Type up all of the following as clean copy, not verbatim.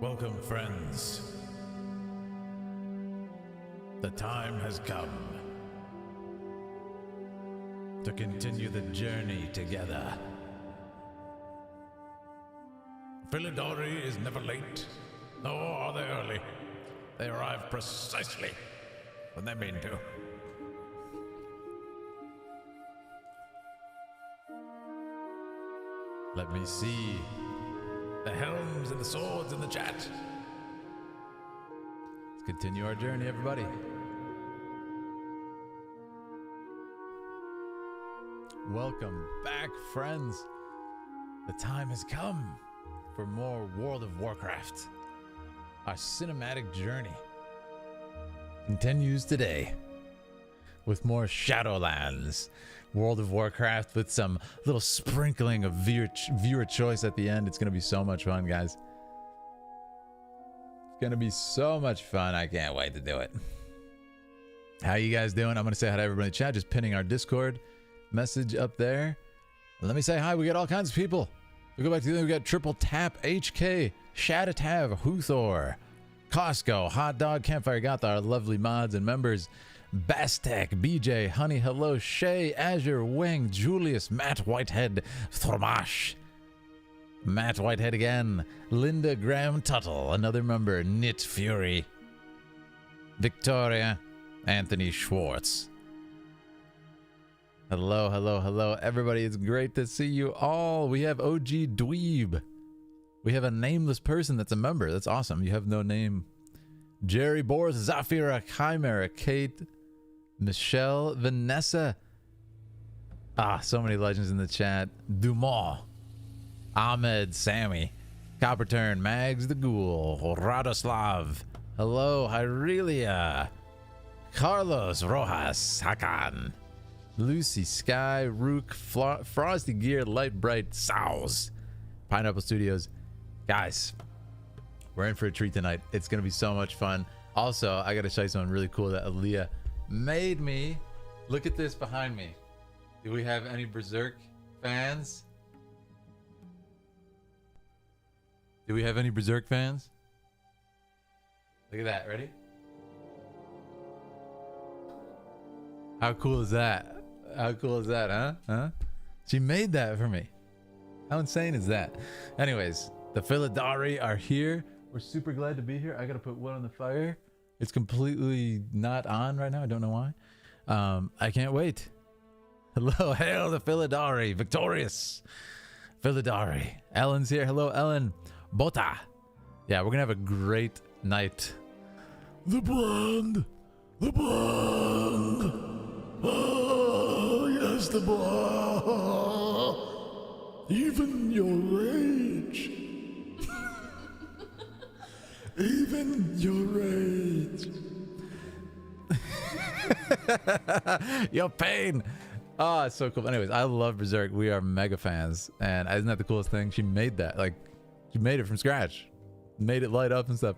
Welcome, friends. The time has come to continue the journey together. Philidori is never late, nor are they early. They arrive precisely when they mean to. Let me see the helms and the swords in the chat. Let's continue our journey, everybody. Welcome back, friends. The time has come for more World of Warcraft. Our cinematic journey continues today with more Shadowlands. World of Warcraft with some little sprinkling of viewer choice at the end. It's going to be so much fun, guys. It's going to be so much fun. I can't wait to do it. How you guys doing? I'm going to say hi to everybody in the chat. Just pinning our Discord message up there. Let me say hi. We got all kinds of people. We go back to the we got Triple Tap, HK, Shadowtav, Huthor, Costco, Hot Dog, Campfire, got our lovely mods and members. Bastek, BJ, Honey, Hello, Shay, Azure, Wing, Julius, Matt Whitehead, Thromash, Matt Whitehead again, Linda Graham Tuttle, another member, Knit Fury, Victoria, Anthony Schwartz. Hello, hello, hello, everybody. It's great to see you all. We have OG Dweeb. We have a nameless person that's a member. That's awesome. You have no name. Jerry Boris, Zafira, Chimera, Kate, Michelle, Vanessa. So many legends in the chat. Dumas, Ahmed, Sammy, Copperturn, Mags the Ghoul, Radoslav. Hello, Hyrelia, Carlos, Rojas, Hakan, Lucy, Sky, Rook, Frosty Gear, Light Bright, Sows, Pineapple Studios. Guys, we're in for a treat tonight. It's going to be so much fun. Also, I got to show you something really cool that Aaliyah made me. Look at this behind me. Do we have any Berserk fans? Do we have any Berserk fans? Look at that. Ready? How cool is that? How cool is that, huh? She made that for me. How insane is that? Anyways, the Philidori are here. We're super glad to be here. I gotta put wood on the fire. It's completely not on right now. I don't know why. I can't wait. Hello, hail the Philidori. Victorious Philidori. Ellen's here. Hello, Ellen. Bota. Yeah, we're gonna have a great night. The brand. The brand. Oh, yes, the brand. Even your rage. Even your rage. Your pain. Oh, it's so cool. Anyways, I love Berserk. We are mega fans. And isn't that the coolest thing? She made that. Like, she made it from scratch. Made it light up and stuff.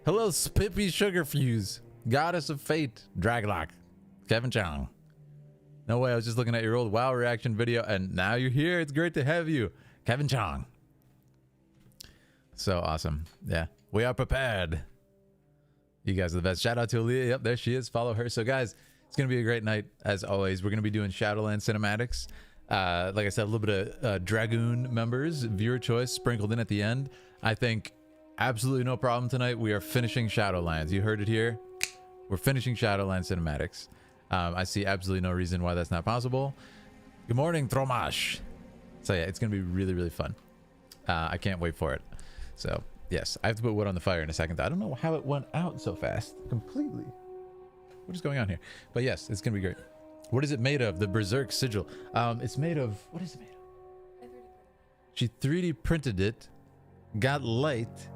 Hello, Spippy Sugarfuse. Goddess of Fate. Draglock. Kevin Chong. No way. I was just looking at your old WoW reaction video. And now you're here. It's great to have you. Kevin Chong. So awesome. Yeah. We are prepared. You guys are the best. Shout out to Aaliyah. Yep, there she is. Follow her. So guys, it's going to be a great night as always. We're going to be doing Shadowlands cinematics. Like I said, a little bit of Dragoon members, viewer choice sprinkled in at the end. I think absolutely no problem tonight. We are finishing Shadowlands. You heard it here. We're finishing Shadowlands cinematics. I see absolutely no reason why that's not possible. Good morning, Tromash. So yeah, it's going to be really, really fun. I can't wait for it. So yes, I have to put wood on the fire in a second. I don't know how it went out so fast completely. What is going on here? But yes, it's gonna be great. What is it made of? The Berserk sigil. It's made of, what is it made of? She 3D printed it, got light,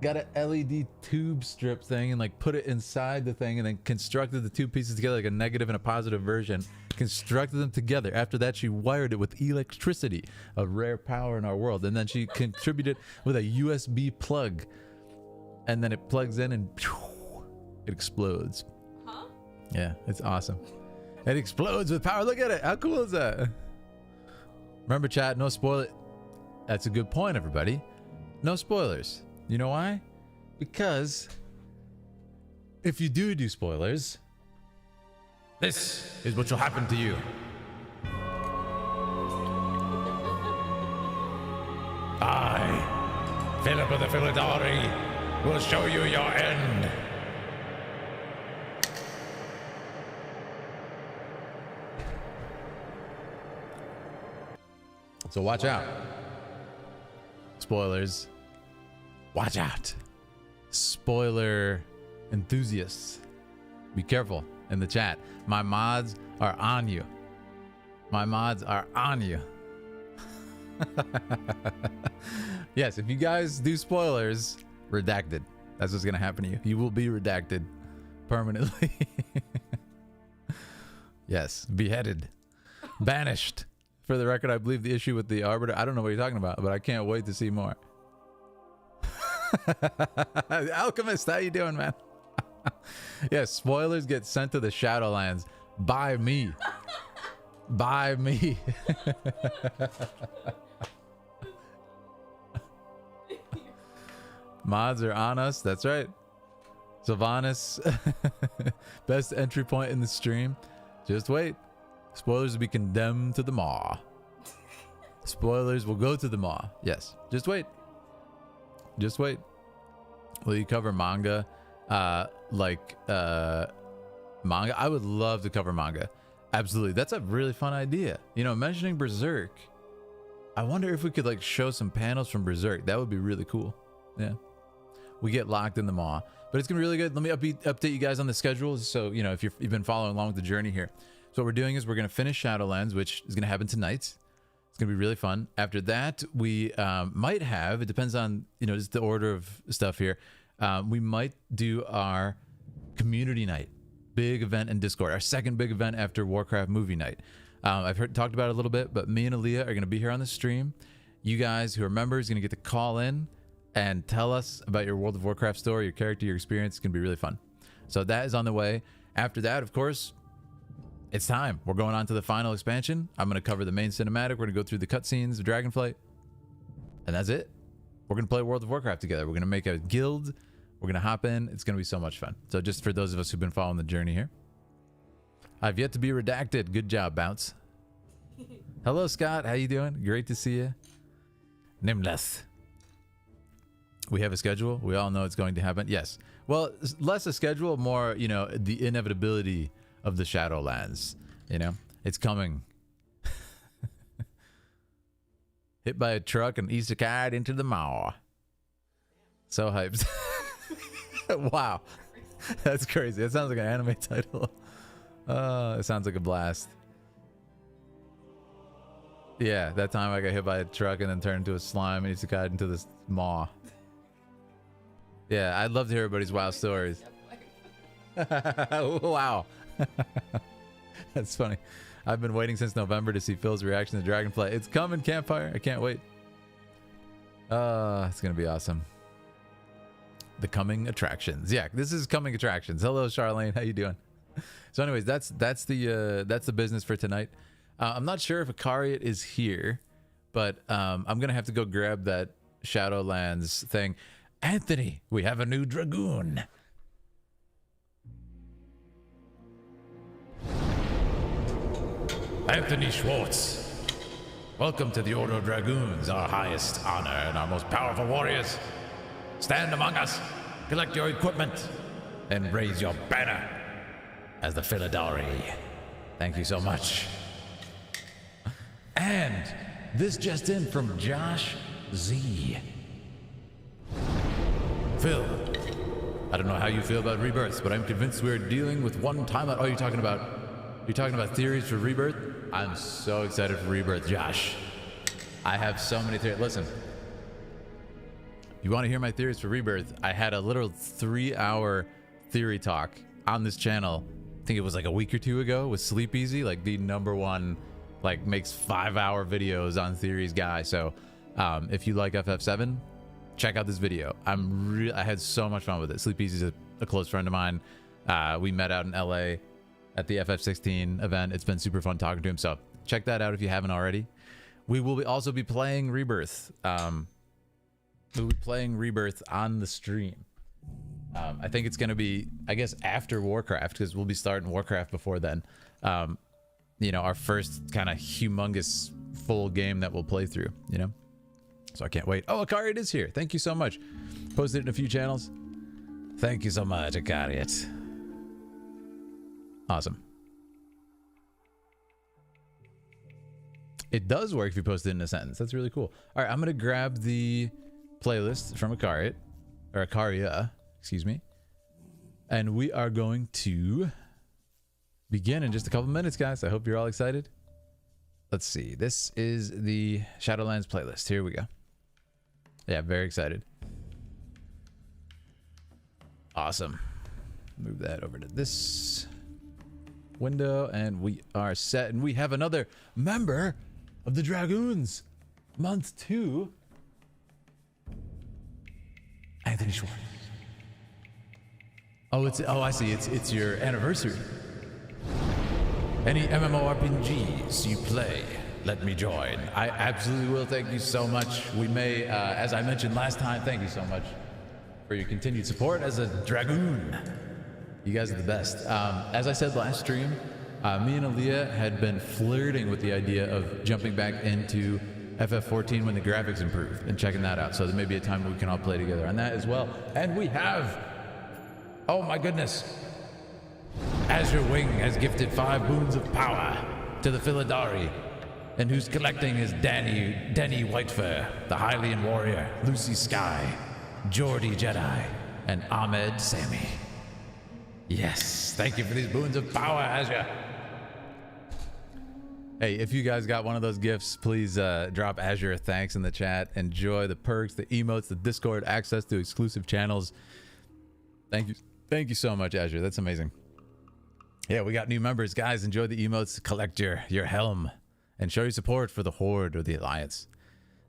got an LED tube strip thing and like put it inside the thing and then constructed the two pieces together like a negative and a positive version. Constructed them together. After that, she wired it with electricity, a rare power in our world, and then she contributed with a USB plug, and then it plugs in and it explodes. Huh? Yeah, it's awesome. It explodes with power. Look at it. How cool is that? Remember, chat, no spoil it. That's a good point, everybody. no spoilers. You know why? Because if you do spoilers, this is what will happen to you. I, Philip of the Philidari, will show you your end. So watch out. Spoilers. Watch out. Spoiler enthusiasts. Be careful in the chat. My mods are on you. My mods are on you. Yes, if you guys do spoilers, redacted. That's what's gonna happen to you. You will be redacted permanently. Yes, beheaded, banished. For the record, I believe the issue with the Arbiter, I don't know what you're talking about, but I can't wait to see more. Alchemist, how you doing, man? Yeah, spoilers get sent to the Shadowlands by me. By me. Mods are on us. That's right. Sylvanas, best entry point in the stream. Just wait. Spoilers will be condemned to the maw. Spoilers will go to the maw. Yes. Just wait. Just wait. Will you cover manga? Manga? I would love to cover manga. Absolutely. That's a really fun idea. You know, mentioning Berserk, I wonder if we could like show some panels from Berserk. That would be really cool. Yeah. We get locked in the maw. But it's gonna be really good. Let me update you guys on the schedules. So, you know, if you've been following along with the journey here. So what we're doing is we're going to finish Shadowlands, which is going to happen tonight. It's going to be really fun. After that, we might have, it depends on, you know, just the order of stuff here. We might do our community night, big event in Discord, our second big event after Warcraft movie night. I've talked about it a little bit, but me and Aaliyah are going to be here on the stream. You guys who are members are going to get to call in and tell us about your World of Warcraft story, your character, your experience. It's going to be really fun. So that is on the way. After that, of course, it's time. We're going on to the final expansion. I'm going to cover the main cinematic. We're going to go through the cutscenes of Dragonflight. And that's it. We're going to play World of Warcraft together. We're going to make a guild. We're going to hop in. It's going to be so much fun. So just for those of us who've been following the journey here. I've yet to be redacted. Good job, Bounce. Hello, Scott. How you doing? Great to see you. Nimleth. We have a schedule. We all know it's going to happen. Yes. Well, less a schedule, more, you know, the inevitability of the Shadowlands. You know, it's coming. Hit by a truck and isekai'd into the maw. So hyped. Wow. That's crazy. That sounds like an anime title. It sounds like a blast. Yeah, that time I got hit by a truck and then turned into a slime and isekai'd into this maw. Yeah, I'd love to hear everybody's wild stories. Wow. That's funny. I've been waiting since November to see Phil's reaction to Dragonflight. It's coming, Campfire. I can't wait. It's gonna be awesome. The coming attractions. Yeah, this is coming attractions. Hello, Charlene. How you doing? So, anyways, that's the business for tonight. I'm not sure if Akariat is here, but I'm gonna have to go grab that Shadowlands thing. Anthony, we have a new dragoon. Anthony Schwartz. Welcome to the Order of Dragoons, our highest honor and our most powerful warriors. Stand among us, collect your equipment, and raise your banner as the Philidari. Thank you so much. And this just in from Josh Z. Phil, I don't know how you feel about Rebirths, but I'm convinced we're dealing with one time. Oh, you're talking about theories for Rebirth? I'm so excited for Rebirth, Josh. I have so many theories. Listen, you want to hear my theories for Rebirth? I had a literal 3-hour theory talk on this channel. I think it was like a week or two ago with Sleep Easy, like the #1, like makes 5-hour videos on theories guy. So if you like FF7, check out this video. I had so much fun with it. Sleep Easy is a close friend of mine. We met out in LA at the FF16 event. It's been super fun talking to him. So check that out if you haven't already. We will also be playing Rebirth. we'll be playing Rebirth on the stream. I think it's going to be, I guess, after Warcraft, because we'll be starting Warcraft before then. You know, our first kind of humongous full game that we'll play through, you know? So I can't wait. Oh, Akariat is here. Thank you so much. Posted it in a few channels. Thank you so much, Akariat. Awesome. It does work if you post it in a sentence. That's really cool. All right, I'm going to grab the playlist from Akariat, or Akaria, excuse me. And we are going to begin in just a couple minutes, guys. I hope you're all excited. Let's see. This is the Shadowlands playlist. Here we go. Yeah, very excited. Awesome. Move that over to this window, and we are set. And we have another member of the Dragoons. Month 2. Anthony Schwartz. Oh, I see. It's your anniversary. Any MMORPGs you play, let me join. I absolutely will. Thank you so much. We may, as I mentioned last time, thank you so much for your continued support as a Dragoon. You guys are the best. As I said last stream, me and Aaliyah had been flirting with the idea of jumping back into FF14 when the graphics improve and checking that out. So there may be a time when we can all play together on that as well. And we have, oh my goodness, Azure Wing has gifted 5 boons of power to the Philidari, and who's collecting is Denny Whitefur, the Hylian warrior, Lucy Sky, Geordie Jedi, and Ahmed Sami. Yes, thank you for these boons of power, Azure. Hey, if you guys got one of those gifts, please drop Azure a thanks in the chat. Enjoy the perks, the emotes, the Discord, access to exclusive channels. Thank you so much, Azure. That's amazing. Yeah, we got new members, guys. Enjoy the emotes, collect your helm, and show your support for the Horde or the Alliance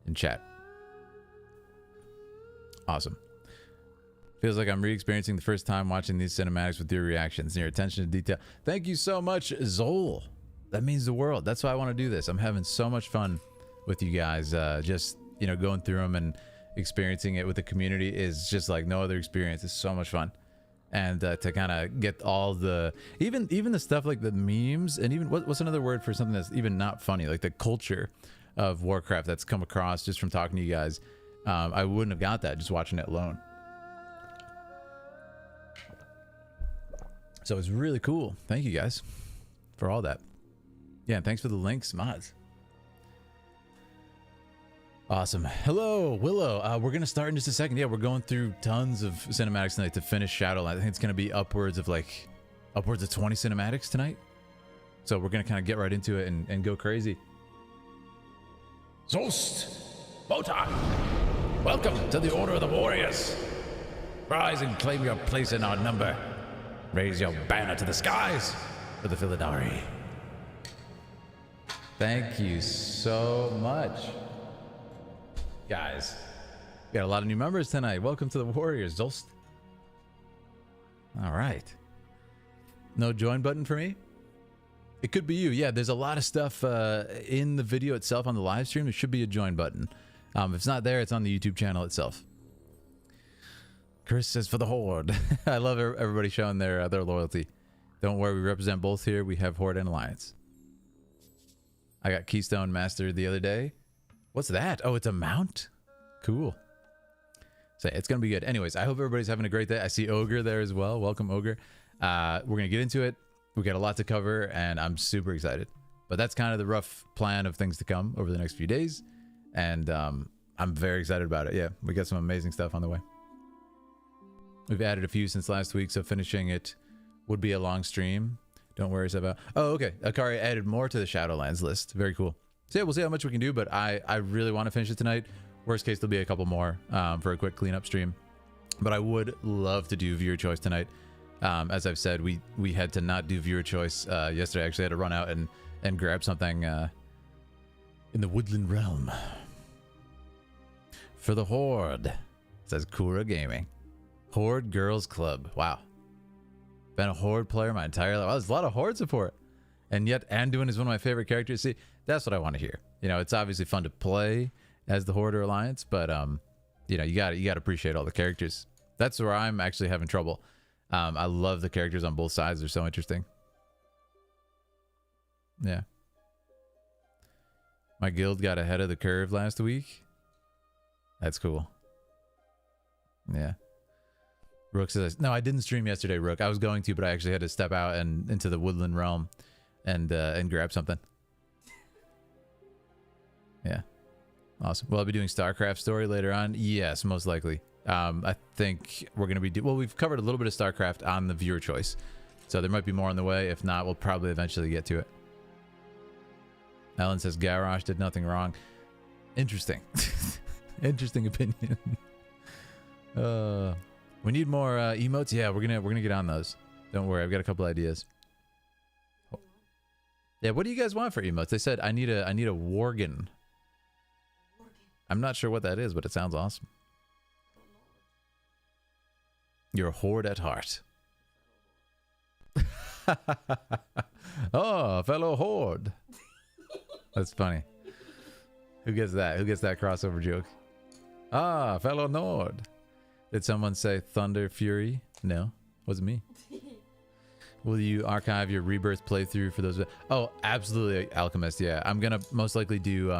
in chat. Awesome. Feels like I'm re-experiencing the first time watching these cinematics with your reactions and your attention to detail. Thank you so much, Zol. That means the world. That's why I want to do this. I'm having so much fun with you guys. Just, you know, going through them and experiencing it with the community is just like no other experience. It's so much fun. And to kind of get all the even the stuff like the memes, and even what's another word for something that's even not funny, like the culture of Warcraft that's come across just from talking to you guys. I wouldn't have got that just watching it alone. So it's really cool. Thank you guys for all that. Yeah, and thanks for the links, mods. Awesome. Hello, Willow. We're going to start in just a second. Yeah, we're going through tons of cinematics tonight to finish Shadowlands. I think it's going to be upwards of 20 cinematics tonight. So we're going to kind of get right into it and go crazy. Zost! Botan! Welcome to the Order of the Warriors. Rise and claim your place in our number. Raise your banner to the skies for the Philidari. Thank you so much. Guys, we got a lot of new members tonight. Welcome to the Warriors, Zolst. All right. No join button for me? It could be you. Yeah, there's a lot of stuff in the video itself on the live stream. There should be a join button. If it's not there, it's on the YouTube channel itself. Chris says for the Horde. I love everybody showing their loyalty. Don't worry, we represent both here. We have Horde and Alliance. I got Keystone Master the other day. What's that? Oh, it's a mount? Cool. So it's going to be good. Anyways, I hope everybody's having a great day. I see Ogre there as well. Welcome, Ogre. We're going to get into it. We got a lot to cover, and I'm super excited. But that's kind of the rough plan of things to come over the next few days. And I'm very excited about it. Yeah, we got some amazing stuff on the way. We've added a few since last week, so finishing it would be a long stream. Don't worry about... Oh, okay. Akari added more to the Shadowlands list. Very cool. So yeah, we'll see how much we can do, but I really want to finish it tonight. Worst case, there'll be a couple more for a quick cleanup stream. But I would love to do viewer choice tonight. As I've said, we had to not do viewer choice yesterday. I actually had to run out and grab something in the Woodland Realm. For the Horde, says Kura Gaming. Horde Girls Club. Wow. Been a Horde player my entire life. Wow, there's a lot of Horde support. And yet Anduin is one of my favorite characters. See, that's what I want to hear. You know, it's obviously fun to play as the Horde or Alliance, but you know, you got to appreciate all the characters. That's where I'm actually having trouble. I love the characters on both sides. They're so interesting. Yeah. My guild got ahead of the curve last week. That's cool. Yeah. Rook says, no, I didn't stream yesterday, Rook. I was going to, but I actually had to step out and into the woodland realm and grab something. Yeah. Awesome. Well, I'll be doing StarCraft story later on. Yes, most likely. I think we're going to be... well, we've covered a little bit of StarCraft on the viewer choice. So there might be more on the way. If not, we'll probably eventually get to it. Ellen says, Garrosh did nothing wrong. Interesting. Interesting opinion. We need more emotes. Yeah, we're gonna get on those. Don't worry, I've got a couple ideas. Oh. Yeah, what do you guys want for emotes? They said I need a Worgen. I'm not sure what that is, but it sounds awesome. You're a horde at heart. Oh, fellow horde. That's funny. Who gets that? Who gets that crossover joke? Ah, fellow Nord. Did someone say Thunder Fury? No, wasn't me. Will you archive your Rebirth playthrough for those? Oh, absolutely, Alchemist. Yeah, I'm gonna most likely do.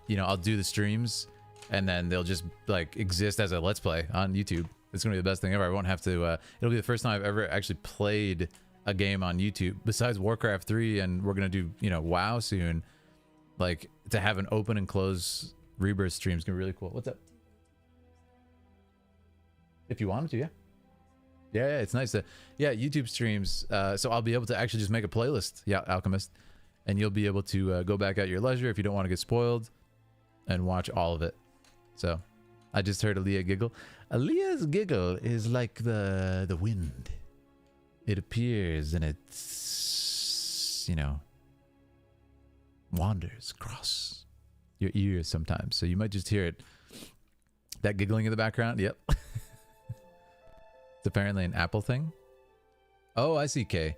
You know, I'll do the streams, and then they'll just like exist as a Let's Play on YouTube. It's gonna be the best thing ever. I won't have to. It'll be the first time I've ever actually played a game on YouTube besides Warcraft 3, and we're gonna do, you know, WoW soon. Like, to have an open and close Rebirth stream is gonna be really cool. What's up? If you wanted to, yeah. Yeah, it's nice to, yeah, YouTube streams. So I'll be able to actually just make a playlist, yeah, Alchemist, and you'll be able to go back at your leisure if you don't want to get spoiled and watch all of it. So I just heard Aaliyah giggle. Aaliyah's giggle is like the wind. It appears and it's, you know, wanders across your ears sometimes. So you might just hear it. That giggling in the background, yep. It's apparently an Apple thing. Oh, I see, Kay.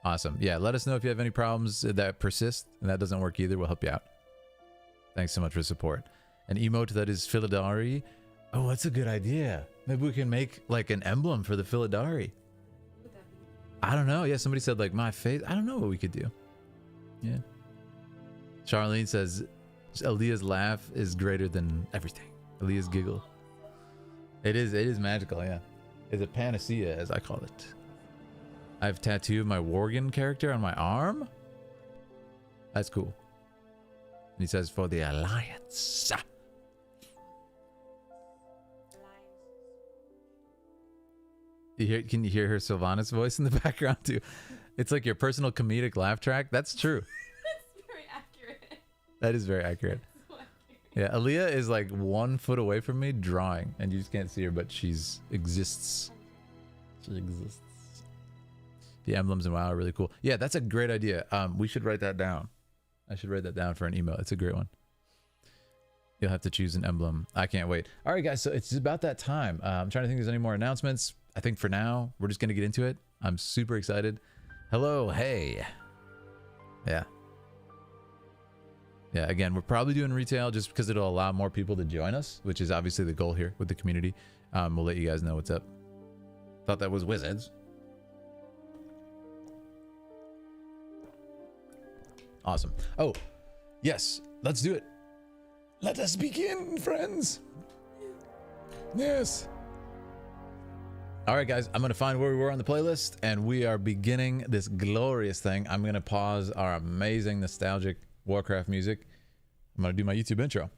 Awesome. Yeah, let us know if you have any problems that persist and that doesn't work either. We'll help you out. Thanks so much for support. An emote that is Philidari. Oh, that's a good idea. Maybe we can make like an emblem for the Philidari. I don't know. Yeah, somebody said like my face. I don't know what we could do. Yeah. Charlene says Aaliyah's laugh is greater than everything. Aaliyah's giggle. It is magical, yeah. It's a panacea, as I call it. I've tattooed my Worgen character on my arm. That's cool. And he says, for the Alliance. Can you hear her Sylvanas voice in the background too? It's like your personal comedic laugh track. That's true. That's very accurate. That is very accurate. Yeah, Aaliyah is like 1 foot away from me drawing, and you just can't see her, but she's exists. She exists. The emblems in WoW are really cool. Yeah, that's a great idea. We should write that down. I should write that down for an email. It's a great one. You'll have to choose an emblem. I can't wait. All right, guys, so it's about that time. I'm trying to think if there's any more announcements. I think for now, we're just going to get into it. I'm super excited. Hello, hey. Yeah. Yeah, again, we're probably doing retail just because it'll allow more people to join us, which is obviously the goal here with the community. We'll let you guys know what's up. Thought that was Wizards. Awesome. Oh, yes, let's do it. Let us begin, friends. Yes. All right, guys, I'm going to find where we were on the playlist, and we are beginning this glorious thing. I'm going to pause our amazing, nostalgic Warcraft music. I'm going to do my YouTube intro.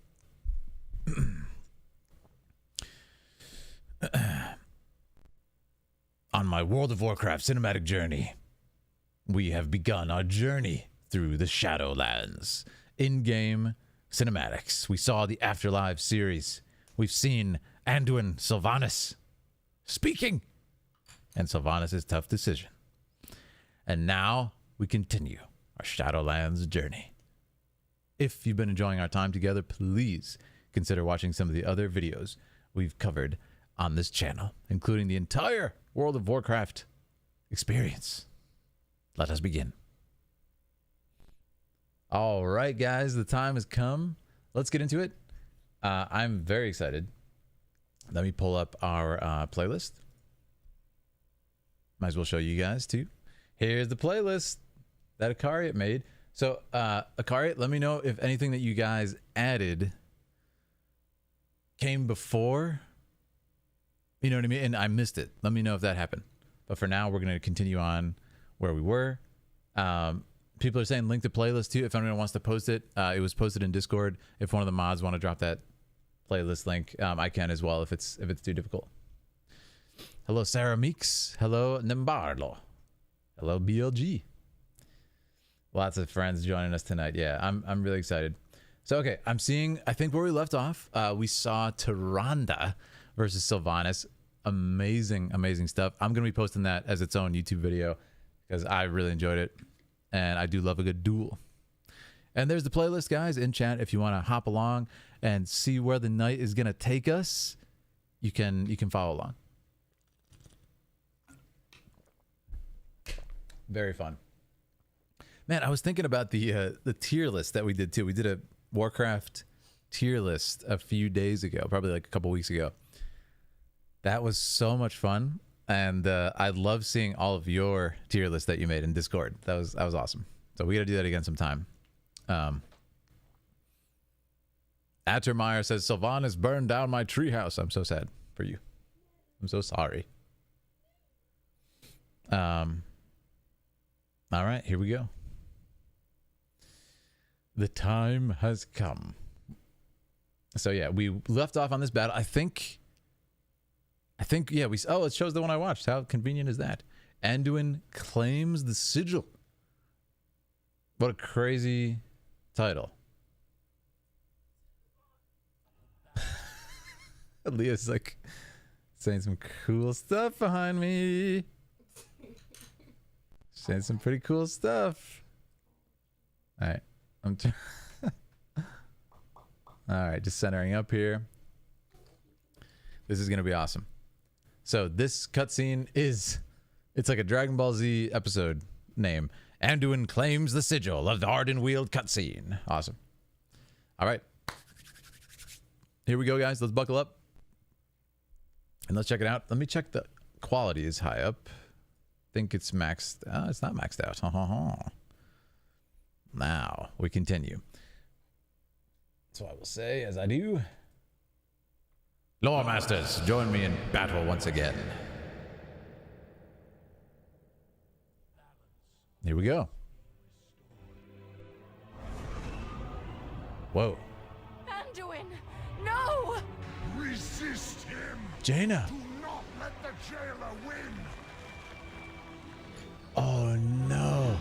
On my World of Warcraft cinematic journey, we have begun our journey through the Shadowlands. In-game cinematics. We saw the Afterlife series. We've seen Anduin Sylvanas speaking, and Sylvanas' tough decision. And now we continue our Shadowlands journey. If you've been enjoying our time together, please consider watching some of the other videos we've covered on this channel, including the entire World of Warcraft experience. Let us begin. All right, guys, the time has come. Let's get into it. I'm very excited Let me pull up our playlist. Might as well show you guys too. Here's the playlist that Akariat made. So Akariat, let me know if anything that you guys added came before, you know what I mean, and I missed it. Let me know if that happened. But for now, we're going to continue on where we were. People are saying link to playlist too if anyone wants to post it. It was posted in Discord. If one of the mods want to drop that playlist link, I can as well if it's too difficult. Hello Sarah Meeks. Hello Nimbarlo. Hello BLG. Lots of friends joining us tonight. Yeah, I'm really excited. So okay, I'm seeing, I think where we left off, we saw Tyrande versus Sylvanas. Amazing stuff. I'm gonna be posting that as its own YouTube video because I really enjoyed it, and I do love a good duel. And there's the playlist, guys, in chat. If you want to hop along and see where the night is gonna take us, you can follow along. Very fun. Man, I was thinking about the tier list that we did too. We did a Warcraft tier list a few days ago, probably like a couple weeks ago. That was so much fun, and I love seeing all of your tier lists that you made in Discord. That was awesome. So we got to do that again sometime. Attermeyer says Sylvanas burned down my treehouse. I'm so sad for you. I'm so sorry. All right, here we go. The time has come. So yeah, we left off on this battle. I think yeah, oh, it shows the one I watched. How convenient is that? Anduin claims the sigil. What a crazy title. Leah's like saying some cool stuff behind me. Saying some pretty cool stuff. All right. All right, just centering up here. This is going to be awesome. So this cutscene it's like a Dragon Ball Z episode name. Anduin claims the sigil of the Ardenweald cutscene. Awesome. All right. Here we go, guys. Let's buckle up. And let's check it out. Let me check the quality is high up. I think it's maxed. It's not maxed out. Now we continue. So I will say, as I do, Lore Masters, join me in battle once again. Here we go. Whoa. Anduin, no! Resist him! Jaina. Do not let the jailer win! Oh no.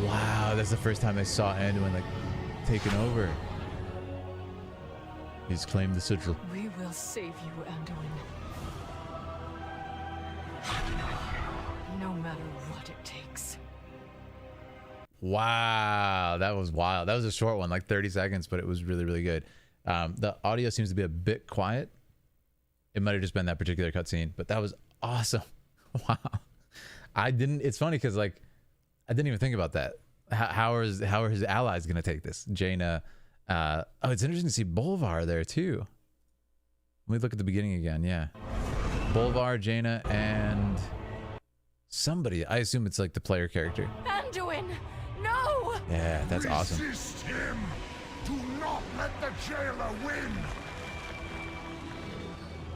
Wow, that's the first time I saw Anduin like taken over. He's claimed the sigil. We will save you, Anduin. No matter what it takes. Wow, that was wild. That was a short one, like 30 seconds, but it was really, really good. The audio seems to be a bit quiet. It might have just been that particular cutscene, but that was awesome. Wow. It's funny because like I didn't even think about that. How are his allies gonna take this? Jaina. Oh, it's interesting to see Bolvar there too. Let me look at the beginning again. Yeah, Bolvar, Jaina, and somebody. I assume it's like the player character. Anduin, no! Yeah, that's awesome. Resist him! Do not let the jailer win!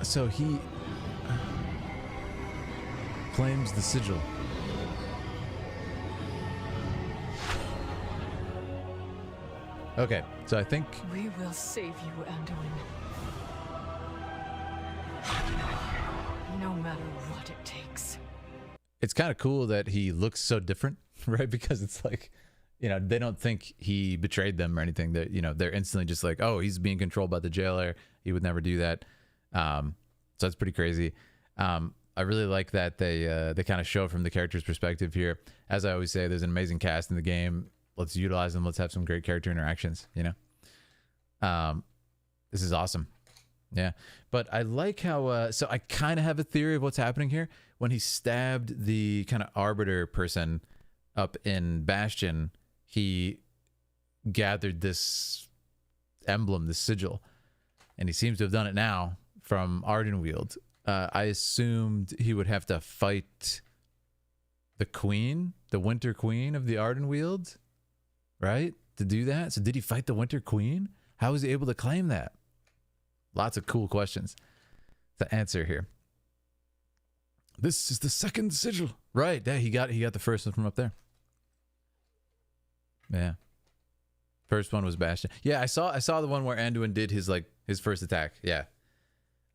So he claims the sigil. Okay, so I think We will save you, Anduin. No matter what it takes. it's kind of cool that he looks so different, right? Because it's like, you know, they don't think he betrayed them or anything. That, you know, they're instantly just like, oh, he's being controlled by the jailer. He would never do that. So that's pretty crazy. I really like that they kind of show from the character's perspective here. As I always say, there's an amazing cast in the game. Let's utilize them. Let's have some great character interactions, you know? This is awesome. Yeah. But I like how, so I kind of have a theory of what's happening here. When he stabbed the kind of arbiter person up in Bastion, he gathered this emblem, this sigil, and he seems to have done it now from Ardenweald. I assumed he would have to fight the queen, the Winter Queen of the Ardenweald, right? To do that. So did he fight the Winter Queen? How was he able to claim that? Lots of cool questions to answer here. This is the second sigil. Right. Yeah, he got the first one from up there. Yeah. First one was Bastion. Yeah, I saw the one where Anduin did his first attack. Yeah.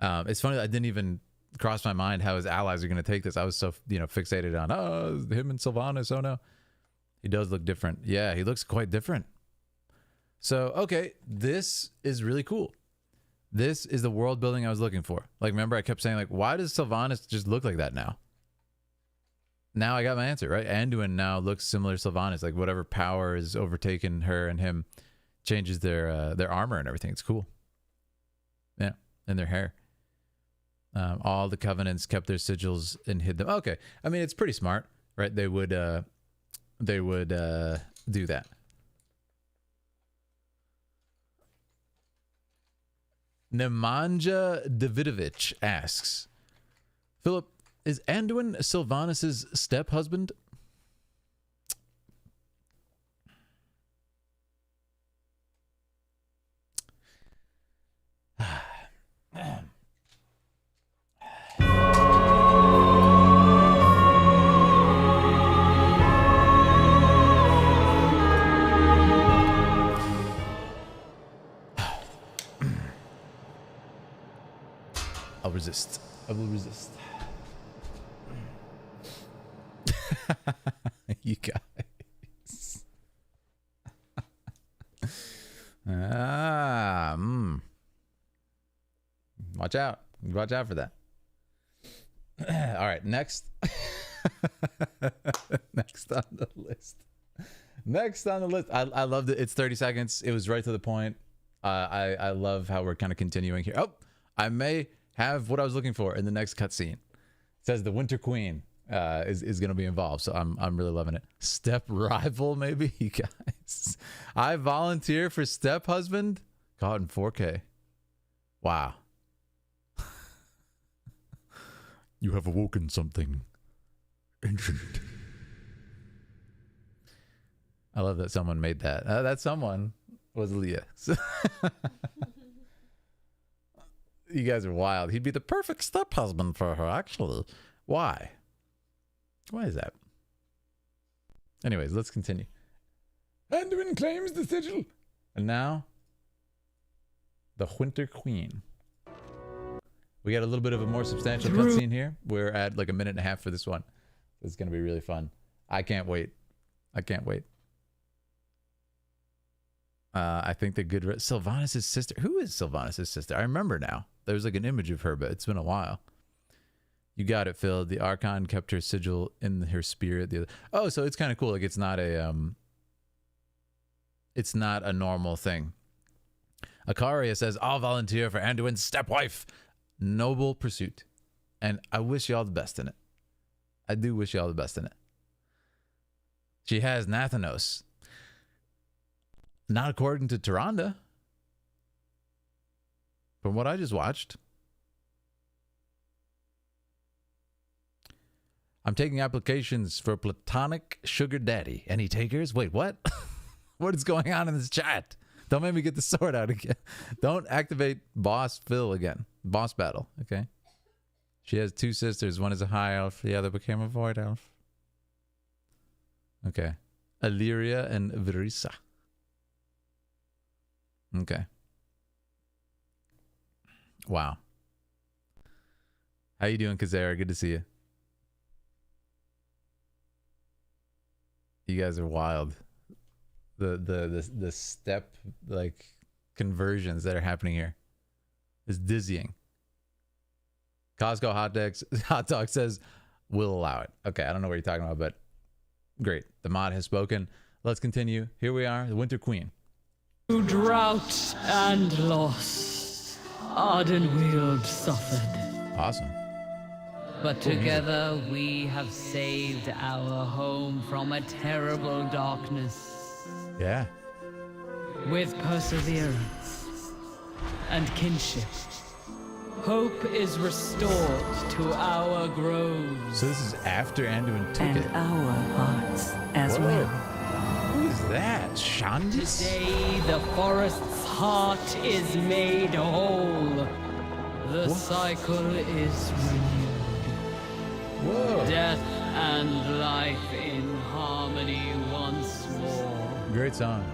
It's funny that I didn't even cross my mind how his allies are going to take this. I was so, fixated on, him and Sylvanas. Oh no. He does look different. Yeah, he looks quite different. So, okay, this is really cool. This is the world building I was looking for. Like, remember I kept saying, like, why does Sylvanas just look like that now? Now I got my answer, right? Anduin now looks similar to Sylvanas. Like, whatever power has overtaken her and him changes their armor and everything. It's cool. Yeah, and their hair. All the covenants kept their sigils and hid them. Okay, I mean, it's pretty smart, right? They would do that. Nemanja Davidovich asks, Philip, is Anduin Sylvanas' step-husband? I'll resist. I will resist. You guys. Watch out. Watch out for that. All right, next. Next on the list. Next on the list. I loved it. It's 30 seconds. It was right to the point. I love how we're kind of continuing here. Oh, I may have what I was looking for in the next cutscene. It says the Winter Queen is going to be involved, so I'm really loving it. Step rival, maybe, you guys. I volunteer for step husband. Caught in 4K. Wow. You have awoken something ancient. I love that someone made that. That someone was Leah. You guys are wild. He'd be the perfect step husband for her, actually. Why? Why is that? Anyways, let's continue. Anduin claims the sigil. And now, the Winter Queen. We got a little bit of a more substantial cutscene here. We're at like a minute and a half for this one. It's going to be really fun. I can't wait. I can't wait. I think the good... Sylvanas' sister. Who is Sylvanas' sister? I remember now. There's like an image of her, but it's been a while. You got it, Phil. The Archon kept her sigil in her spirit. Oh, so it's kind of cool. Like it's not a normal thing. Akaria says, I'll volunteer for Anduin's stepwife. Noble pursuit. And I wish y'all the best in it. I do wish y'all the best in it. She has Nathanos. Not according to Tyrande. From what I just watched. I'm taking applications for platonic sugar daddy. Any takers? Wait, what? What is going on in this chat? Don't make me get the sword out again. Don't activate Boss Phil again. Boss battle, okay? She has two sisters. One is a high elf. The other became a void elf. Okay. Illyria and Virisa. Okay. Wow. How you doing, Kazera? Good to see you. You guys are wild. The step like conversions that are happening here is dizzying. Costco hot dog says we'll allow it. Okay, I don't know what you're talking about, but great. The mod has spoken. Let's continue. Here we are, the Winter Queen. Through drought and loss, Ardenweald suffered. Awesome. But together we have saved our home from a terrible darkness. Yeah. With perseverance, and kinship. Hope is restored to our groves. So this is after Anduin took And it. our hearts as Whoa. well. Who is that? Shandis? Today the forest's heart is made whole. The cycle is renewed. Whoa. Death and life in harmony once more. Great song.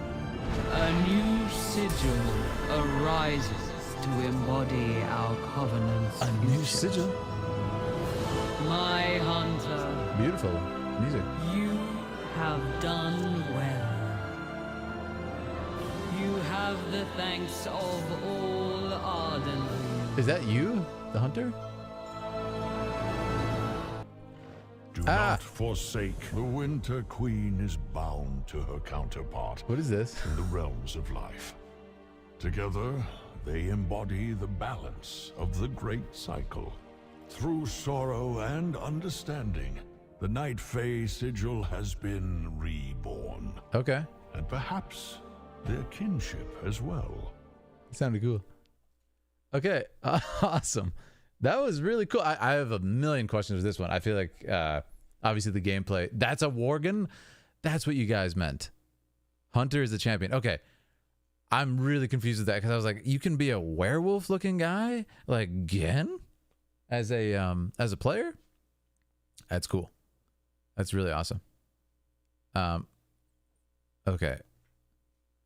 A new sigil arises to embody our covenant's A new future. sigil. My hunter, Beautiful music. you have done well. You have the thanks of all Ardenweald. Is that you, the hunter? Do not forsake. The Winter Queen is bound to her counterpart What is this? in the realms of life. Together, they embody the balance of the great cycle. Through sorrow and understanding, the Night Fae sigil has been reborn. Okay. And perhaps their kinship as well. Sounded cool. Okay. Awesome. That was really cool. I have a million questions with this one. I feel like obviously the gameplay. That's a Worgen. That's what you guys meant. Hunter is the champion. Okay. I'm really confused with that because I was like, you can be a werewolf looking guy like again as a player. That's cool. That's really awesome. Okay.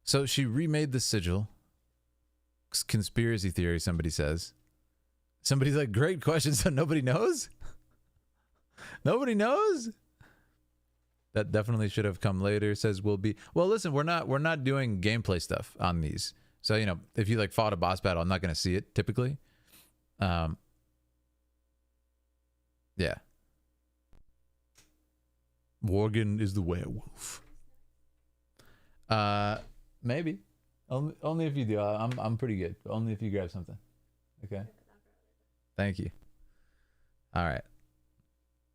So she remade the sigil. Conspiracy theory, somebody says. Somebody's like, great question, so nobody knows? Nobody knows? That definitely should have come later, says will be. Well, listen, we're not doing gameplay stuff on these. So, you know, if you like fought a boss battle, I'm not going to see it typically. Yeah. Worgen is the werewolf. Maybe. Only if you do. I'm pretty good. Only if you grab something. Okay. Thank you. All right.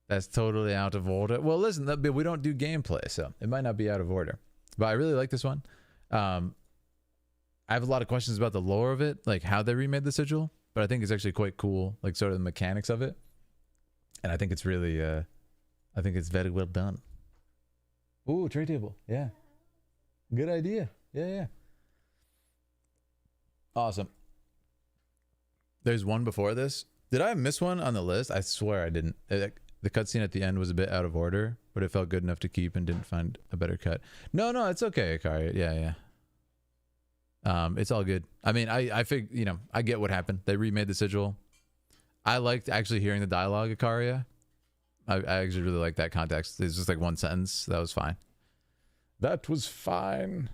That's totally out of order. Well, listen, we don't do gameplay, so it might not be out of order. But I really like this one. I have a lot of questions about the lore of it, like how they remade the sigil, but I think it's actually quite cool, like sort of the mechanics of it. And I think it's really, I think it's very well done. Ooh, tray table. Yeah. Good idea. Yeah. Awesome. There's one before this. Did I miss one on the list? I swear I didn't. The cutscene at the end was a bit out of order, but it felt good enough to keep and didn't find a better cut. No, it's okay, Akari. Yeah. It's all good. I mean, I think, you know, I get what happened. They remade the sigil. I liked actually hearing the dialogue, Ikaria. I actually really like that context. It's just like one sentence. That was fine. That was fine.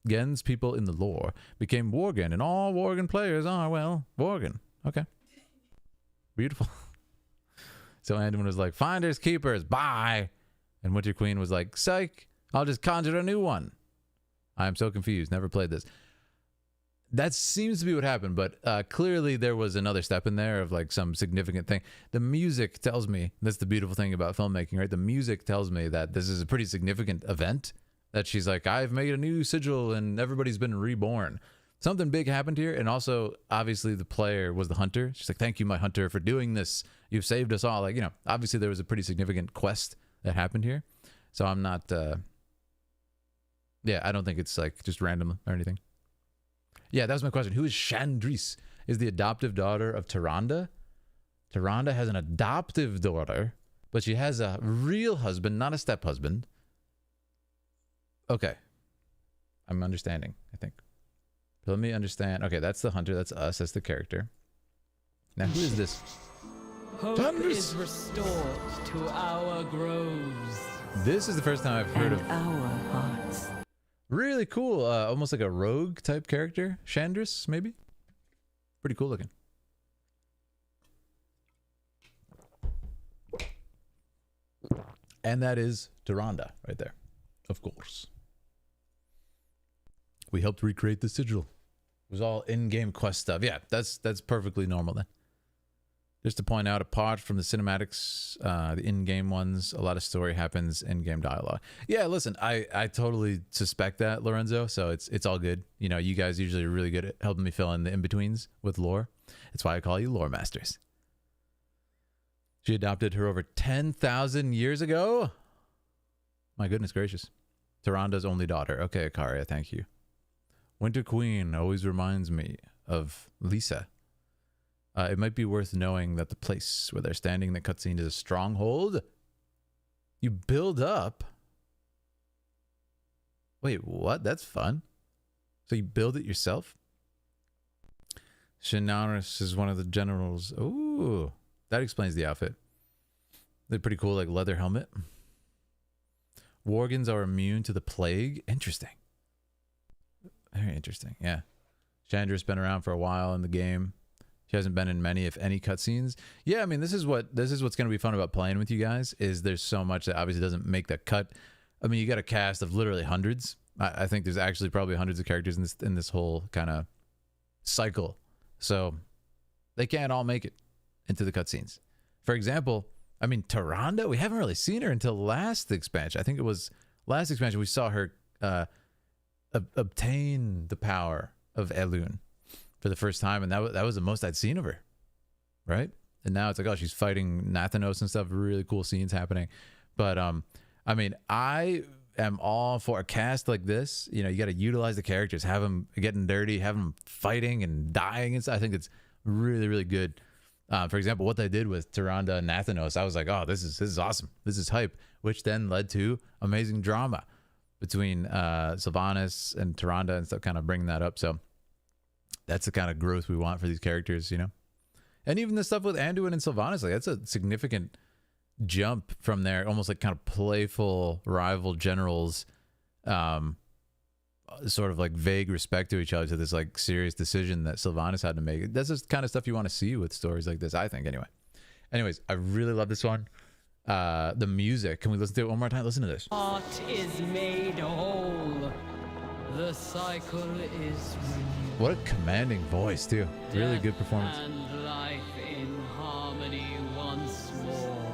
Gen's people in the lore became Worgen, and all Worgen players are, well, Worgen. Okay. Beautiful. So Anduin was like, finders, keepers, bye. And Winter Queen was like, psych, I'll just conjure a new one. I'm so confused. Never played this. That seems to be what happened, but clearly there was another step in there of like some significant thing. The music tells me, that's the beautiful thing about filmmaking, right? The music tells me that this is a pretty significant event, that she's like, I've made a new sigil and everybody's been reborn. Something big happened here. And also, obviously, the player was the hunter. She's like, thank you, my hunter, for doing this. You've saved us all. Like, you know, obviously there was a pretty significant quest that happened here. So I'm not, yeah, I don't think it's like just random or anything. Yeah, that was my question. Who is Shandris? Is the adoptive daughter of Tyrande? Tyrande has an adoptive daughter, but she has a real husband, not a step-husband. Okay. I'm understanding, I think. Let me understand. Okay, that's the hunter. That's us. That's the character. Now, who is this? Hope is restored to our groves. This is the first time I've heard And of. our hearts. Really cool. Almost like a rogue type character. Shandris, maybe? Pretty cool looking. And that is Tyrande right there. Of course. We helped recreate the sigil. It was all in-game quest stuff. Yeah, that's perfectly normal then. Just to point out, apart from the cinematics, the in-game ones, a lot of story happens in-game dialogue. Yeah, listen, I totally suspect that, Lorenzo, so it's all good. You know, you guys usually are really good at helping me fill in the in-betweens with lore. That's why I call you lore masters. She adopted her over 10,000 years ago? My goodness gracious. Tyranda's only daughter. Okay, Akaria, thank you. Winter Queen always reminds me of Lisa. It might be worth knowing that the place where they're standing in the cutscene is a stronghold. You build up. Wait, what? That's fun. So you build it yourself? Shinaris is one of the generals. Ooh, that explains the outfit. They're pretty cool, like leather helmet. Worgans are immune to the plague. Interesting. Very interesting. Yeah. Chandra's been around for a while in the game. She hasn't been in many, if any, cutscenes. Yeah, I mean, this is what's going to be fun about playing with you guys. Is there's so much that obviously doesn't make the cut. I mean, you got a cast of literally hundreds. I think there's actually probably hundreds of characters in this whole kind of cycle. So they can't all make it into the cutscenes. For example, I mean, Tyrande, we haven't really seen her until last expansion. I think it was last expansion we saw her obtain the power of Elune for the first time, and that was the most I'd seen of her, right? And now it's like, oh, she's fighting Nathanos and stuff. Really cool scenes happening. But I mean, I am all for a cast like this. You know, you got to utilize the characters, have them getting dirty, have them fighting and dying and stuff. I think it's really, really good. For example, what they did with Tyrande and Nathanos, I was like, oh, this is awesome. This is hype, which then led to amazing drama between Sylvanas and Tyrande and stuff, kind of bringing that up. So that's the kind of growth we want for these characters, you know? And even the stuff with Anduin and Sylvanas, like that's a significant jump from their almost like kind of playful rival generals, sort of like vague respect to each other, to this like serious decision that Sylvanas had to make. That's the kind of stuff you want to see with stories like this, I think, anyway. Anyways, I really love this one. The music, can we listen to it one more time? Listen to this. Heart is made whole. The cycle is renewed. What a commanding voice, too. Really good performance. And life in harmony once more.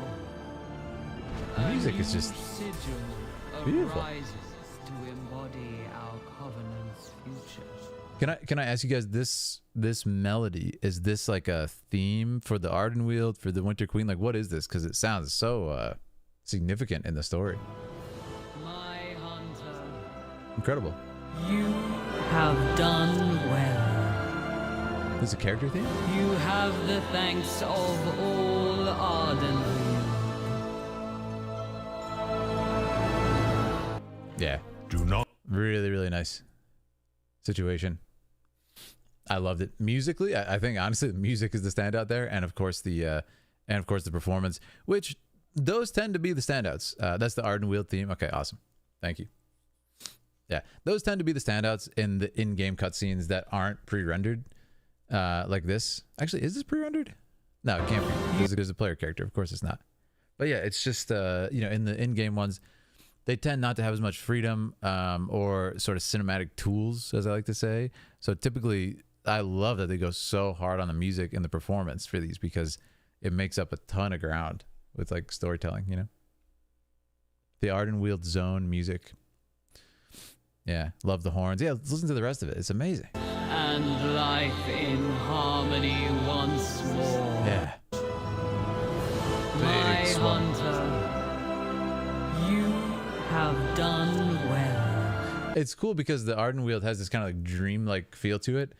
The music is just beautiful. Arises to embody our covenant's future. Can I ask you guys, this melody, is this like a theme for the Ardenweald, for the Winter Queen? Like, what is this? Because it sounds so significant in the story. My hunter, Incredible. you have done well. This is a character theme? You have the thanks of all Ardenweald. Yeah. Do not. Really, really nice situation. I loved it. Musically, I think honestly the music is the standout there, and of course the performance, which those tend to be the standouts. That's the Ardenweald theme. Okay, awesome. Thank you. Yeah, those tend to be the standouts in the in-game cutscenes that aren't pre-rendered, like this. Actually, is this pre-rendered? No, it can't be, because it is a player character. Of course it's not. But yeah, it's just you know, in the in-game ones, they tend not to have as much freedom or sort of cinematic tools, as I like to say. So typically, I love that they go so hard on the music and the performance for these, because it makes up a ton of ground with like storytelling, you know? The Ardenweald zone music. Yeah, love the horns. Yeah, let's listen to the rest of it. It's amazing. And life in harmony once more. Yeah. My Big swell. hunter, you have done well. It's cool because the Ardenweald has this kind of like dream-like feel to it.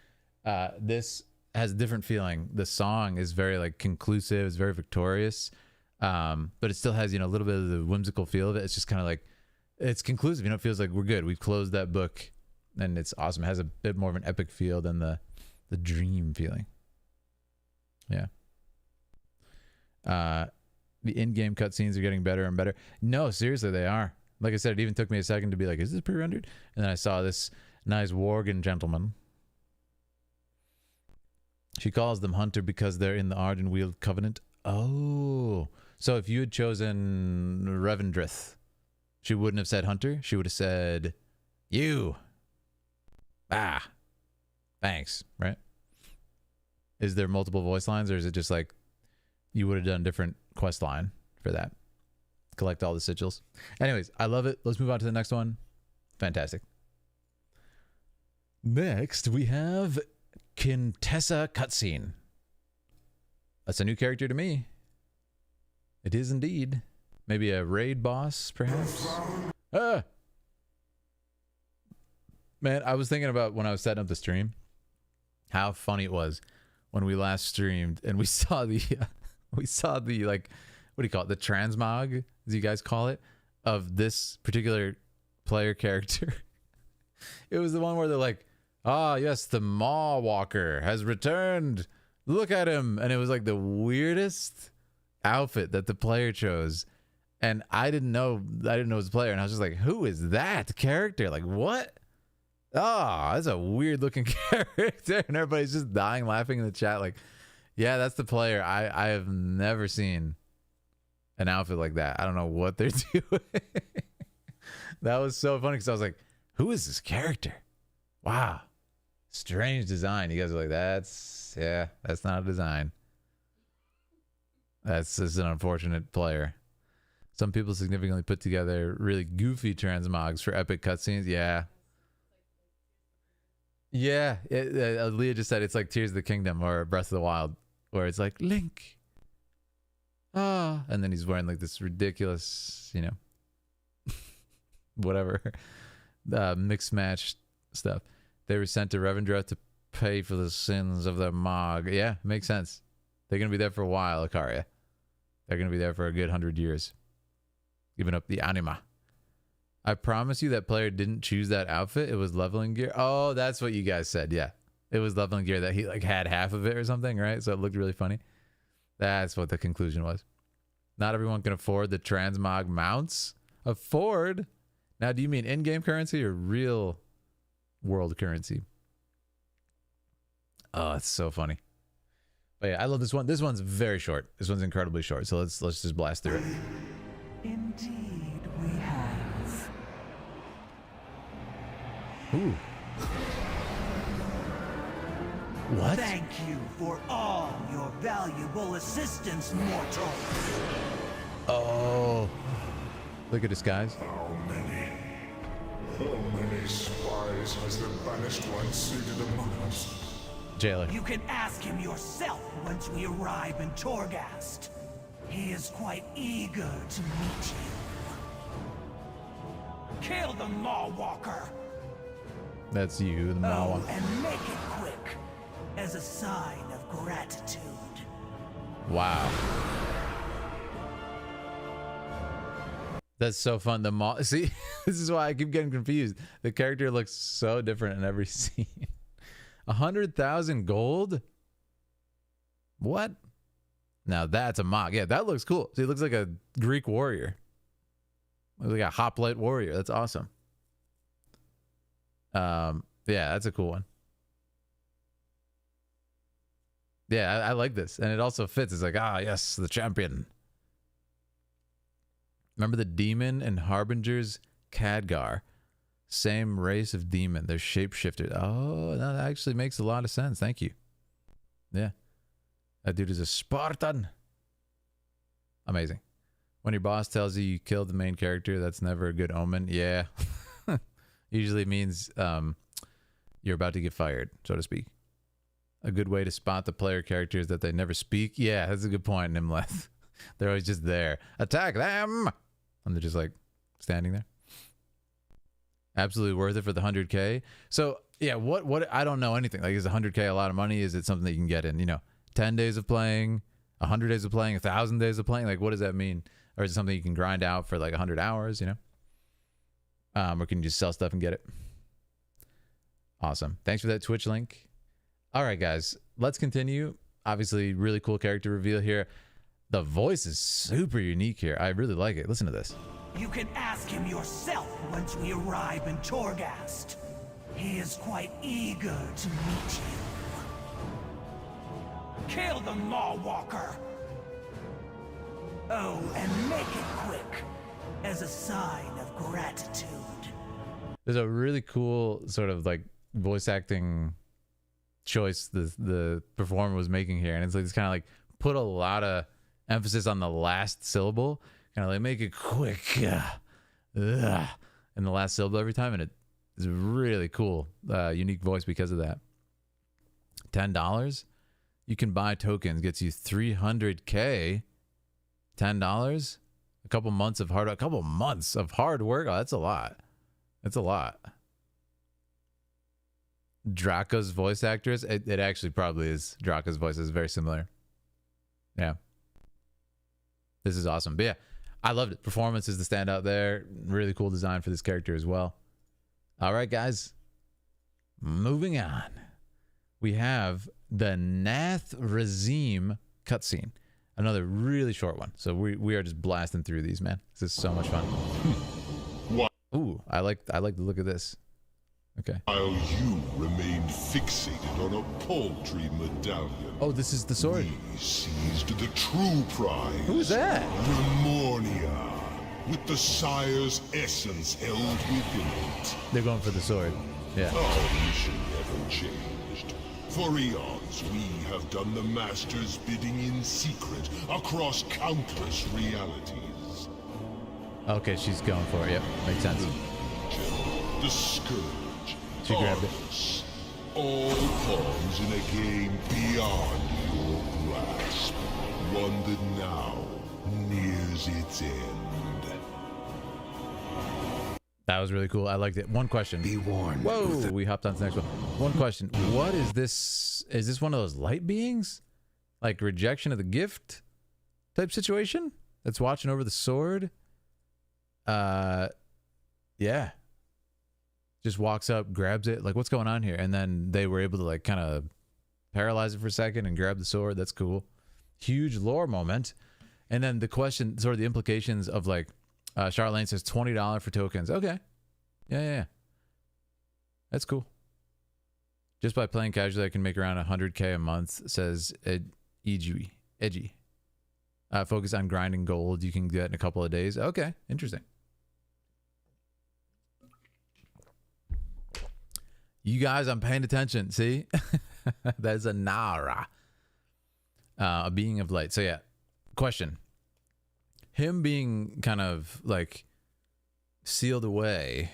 This has a different feeling. The song is very like conclusive. It's very victorious, but it still has, you know, a little bit of the whimsical feel of it. It's just kind of like, it's conclusive. You know, it feels like we're good. We've closed that book, and it's awesome. It has a bit more of an epic feel than the dream feeling. Yeah. The in-game cutscenes are getting better and better. No, seriously, they are. Like I said, it even took me a second to be like, is this pre-rendered? And then I saw this nice Worgen gentleman. She calls them Hunter because they're in the Ardenweald Covenant. Oh. So if you had chosen Revendrith, she wouldn't have said Hunter. She would have said, you. Ah. Thanks, right? Is there multiple voice lines, or is it just like you would have done a different quest line for that. Collect all the sigils. Anyways, I love it. Let's move on to the next one. Fantastic. Next, we have Kessa cutscene. That's a new character to me. It is indeed. Maybe a raid boss, perhaps? Ah! Man, I was thinking about when I was setting up the stream, how funny it was when we last streamed and we saw the, like, what do you call it? The transmog, as you guys call it, of this particular player character. It was the one where they're like, ah, yes, the Maw Walker has returned. Look at him. And it was like the weirdest outfit that the player chose. And I didn't know it was a player. And I was just like, who is that character? Like, what? Oh, that's a weird looking character. And everybody's just dying laughing in the chat. Like, yeah, that's the player. I have never seen an outfit like that. I don't know what they're doing. That was so funny because I was like, who is this character? Wow. Strange design. You guys are like, that's not a design. That's just an unfortunate player. Some people significantly put together really goofy transmogs for epic cutscenes. Yeah. Yeah. Leah just said it's like Tears of the Kingdom or Breath of the Wild, where it's like, Link. Ah. And then he's wearing like this ridiculous, you know, whatever, mixed match stuff. They were sent to Revendreth to pay for the sins of their Mog. Yeah, makes sense. They're going to be there for a while, Ikaria. They're going to be there for a good 100 years. Giving up the anima. I promise you that player didn't choose that outfit. It was leveling gear. Oh, that's what you guys said. Yeah. It was leveling gear that he like had half of it or something, right? So it looked really funny. That's what the conclusion was. Not everyone can afford the transmog mounts. Afford? Now, do you mean in-game currency or real world currency? Oh, it's so funny. But yeah, I love this one. This one's very short. This one's incredibly short. So let's just blast through it. Indeed, we have. Ooh. What? Thank you for all your valuable assistance, mortals. Oh. Look at this, guys. How many spies has the banished one seated among us? Jailer. You can ask him yourself once we arrive in Torghast. He is quite eager to meet you. Kill the Maw Walker. That's you, the Maw Walker. And make it quick, as a sign of gratitude. Wow. That's so fun. The Maw. See, this is why I keep getting confused. The character looks so different in every scene. 100,000 gold? What? Now that's a mock. Yeah, that looks cool. See, it looks like a Greek warrior. Looks like a hoplite warrior. That's awesome. Yeah, that's a cool one. Yeah, I like this. And it also fits. It's like, ah, yes, the champion. Remember the demon and harbingers? Khadgar. Same race of demon. They're shapeshifters. Oh, that actually makes a lot of sense. Thank you. Yeah. That dude is a Spartan. Amazing. When your boss tells you you killed the main character, that's never a good omen. Yeah. Usually means you're about to get fired, so to speak. A good way to spot the player characters that they never speak. Yeah, that's a good point, Nimleth. They're always just there. Attack them! And they're just like standing there. Absolutely worth it for the 100K. So, yeah, what I don't know anything. Like, is 100K a lot of money? Is it something that you can get in, 10 days of playing, 100 days of playing, 1,000 days of playing? Like, what does that mean? Or is it something you can grind out for like 100 hours, or can you just sell stuff and get it? Awesome. Thanks for that Twitch link. All right, guys, let's continue. Obviously, really cool character reveal here. The voice is super unique here. I really like it. Listen to this. You can ask him yourself once we arrive in Torghast. He is quite eager to meet you. Kill the Maw Walker. Oh, and make it quick, as a sign of gratitude. There's a really cool sort of like voice acting choice the performer was making here, and it's like it's kind of like put a lot of emphasis on the last syllable, kind of like make it quick, in the last syllable every time, and it is really cool, unique voice because of that. $10, you can buy tokens, gets you 300k. $10, a couple months of hard work. Oh, that's a lot. That's a lot. Draka's voice actress, it actually probably is. Draka's voice is very similar. Yeah. This is awesome. But yeah, I loved it. Performance is the standout there. Really cool design for this character as well. All right, guys. Moving on. We have the Nath Razim cutscene. Another really short one. So we are just blasting through these, man. This is so much fun. What? Ooh, I like the look of this. Okay. While you remained fixated on a paltry medallion. Oh, this is the sword. We seized the true prize. Who is that? Remornia, with the Sire's essence held within it. They're going for the sword. Yeah. Our mission never changed. For eons, we have done the Master's bidding in secret across countless realities. Okay, she's going for it. Yep, makes sense. The Scourge. She grabbed it. Argus, all pawns in a game beyond your grasp. One that now nears its end. That was really cool. I liked it. One question. Be warned. Whoa, we hopped on to the next one. One question. What is this? Is this one of those light beings? Like rejection of the gift type situation? That's watching over the sword? Yeah. Just walks up, grabs it. Like, what's going on here? And then they were able to, like, kind of paralyze it for a second and grab the sword. That's cool. Huge lore moment. And then the question, sort of the implications of, like, Charlene says $20 for tokens. Okay. Yeah. That's cool. Just by playing casually, I can make around 100k a month, says Edgy. Focus on grinding gold. You can do that in a couple of days. Okay. Interesting. You guys, I'm paying attention. See? That's a Nara. A being of light. So yeah. Question. Him being kind of like sealed away,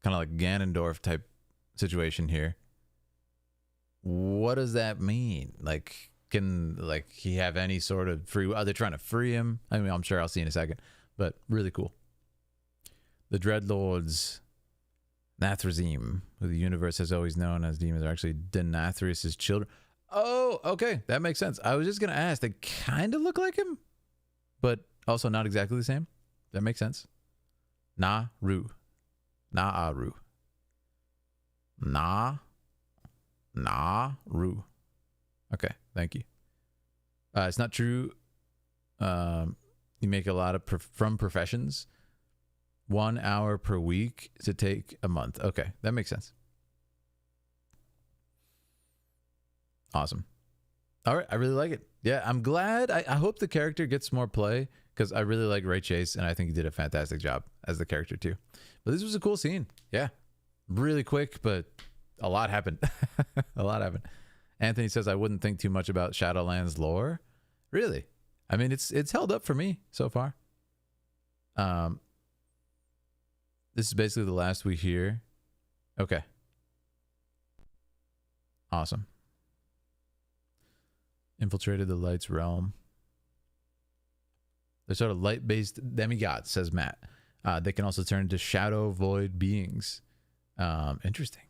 kind of like Ganondorf type situation here. What does that mean? Like, can like he have any sort of free? Are they trying to free him? I mean, I'm sure I'll see in a second, but really cool. The Dreadlords, Nathrazim, who the universe has always known as demons, are actually Denathrius' children. Oh, okay, that makes sense. I was just gonna ask. They kind of look like him, but also not exactly the same. That makes sense. Naaru. Okay, thank you. It's not true. You make a lot of from professions. 1 hour per week to take a month. Okay, that makes sense. Awesome. All right, I really like it. Yeah, I'm glad. I hope the character gets more play because I really like Ray Chase and I think he did a fantastic job as the character too. But this was a cool scene. Yeah, really quick, but a lot happened. A lot happened. Anthony says I wouldn't think too much about Shadowlands lore. Really? I mean, it's held up for me so far. This is basically the last we hear. Okay. Awesome. Infiltrated the light's realm. They're sort of light-based demigods, says Matt. They can also turn into shadow void beings. Interesting.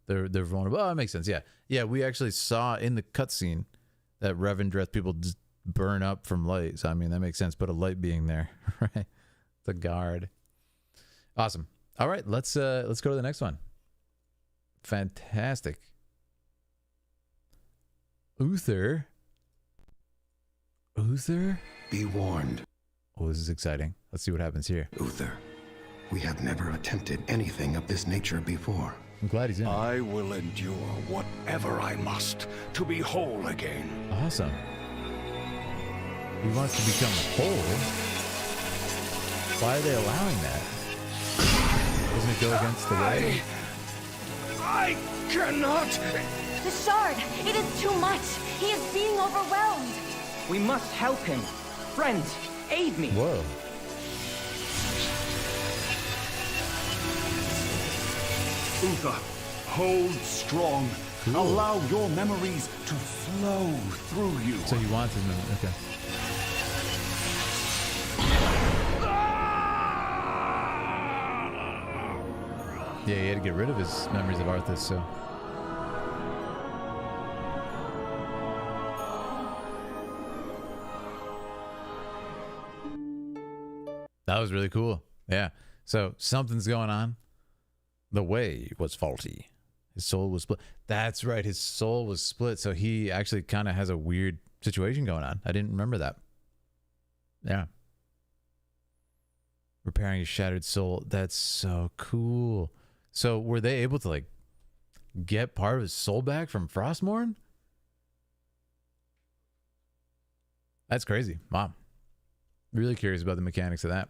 They're vulnerable. Oh, that makes sense. Yeah. We actually saw in the cutscene that Revendreth people just burn up from light. So I mean that makes sense. Put a light being there, right? The guard. Awesome. All right, let's go to the next one. Fantastic. Uther. Be warned. Oh, this is exciting. Let's see what happens here. Uther, we have never attempted anything of this nature before. I'm glad he's in it. I will endure whatever I must to be whole again. Awesome. He wants to become whole. Why are they allowing that? Doesn't it go against the way? I cannot The shard! It is too much! He is being overwhelmed! We must help him. Friends, aid me! Whoa. Uther, hold strong. Cool. Allow your memories to flow through you. So he wants his memory. Okay. Yeah, he had to get rid of his memories of Arthas, so. That was really cool. Yeah. So something's going on. The way was faulty. His soul was split. That's right. His soul was split. So he actually kind of has a weird situation going on. I didn't remember that. Yeah. Repairing his shattered soul. That's so cool. So were they able to like get part of his soul back from Frostmourne? That's crazy. Wow. Really curious about the mechanics of that.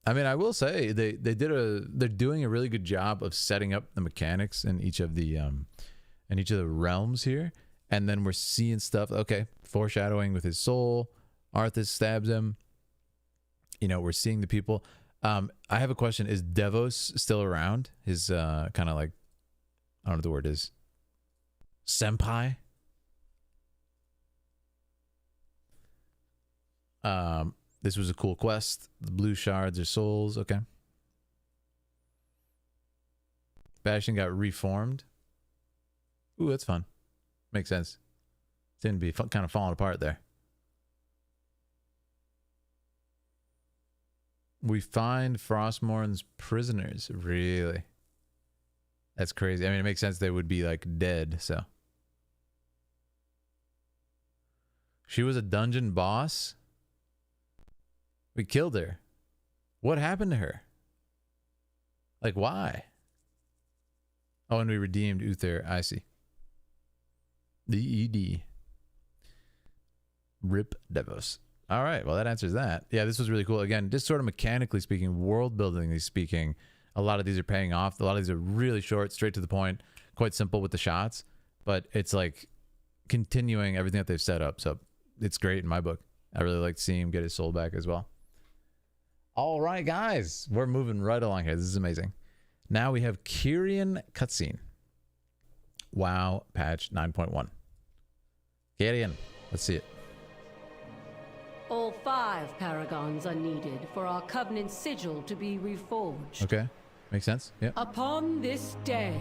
I mean, I will say they're doing a really good job of setting up the mechanics in each of the realms here, and then we're seeing stuff. Okay, foreshadowing with his soul. Arthas stabs him. You know, we're seeing the people. I have a question: is Devos still around? His kind of like, I don't know what the word is. Senpai. This was a cool quest. The blue shards are souls. Okay. Bastion got reformed. Ooh, that's fun. Makes sense. Seemed to be kind of falling apart there. We find Frostmourne's prisoners. Really? That's crazy. I mean, it makes sense they would be like dead, so. She was a dungeon boss. We killed her. What happened to her? Like, why? Oh, and we redeemed Uther. I see. The ED. Rip Devos. All right. Well, that answers that. Yeah, this was really cool. Again, just sort of mechanically speaking, world buildingly speaking, a lot of these are paying off. A lot of these are really short, straight to the point, quite simple with the shots, but it's like continuing everything that they've set up. So it's great in my book. I really like seeing him get his soul back as well. All right, guys, we're moving right along here. This is amazing. Now we have Kiran cutscene. WoW patch 9.1. Kiran, let's see it. All 5 paragons are needed for our covenant sigil to be reforged. Okay, makes sense. Yeah. Upon this day,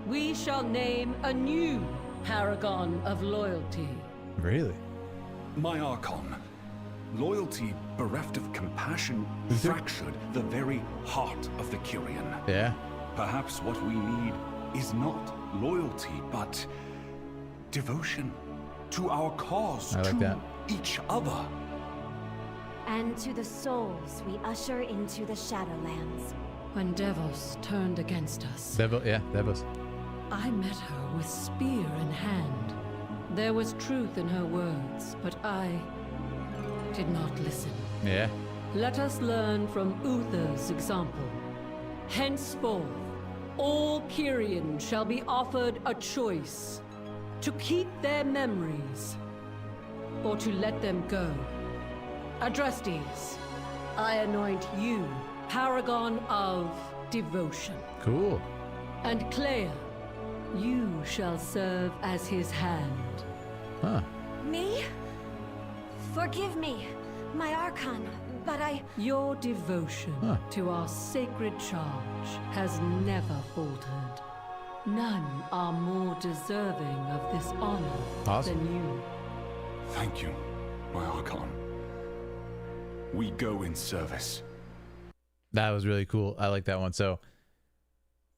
we shall name a new paragon of loyalty. Really? My Archon. Loyalty bereft of compassion fractured the very heart of the Kiran. Yeah. Perhaps what we need is not loyalty, but devotion to our cause, I like that. Each other. And to the souls we usher into the Shadowlands. When Devos turned against us, Devos. I met her with spear in hand. There was truth in her words, but I did not listen. Yeah. Let us learn from Uther's example. Henceforth, all Kiran shall be offered a choice: to keep their memories, or to let them go. Adrestes, I anoint you paragon of devotion. Cool. And Clea, you shall serve as his hand. Huh. Me? Forgive me, my Archon, but Your devotion to our sacred charge has never faltered. None are more deserving of this honor than you. Thank you, my Archon. We go in service. That was really cool. I like that one. So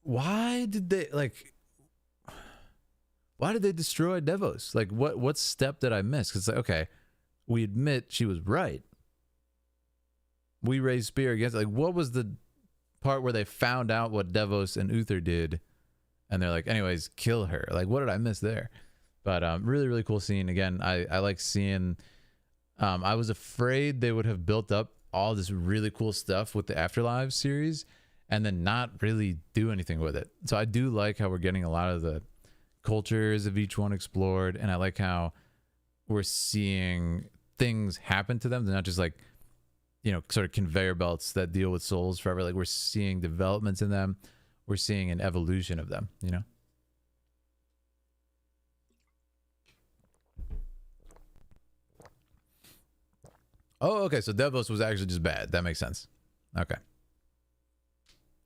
why did they destroy Devos? Like what step did I miss? Because okay, we admit she was right. We raised spear against, like, what was the part where they found out what Devos and Uther did and they're like, anyways, kill her? Like, what did I miss there? But really, really cool scene. Again, I like seeing, I was afraid they would have built up all this really cool stuff with the Afterlives series and then not really do anything with it. So I do like how we're getting a lot of the cultures of each one explored, and I like how we're seeing things happen to them. They're not just like, you know, sort of conveyor belts that deal with souls forever. Like, we're seeing developments in them. We're seeing an evolution of them, you know? Oh, okay. So Devos was actually just bad. That makes sense. Okay.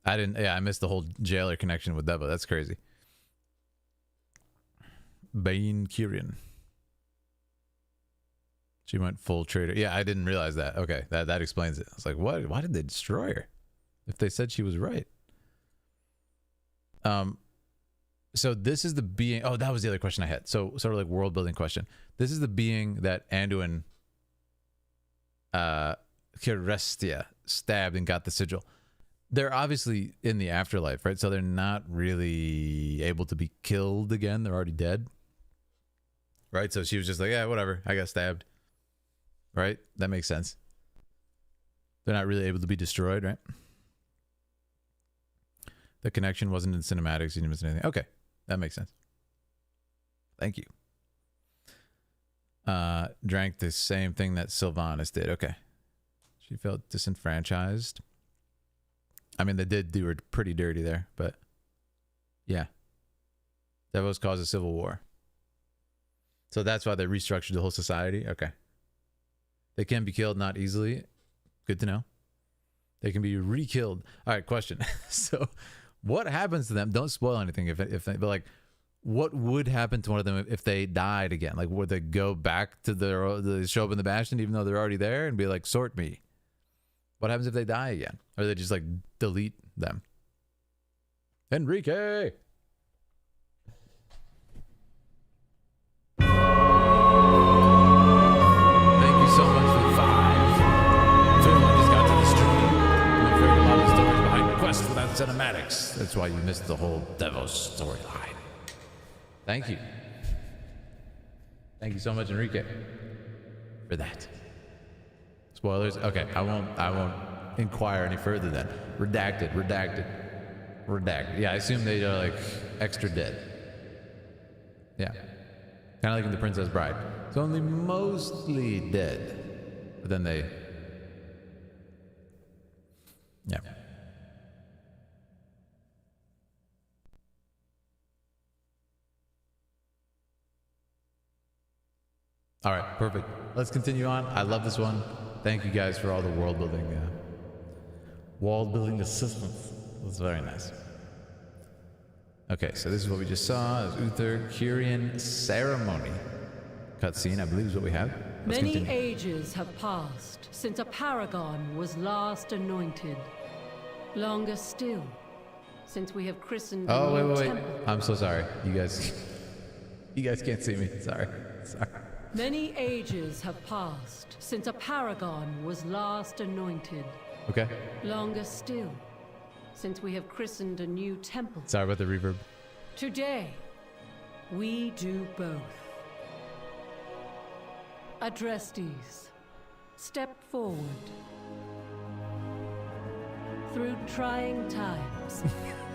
I missed the whole jailer connection with Devo. That's crazy. Bane Kiran. She went full traitor. Yeah, I didn't realize that. Okay, that explains it. I was like, what? Why did they destroy her? If they said she was right. So this is the being. Oh, that was the other question I had. So sort of like world building question. This is the being that Anduin Kirestia stabbed and got the sigil. They're obviously in the afterlife, right? So they're not really able to be killed again. They're already dead. Right? So she was just like, yeah, whatever. I got stabbed. Right? That makes sense. They're not really able to be destroyed, right? The connection wasn't in cinematics. You didn't miss anything. Okay. That makes sense. Thank you. Drank the same thing that Sylvanas did. Okay. She felt disenfranchised. I mean, they did do her pretty dirty there, but yeah. Devos caused a civil war. So that's why they restructured the whole society? Okay. They can be killed, not easily. Good to know. They can be re-killed. All right, question. So what happens to them? Don't spoil anything. But like, what would happen to one of them if they died again? Like, would they go back to the show up in the Bastion even though they're already there and be like, sort me? What happens if they die again? Or they just like delete them? Enrique! So much for 5. Finland just got to the stream. We've heard a lot of stories behind Quest without cinematics. That's why you missed the whole Devos storyline. Thank you. Thank you so much, Enrique, for that. Spoilers? Okay, I won't inquire any further then. Redacted. Yeah, I assume they are like extra dead. Yeah. Kind of like in The Princess Bride. It's only mostly dead. But then they... Yeah. All right, perfect. Let's continue on. I love this one. Thank you guys for all the world building assistance. It was very nice. Okay, so this is what we just saw. It was Uther, Kiran ceremony. Cutscene, I believe, is what we have. Let's Many continue. ages have passed since a paragon was last anointed. Longer still, since we have christened Oh, the new wait. temple. I'm so sorry. You guys can't see me. Sorry. Many ages have passed since a paragon was last anointed. Okay. Longer still, since we have christened a new temple. Sorry about the reverb. Today, we do both. Adrestes, step forward. Through trying times,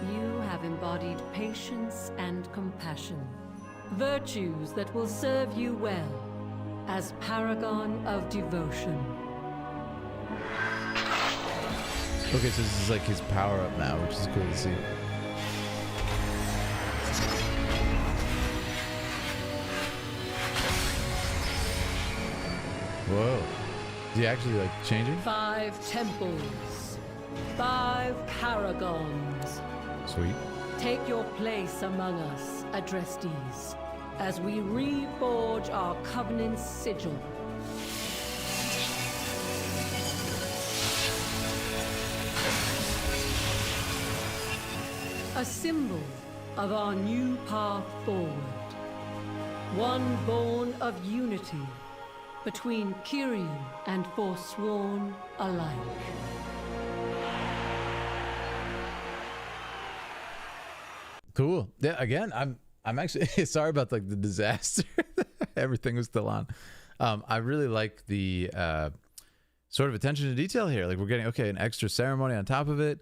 you have embodied patience and compassion. Virtues that will serve you well as paragon of devotion. Okay, so this is like his power up now, which is cool to see. Whoa. Is he actually like changing? 5 temples, 5 paragons. Sweet. Take your place among us, Adrestes, as we reforge our covenant's sigil. A symbol of our new path forward. One born of unity between Kiran and Forsworn alike. Cool. Yeah, again, I'm actually sorry about like the disaster. Everything was still on. I really like the sort of attention to detail here. Like we're getting an extra ceremony on top of it.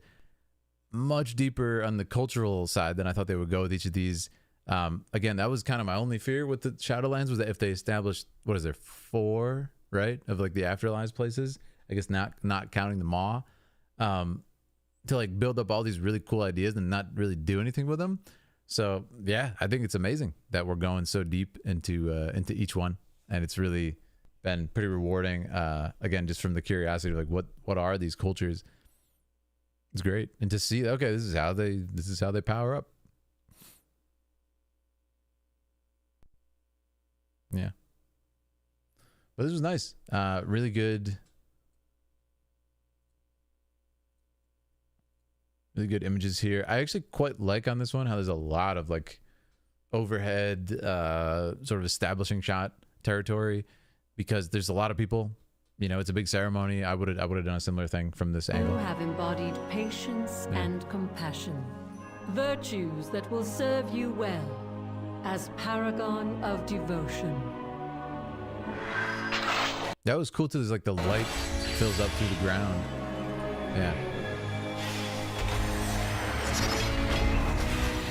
much deeper on the cultural side than I thought they would go with each of these. Again, that was kind of my only fear with the Shadowlands, was that if they established, what is there, 4, right, of like the Afterlives places, I guess not counting the Maw, to like build up all these really cool ideas and not really do anything with them. So yeah, I think it's amazing that we're going so deep into each one, and it's really been pretty rewarding. Again, just from the curiosity of like what are these cultures. It's great, and to see, okay, this is how they power up. Yeah, but this was nice. Really good. Really good images here. I actually quite like on this one how there's a lot of like overhead sort of establishing shot territory, because there's a lot of people. You know, it's a big ceremony. I would have done a similar thing from this angle. You have embodied patience and compassion, virtues that will serve you well as paragon of devotion. That was cool too. There's like the light fills up through the ground. Yeah.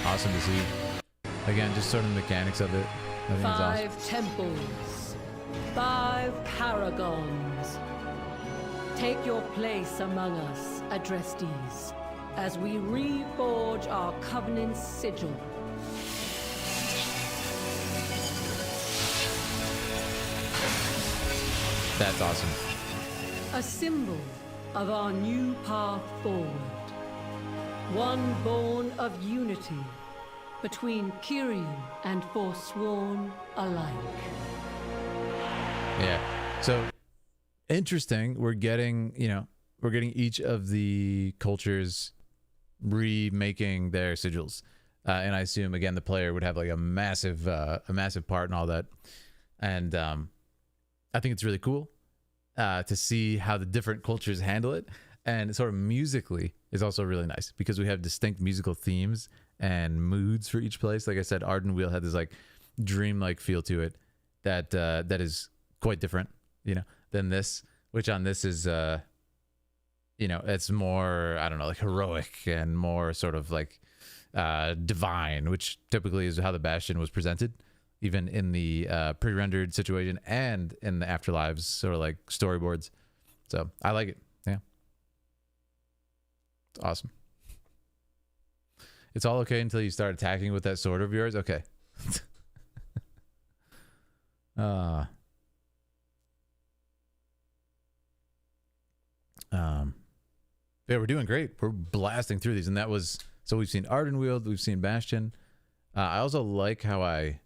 Awesome to see. Again, just sort of the mechanics of it. I think it's awesome. 5 temples, 5 paragons. Take your place among us, Adrestes, as we reforge our covenant's sigil. That's awesome. A symbol of our new path forward. One born of unity between Kiran and Forsworn alike. Yeah. So interesting. We're getting each of the cultures remaking their sigils. And I assume again the player would have like a massive part in all that. And I think it's really cool to see how the different cultures handle it. And sort of musically is also really nice, because we have distinct musical themes and moods for each place. Like I said, Ardenweald had this like dreamlike feel to it that that is quite different, you know, than this, which on this is it's more, I don't know, like heroic and more sort of like divine, which typically is how the Bastion was presented, even in the pre-rendered situation and in the Afterlives sort of like storyboards. So I like it. Yeah. It's awesome. It's all okay until you start attacking with that sword of yours. Okay. Yeah, we're doing great. We're blasting through these, and that was, so we've seen Ardenweald, we've seen Bastion. I also like how I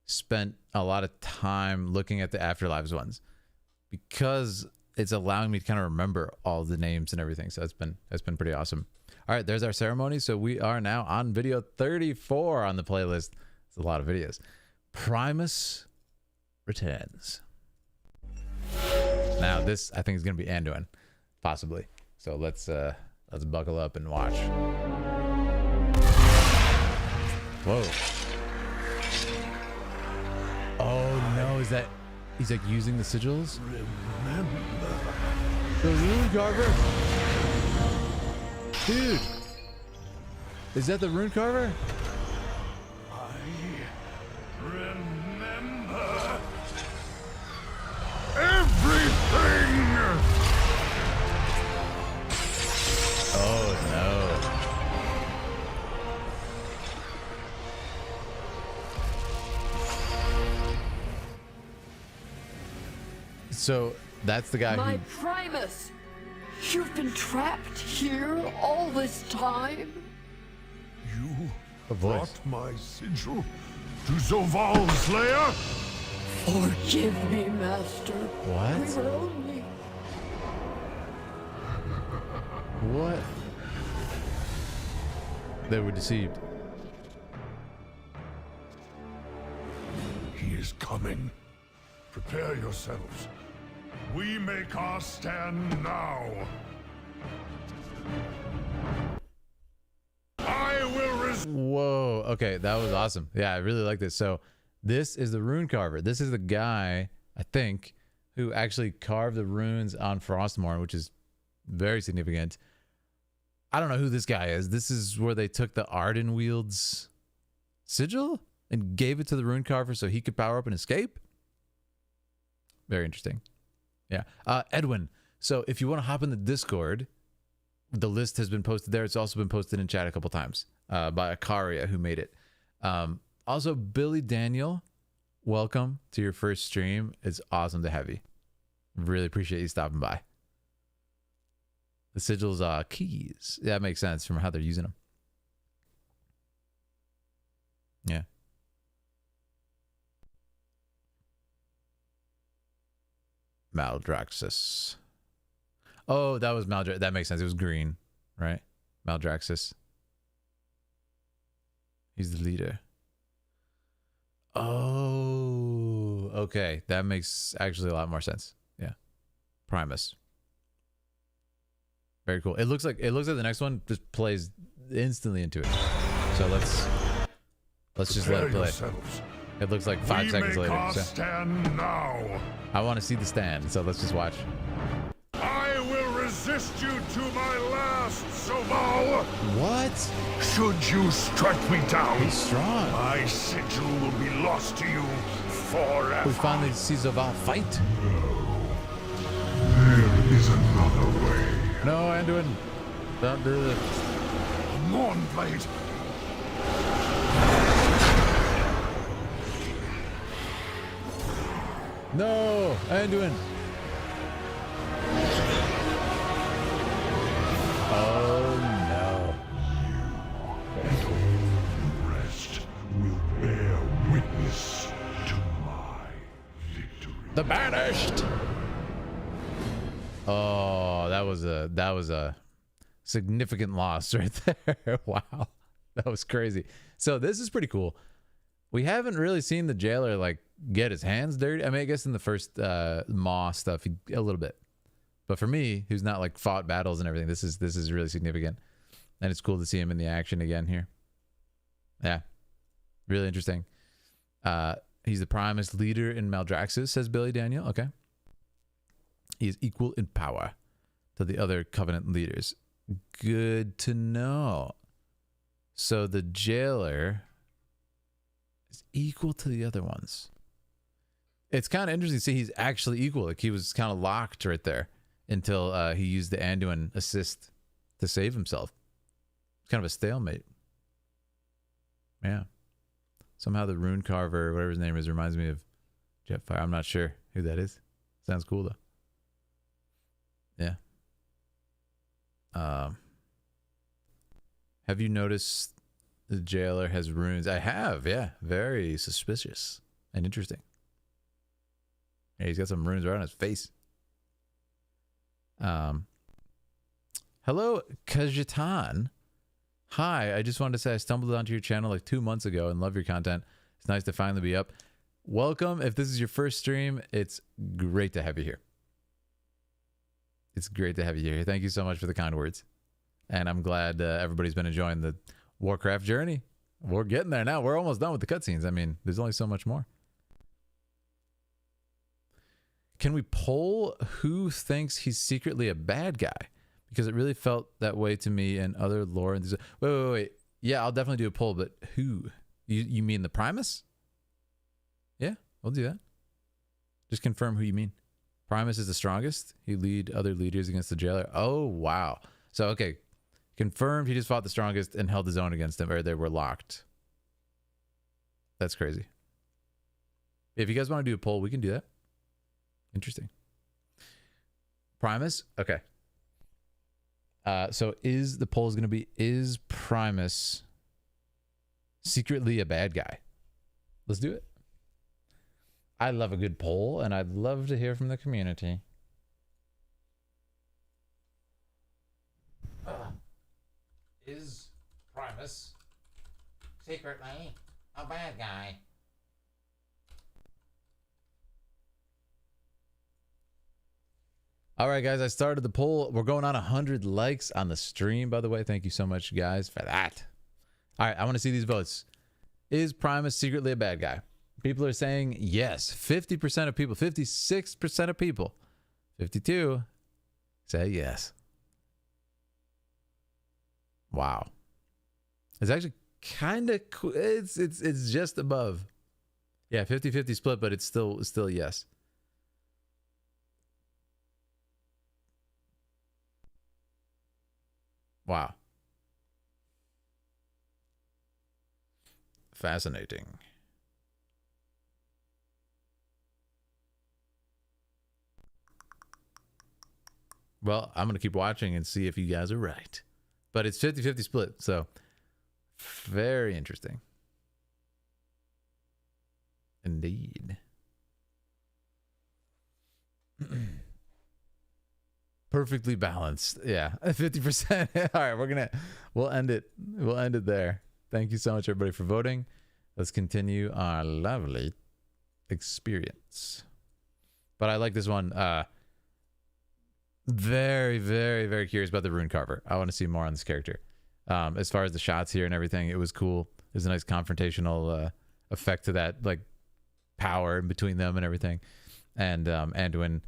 spent a lot of time looking at the Afterlives ones, because it's allowing me to kind of remember all the names and everything. So that's been pretty awesome. All right, there's our ceremony. So we are now on video 34 on the playlist. It's a lot of videos. Primus returns. Now this, I think, is going to be Anduin, possibly. So let's buckle up and watch. Whoa. Oh no, is that, he's like using the sigils? Remember. The rune carver? Dude. Is that the rune carver? I remember everything. Oh no. So that's the guy My who... Primus! You've been trapped here all this time? You A voice. brought my sigil to Zoval's lair? Forgive me, Master. What? We were only... What? They were deceived. He is coming. Prepare yourselves. We make our stand now. I will Whoa. Okay, that was awesome. Yeah, I really like this. So this is the rune carver. This is the guy, I think, who actually carved the runes on Frostmourne, which is very significant. I don't know who this guy is. This is where they took the Ardenweald's sigil and gave it to the rune carver so he could power up and escape. Very interesting. Yeah. Edwin, so if you want to hop in the Discord, the list has been posted there. It's also been posted in chat a couple times by Akaria, who made it. Also, Billy Daniel, welcome to your first stream. It's awesome to have you. Really appreciate you stopping by. The sigils keys. Yeah, that makes sense from how they're using them. Yeah. Maldraxxus. Oh, that was Maldraxxus. That makes sense. It was green, right? Maldraxxus. He's the leader. Oh, okay. That makes actually a lot more sense. Yeah. Primus. Very cool. It looks like the next one just plays instantly into it. So let's just let it play. It looks like 5 seconds later. So. Stand now. I want to see the stand, so let's just watch. I will resist you to my last, Sobal. What? Should you strike me down, he's strong. My sigil will be lost to you forever. We finally see Sobal fight. There is another way. No, Anduin, don't do this. Mournblade. No, Anduin. Oh no. The rest will bear witness to my victory. The banished. Oh, that was a significant loss right there. Wow, that was crazy. So this is pretty cool. We haven't really seen the jailer like get his hands dirty. I mean, I guess in the first Maw stuff, a little bit. But for me, who's not like fought battles and everything, this is really significant, and it's cool to see him in the action again here. Yeah, really interesting. He's the Primus leader in Maldraxxus, says Billy Daniel. Okay. He is equal in power to the other Covenant leaders. Good to know. So the jailer is equal to the other ones. It's kind of interesting to see he's actually equal. Like he was kind of locked right there until he used the Anduin assist to save himself. It's kind of a stalemate. Yeah. Somehow the rune carver, whatever his name is, reminds me of Jetfire. I'm not sure who that is. Sounds cool though. Yeah. Have you noticed the jailer has runes? I have, yeah. Very suspicious and interesting. Yeah, he's got some runes right on his face. Hello, Kajitan. Hi, I just wanted to say I stumbled onto your channel like 2 months ago and love your content. It's nice to finally be up. Welcome. If this is your first stream, it's great to have you here. It's great to have you here. Thank you so much for the kind words. And I'm glad everybody's been enjoying the Warcraft journey. We're getting there now. We're almost done with the cutscenes. I mean, there's only so much more. Can we poll who thinks he's secretly a bad guy? Because it really felt that way to me and other lore. Wait. Yeah, I'll definitely do a poll, but who? You mean the Primus? Yeah, we'll do that. Just confirm who you mean. Primus is the strongest. He lead other leaders against the jailer. Oh, wow. So, okay. Confirmed he just fought the strongest and held his own against him, or they were locked. That's crazy. If you guys want to do a poll, we can do that. Interesting. Primus? Okay. So is the poll going to be, is Primus secretly a bad guy? Let's do it. I love a good poll, and I'd love to hear from the community. Is Primus secretly a bad guy? All right, guys, I started the poll. We're going on 100 likes on the stream, by the way. Thank you so much, guys, for that. All right, I want to see these votes. Is Primus secretly a bad guy? People are saying yes. 50% of people, 56% of people, 52 say yes. Wow. It's actually kind of cool. It's just above. Yeah, 50-50 split, but it's still yes. Wow. Fascinating. Well, I'm going to keep watching and see if you guys are right. But it's 50-50 split, so very interesting. Indeed. Perfectly balanced. Yeah, 50%. All right, we'll end it. We'll end it there. Thank you so much, everybody, for voting. Let's continue our lovely experience. But I like this one. Very, very, very curious about the rune carver. I want to see more on this character. As far as the shots here and everything, it was cool. There's a nice confrontational effect to that, like power in between them and everything. And Anduin.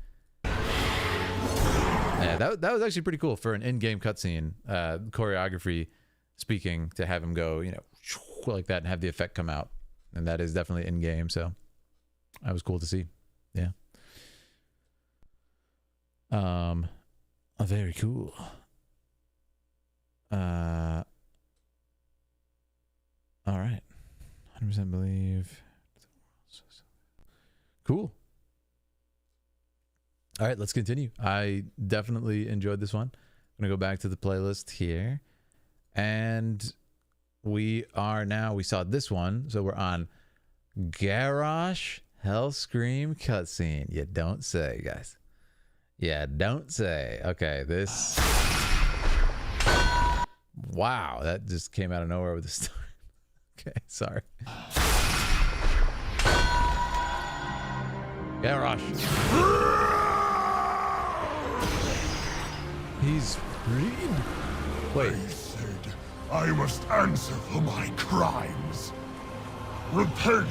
Yeah, that was actually pretty cool for an in-game cutscene. Choreography speaking, to have him go, you know, like that and have the effect come out. And that is definitely in-game, so that was cool to see. Yeah. Very cool. All right. 100% believe. Cool. All right, let's continue. I definitely enjoyed this one. I'm gonna go back to the playlist here, and we saw this one, so we're on Garrosh Hellscream cutscene. You don't say, guys. Yeah, don't say. Okay, this. Wow, that just came out of nowhere with the story. Okay, sorry. Garrosh. He's freed. Wait. I said I must answer for my crimes. Repent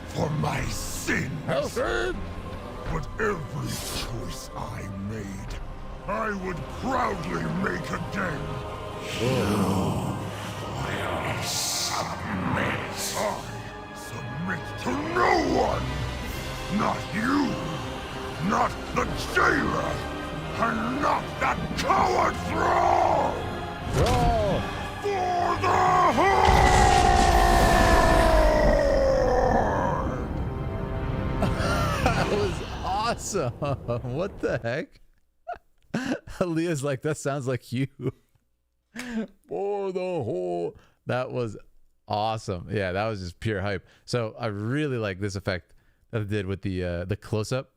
for my sins. Okay. But every choice I made, I would proudly make again. You will submit. I submit to no one. Not you. Not the jailer. And not that coward Thrall. For the Horde! That was awesome. What the heck? Aaliyah's like, that sounds like you. For the whole. That was awesome. Yeah, that was just pure hype. So I really like this effect that it did with the close-up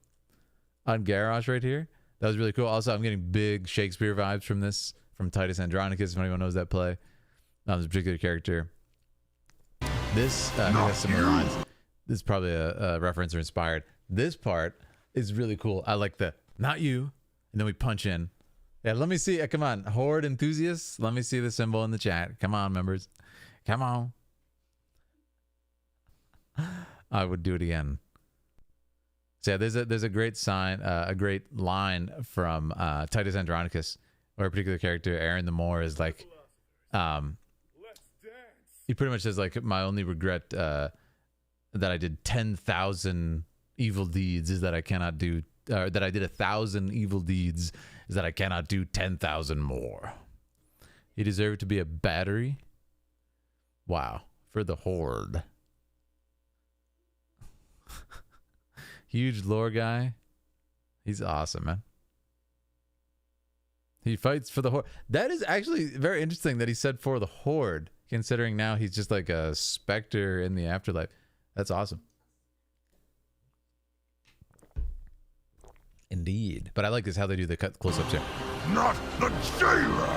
on Garrosh right here. That was really cool. Also, I'm getting big Shakespeare vibes from this, from Titus Andronicus, if anyone knows that play. This particular character. This has similar lines. This is probably a reference or inspired. This part is really cool. I like the, not you, and then we punch in. Yeah, let me see. Come on, Horde enthusiasts. Let me see the symbol in the chat. Come on, members. Come on. I would do it again. So yeah, there's a great sign, a great line from Titus Andronicus, where a particular character, Aaron the Moor, is like, he pretty much says like, my only regret that I did 10,000 evil deeds is that I cannot do, that I did 1,000 evil deeds is that I cannot do 10,000 more. He deserved to be a battery. Wow, for the Horde. Huge lore guy. He's awesome, man. He fights for the Horde. That is actually very interesting that he said for the Horde, considering now he's just like a specter in the afterlife. That's awesome. Indeed. But I like this, how they do the close-ups here. Not the jailer,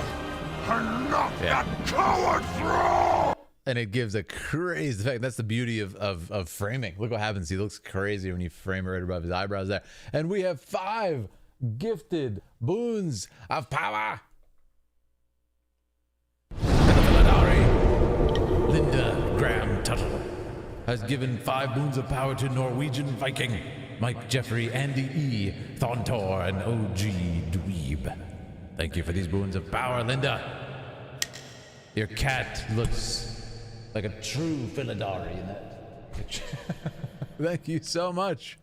and not that coward Thrall. And it gives a crazy effect. That's the beauty of framing. Look what happens. He looks crazy when you frame it right above his eyebrows there. And we have 5 gifted boons of power. Linda Graham Tuttle has given 5 boons of power to Norwegian Viking, Mike Jeffrey, Andy E, Thontor, and OG Dweeb. Thank you for these boons of power, Linda. Your cat looks like a true Philidari in that picture. Thank you so much.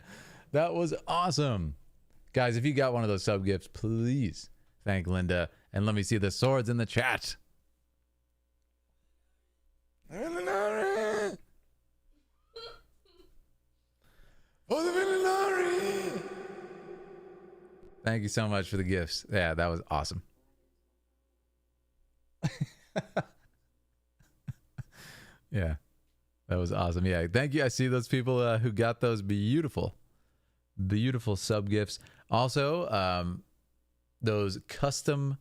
That was awesome. Guys, if you got one of those sub gifts, please thank Linda. And let me see the swords in the chat. Thank you so much for the gifts. Yeah, that was awesome. Yeah, that was awesome. Yeah, thank you. I see those people who got those beautiful sub gifts. Also, those custom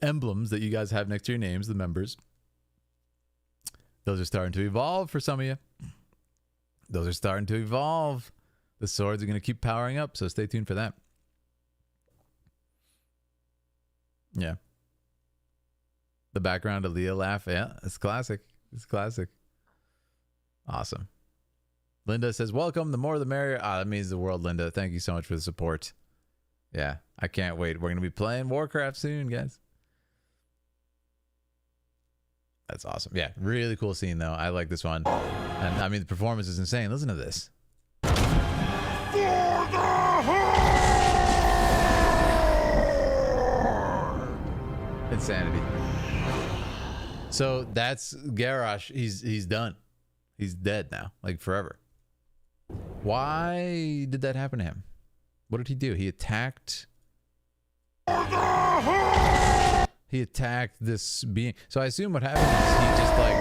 emblems that you guys have next to your names, the members, those are starting to evolve for some of you. Those are starting to evolve. The swords are going to keep powering up, so stay tuned for that. Yeah. The background Aaliyah laugh. Yeah, it's classic. It's classic. Awesome. Linda says, welcome. The more the merrier. Ah, that means the world, Linda. Thank you so much for the support. Yeah, I can't wait. We're going to be playing Warcraft soon, guys. That's awesome. Yeah, really cool scene, though. I like this one. And, I mean, the performance is insane. Listen to this. Insanity. So that's Garrosh. He's done. He's dead now, like forever. Why did that happen to him? What did he do? He attacked. He attacked this being. So I assume what happened is he just like.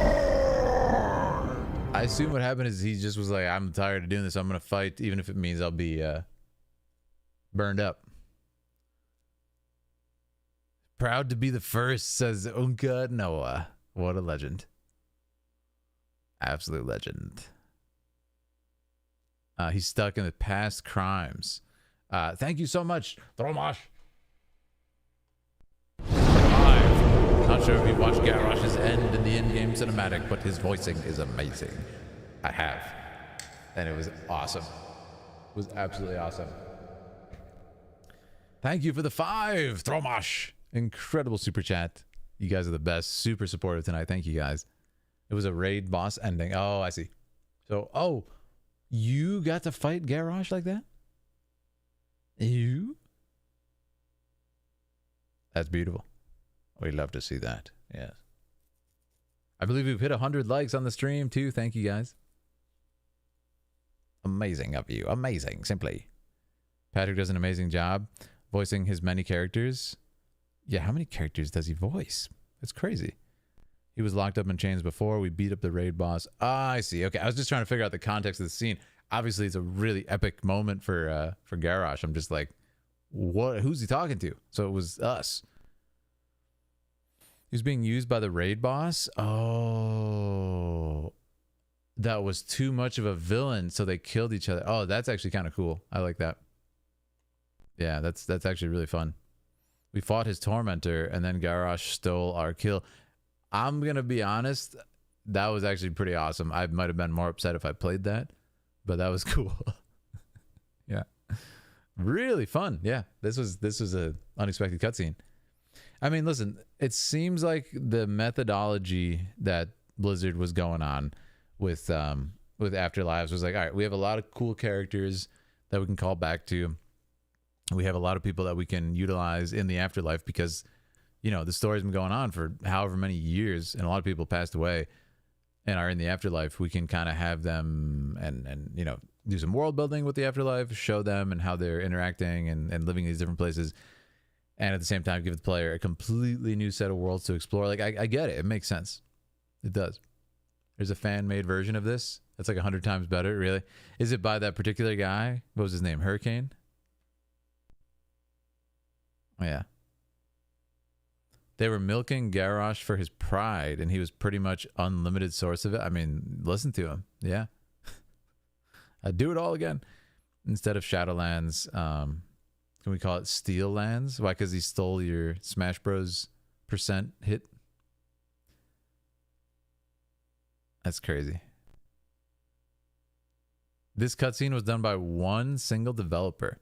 I assume what happened is he just was like, I'm tired of doing this. I'm gonna fight, even if it means I'll be burned up. Proud to be the first, says Unka Noah. What a legend. Absolute legend. He's stuck in the past crimes. Thank you so much, Dromash. Not sure if you watched Garrosh's end in the in-game cinematic, but his voicing is amazing. I have. And it was awesome. It was absolutely awesome. Thank you for the 5, Dromash. Incredible super chat. You guys are the best. Super supportive tonight. Thank you guys. It was a raid boss ending. Oh, I see. So, oh, you got to fight Garrosh like that? You? That's beautiful. We'd love to see that. Yes. I believe we've hit 100 likes on the stream too. Thank you guys. Amazing of you. Amazing, simply. Patrick does an amazing job voicing his many characters. Yeah, how many characters does he voice? It's crazy. He was locked up in chains before. We beat up the raid boss. Ah, I see. Okay, I was just trying to figure out the context of the scene. Obviously, it's a really epic moment for Garrosh. I'm just like, what? Who's he talking to? So it was us. He was being used by the raid boss. Oh, that was too much of a villain, so they killed each other. Oh, that's actually kind of cool. I like that. Yeah, that's actually really fun. We fought his tormentor, and then Garrosh stole our kill. I'm gonna be honest, that was actually pretty awesome. I might have been more upset if I played that, but that was cool. Yeah, really fun. Yeah, this was a unexpected cutscene. I mean, listen, it seems like the methodology that Blizzard was going on with Afterlives was like, all right, we have a lot of cool characters that we can call back to. We have a lot of people that we can utilize in the afterlife because, you know, the story's been going on for however many years, and a lot of people passed away and are in the afterlife. We can kind of have them and you know, do some world building with the afterlife, show them and how they're interacting and living in these different places. And at the same time, give the player a completely new set of worlds to explore. Like, I get it. It makes sense. It does. There's a fan-made version of this. That's like 100 times better, really. Is it by that particular guy? What was his name? Hurricane? Oh, yeah. They were milking Garrosh for his pride, and he was pretty much unlimited source of it. I mean, listen to him. Yeah. I'd do it all again. Instead of Shadowlands, can we call it Steel Lands? Why? Because he stole your Smash Bros. % hit? That's crazy. This cutscene was done by one single developer.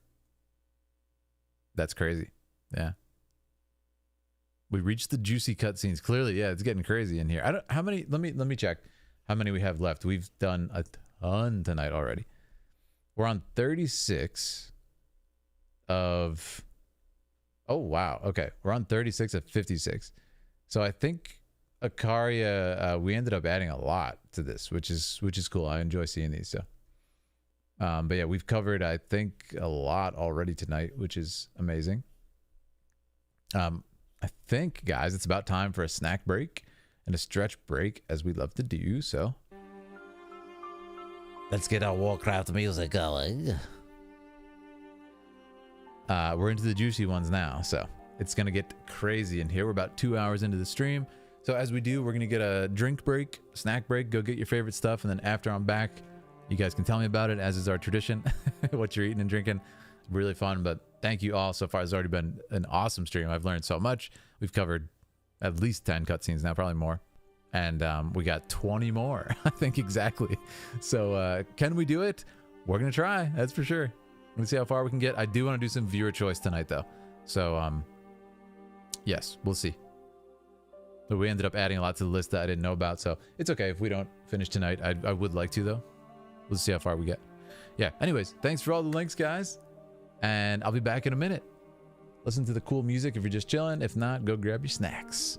That's crazy. Yeah. We reached the juicy cutscenes. Clearly, yeah, it's getting crazy in here. I don't how many. Let me check how many we have left. We've done a ton tonight already. We're on 36 of. Oh wow. Okay, we're on 36 of 56. So I think Akaria, we ended up adding a lot to this, which is cool. I enjoy seeing these. So, but yeah, we've covered I think a lot already tonight, which is amazing. I think, guys, it's about time for a snack break and a stretch break, as we love to do. So let's get our Warcraft music going. We're into the juicy ones now, so it's gonna get crazy in here. We're about 2 hours into the stream. So as we do, we're gonna get a drink break, snack break, go get your favorite stuff, and then after I'm back, you guys can tell me about it, as is our tradition, what you're eating and drinking. Really fun. But thank you all so far. It's already been an awesome stream. I've learned so much. We've covered at least 10 cutscenes now, probably more, and we got 20 more. I think exactly. So can we do it? We're gonna try, that's for sure. Let's see how far we can get. I do want to do some viewer choice tonight though, so yes, we'll see. But we ended up adding a lot to the list that I didn't know about, so it's okay if we don't finish tonight. I would like to though. We'll see how far we get. Yeah, anyways, thanks for all the links, guys. And I'll be back in a minute. Listen to the cool music if you're just chilling. If not, go grab your snacks.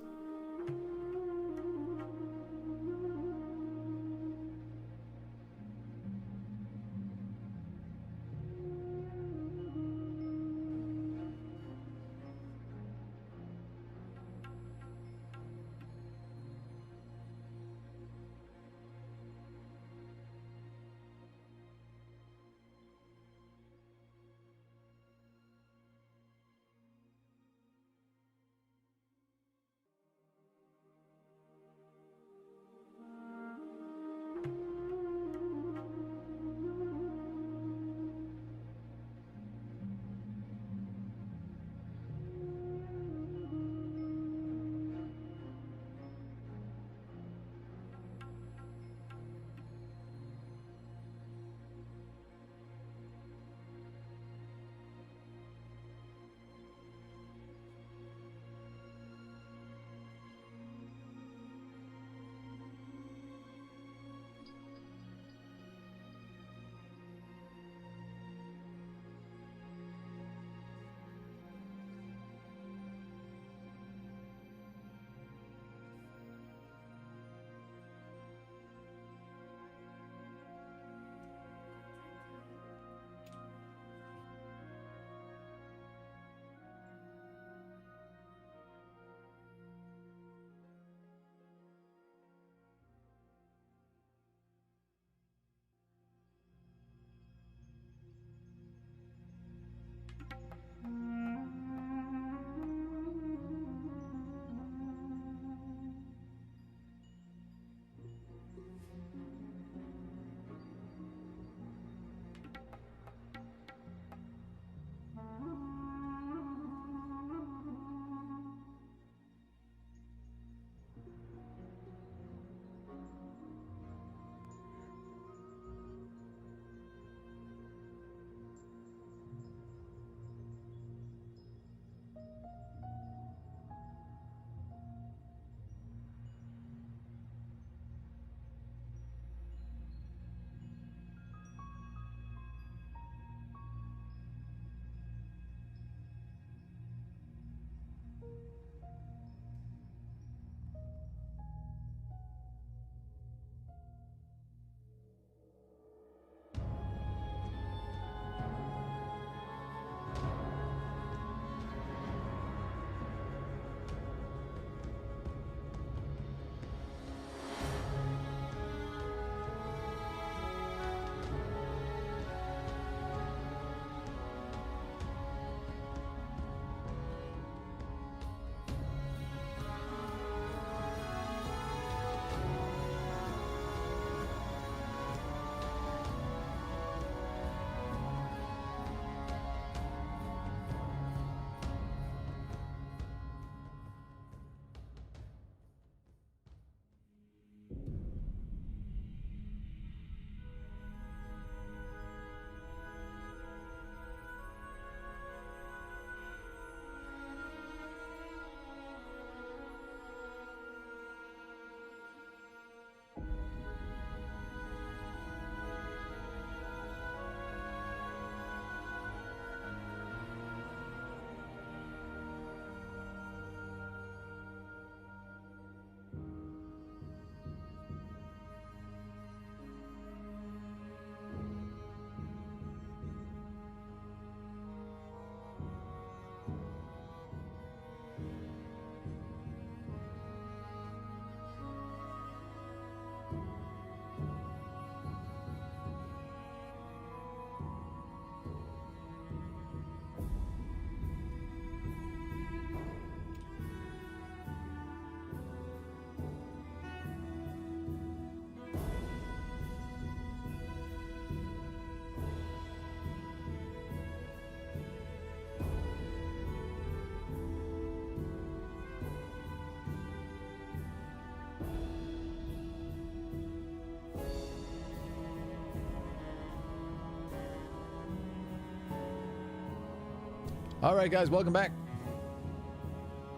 All right, guys, welcome back.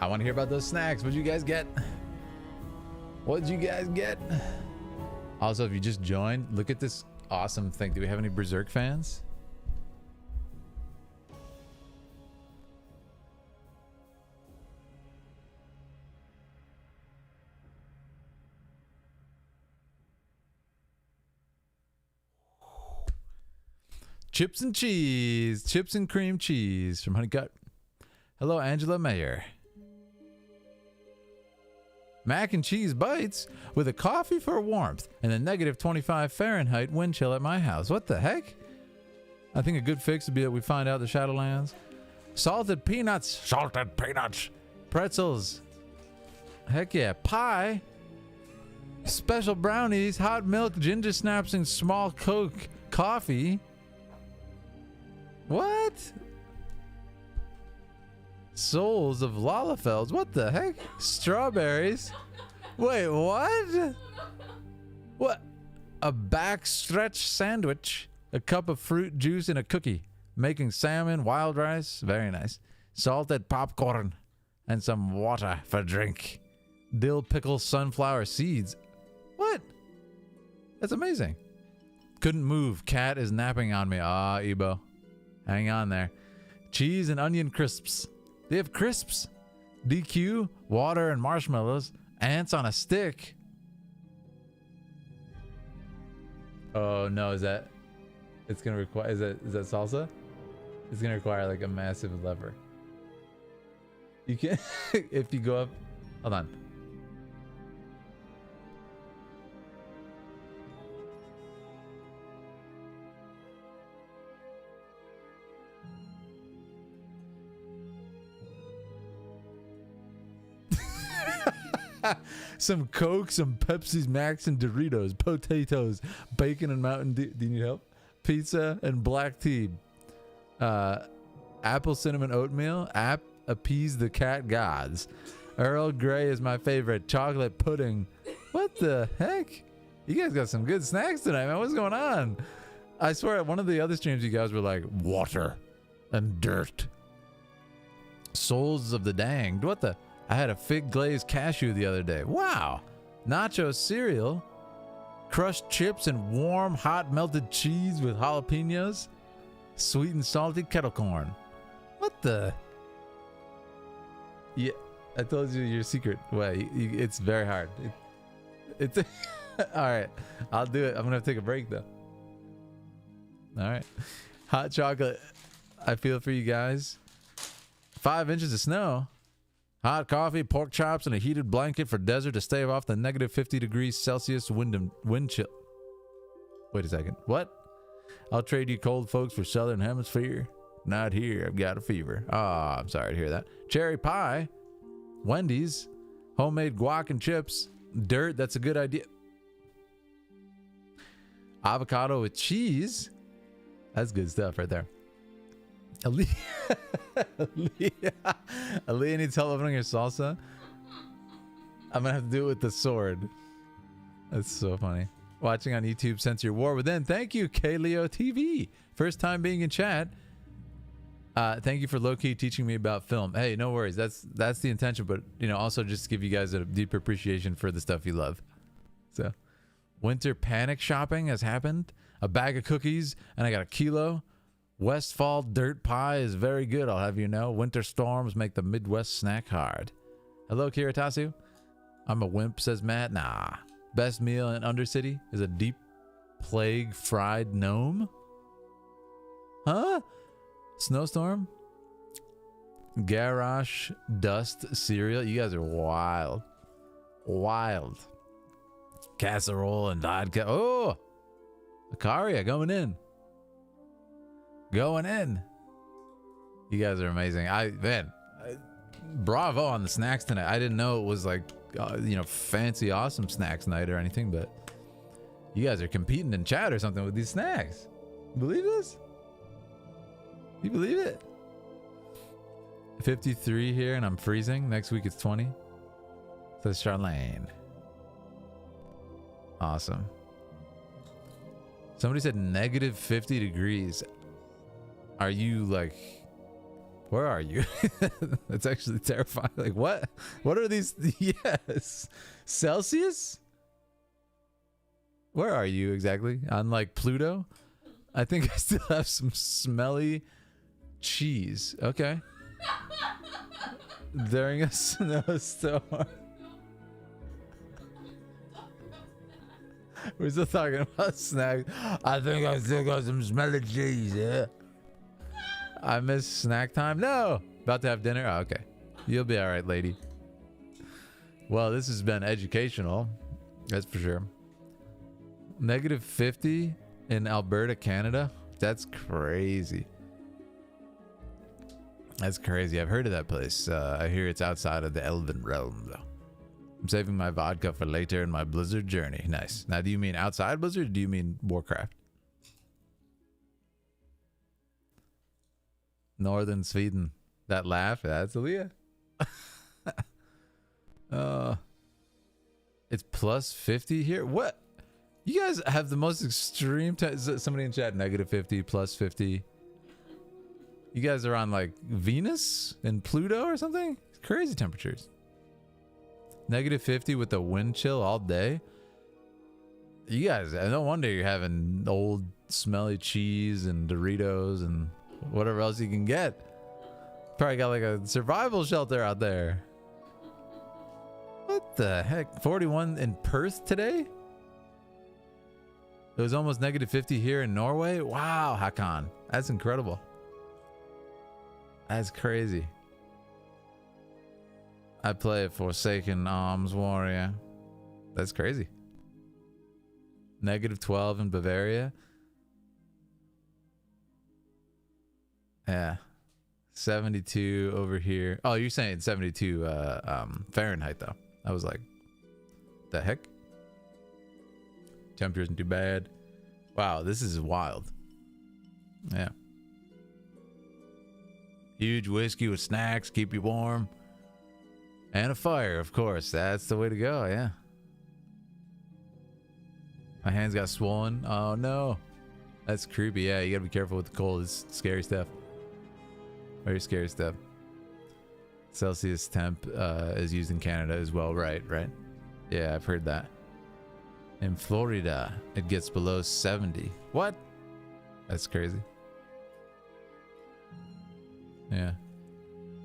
I want to hear about those snacks. What'd you guys get? What'd you guys get? Also, if you just joined, look at this awesome thing. Do we have any Berserk fans? Chips and cheese. Chips and cream cheese from Honeycut. Hello, Angela Mayer. Mac and cheese bites with a coffee for warmth and a negative 25 Fahrenheit wind chill at my house. What the heck? I think a good fix would be that we find out the Shadowlands. Salted peanuts. Salted peanuts. Pretzels. Heck yeah. Pie. Special brownies. Hot milk. Ginger snaps and small Coke. Coffee. What? Souls of Lalafelds. What the heck? Strawberries. Wait, what? What? A backstretch sandwich, a cup of fruit juice, and a cookie. Making salmon, wild rice. Very nice. Salted popcorn and some water for drink. Dill pickle sunflower seeds. What? That's amazing. Couldn't move. Cat is napping on me. Ah, Ebo. Hang on there. Cheese and onion crisps. They have crisps. DQ, water and marshmallows. Ants on a stick. Oh no, is that? It's gonna require. Is that salsa? It's gonna require like a massive lever. You can't. If you go up. Hold on. Some Coke, some Pepsis Max and Doritos, potatoes, bacon and Mountain Dew. Do you need help? Pizza and black tea. Apple cinnamon oatmeal. Appease the cat gods. Earl Grey is my favorite. Chocolate pudding. What the heck? You guys got some good snacks tonight, man. What's going on? I swear at one of the other streams you guys were like water and dirt. Souls of the danged. What the? I had a fig glazed cashew the other day. Wow. Nacho cereal. Crushed chips and warm, hot melted cheese with jalapenos. Sweet and salty kettle corn. What the? Yeah, I told you your secret way. It's very hard. It's all right. I'll do it. I'm gonna have to take a break though. All right. Hot chocolate. I feel for you guys. 5 inches of snow. Hot coffee, pork chops, and a heated blanket for desert to stave off the negative 50 degrees Celsius wind chill. Wait a second. What? I'll trade you cold folks for southern hemisphere. Not here. I've got a fever. Ah, I'm sorry to hear that. Cherry pie. Wendy's. Homemade guac and chips. Dirt. That's a good idea. Avocado with cheese. That's good stuff right there. Aaliyah needs help opening her salsa. I'm gonna have to do it with the sword. That's so funny. Watching on YouTube since your war within. Thank you, Kaleo TV. First time being in chat. Thank you for low-key teaching me about film. Hey, no worries. That's the intention, but you know, also just to give you guys a deep appreciation for the stuff you love. So, winter panic shopping has happened. A bag of cookies, and I got a kilo. Westfall dirt pie is very good, I'll have you know. Winter storms make the Midwest snack hard. Hello, Kiritasu. I'm a wimp, says Matt. Nah. Best meal in Undercity is a deep plague fried gnome. Huh? Snowstorm? Garrosh dust cereal. You guys are wild. Wild. Casserole and vodka. Oh! Acaria going in. Going in. You guys are amazing. Bravo on the snacks tonight. I didn't know it was like, you know, fancy, awesome snacks night or anything, but you guys are competing in chat or something with these snacks. Believe this? You believe it? 53 here and I'm freezing. Next week it's 20. Says Charlene. Awesome. Somebody said negative 50 degrees. Are you like Where are you? That's actually terrifying. Like, what? What are these? Yes. Celsius? Where are you exactly? On like Pluto? I think I still have some smelly cheese. Okay. During a snowstorm. We're still talking about snacks. I think I still got some smelly cheese, yeah. I miss snack time. No, about to have dinner. Oh, okay, you'll be all right, lady. Well, this has been educational, that's for sure. -50 in Alberta, Canada. That's crazy. That's crazy. I've heard of that place. I hear it's outside of the Elven realm, though. I'm saving my vodka for later in my Blizzard journey. Nice. Now, do you mean outside Blizzard, or do you mean Warcraft? Northern Sweden. That laugh, that's Aaliyah. It's +50 here. What? You guys have the most extreme. Somebody in chat, -50, +50. You guys are on like Venus and Pluto or something? Crazy temperatures. -50 with the wind chill all day. You guys, no wonder you're having old smelly cheese and Doritos and whatever else you can get. Probably got like a survival shelter out there. What the heck? 41 in Perth today? It was almost -50 here in Norway. Wow, Hakan. That's incredible. That's crazy. I play a Forsaken Arms Warrior. That's crazy. -12 in Bavaria. Yeah. 72 over here. Oh, you're saying 72 Fahrenheit though. I was like, the heck? Temperature isn't too bad. Wow, this is wild. Yeah. Huge whiskey with snacks, keep you warm. And a fire, of course. That's the way to go, yeah. My hands got swollen. Oh no. That's creepy. Yeah, you gotta be careful with the cold. It's scary stuff. Very scary stuff. Celsius temp is used in Canada as well, right? Yeah, I've heard that. In Florida, it gets below 70. What? That's crazy. Yeah.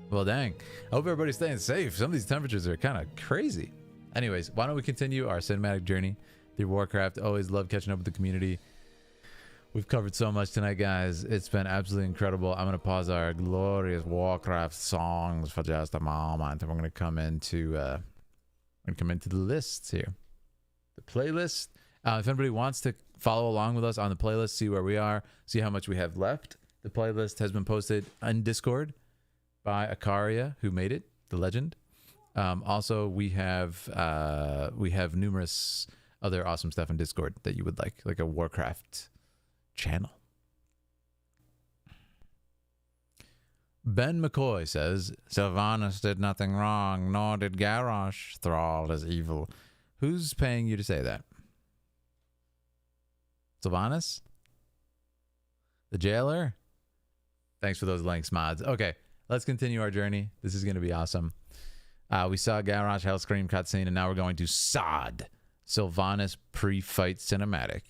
Well, dang. I hope everybody's staying safe. Some of these temperatures are kind of crazy. Anyways, why don't we continue our cinematic journey through Warcraft? Always love catching up with the community. We've covered so much tonight, guys. It's been absolutely incredible. I'm going to pause our glorious Warcraft songs for just a moment, and we're going to come into the lists here. The playlist. If anybody wants to follow along with us on the playlist, see where we are, see how much we have left. The playlist has been posted on Discord by Akaria, who made it, the legend. Also, we have numerous other awesome stuff in Discord that you would like a Warcraft channel. Ben McCoy says, Sylvanas did nothing wrong, nor did Garrosh. Thrall is evil. Who's paying you to say that? Sylvanas? The jailer? Thanks for those links, mods. Okay, let's continue our journey. This is going to be awesome. We saw Garrosh Hellscream cutscene, and now we're going to Sod, Sylvanas pre-fight cinematic.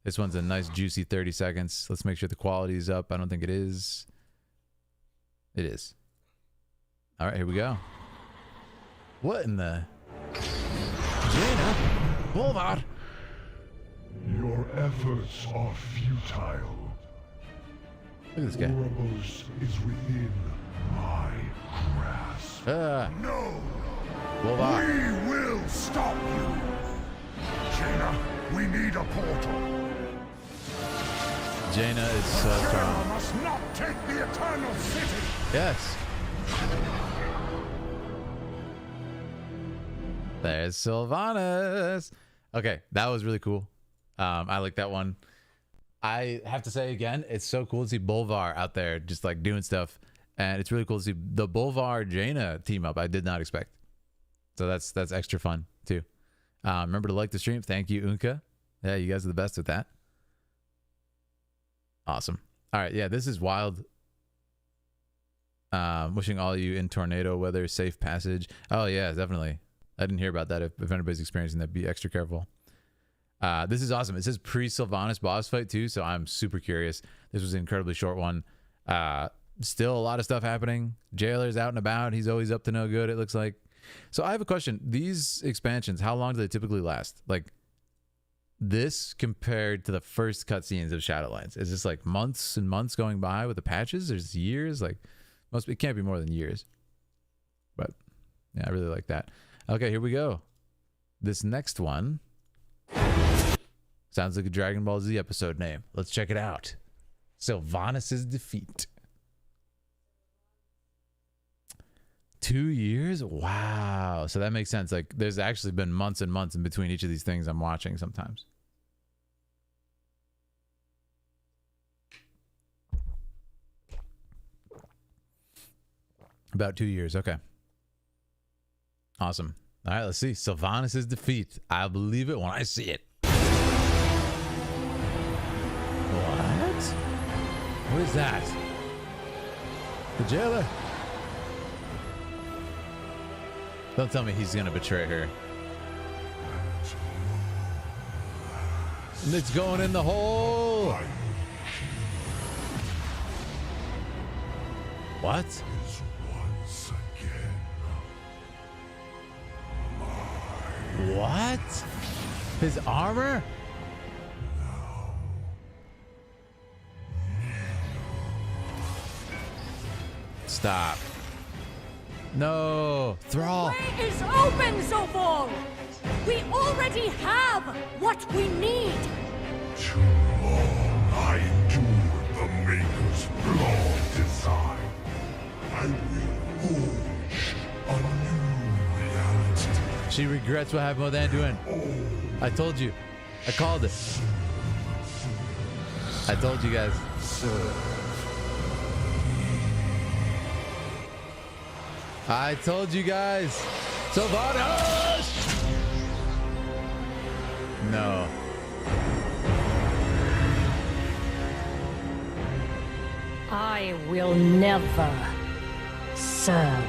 This one's a nice juicy 30 seconds. Let's make sure the quality is up. I don't think it is. It is. All right, here we go. What in the... Jaina? Bolvar? Your efforts are futile. Look at this guy. Erebos is within my grasp. No! Bolvar. We will stop you! Jaina, we need a portal. Jaina is so strong. Must not take the Eternal City. Yes. There's Sylvanas. Okay, that was really cool. I like that one. I have to say again, it's so cool to see Bolvar out there just like doing stuff, and it's really cool to see the Bolvar Jaina team up. I did not expect. So that's extra fun too. Remember to like the stream. Thank you, Unka. Yeah, you guys are the best with that. Awesome. All right, yeah, this is wild. Wishing all you in tornado weather safe passage. Oh yeah, definitely. I didn't hear about that. If anybody's experiencing that, be extra careful. This is awesome. It says pre-Sylvanas boss fight too, so I'm super curious. This was an incredibly short one. Still a lot of stuff happening. Jailer's out and about. He's always up to no good, it looks like. So I have a question. These expansions, how long do they typically last? Like this compared to the first cutscenes of Shadowlands, is this like months and months going by with the patches? There's years. Like it can't be more than years. But yeah, I really like that. Okay, here we go. This next one sounds like a Dragon Ball Z episode name. Let's check it out. Sylvanas' defeat. 2 years? Wow. So that makes sense. Like there's actually been months and months in between each of these things I'm watching sometimes. About 2 years. Okay. Awesome. All right, let's see. Sylvanas' defeat. I'll believe it when I see it. What? What is that? The jailer? Don't tell me he's gonna betray her. And it's going in the hole. What? What? His armor? Stop. No. Thrall. The way is open, Zovol! We already have what we need! Too long I endured the Maker's flawed design. I will forge a new reality. She regrets what happened with Anduin. I told you. I called it. I told you guys. I told you guys. Sylvanas! No. I will never serve.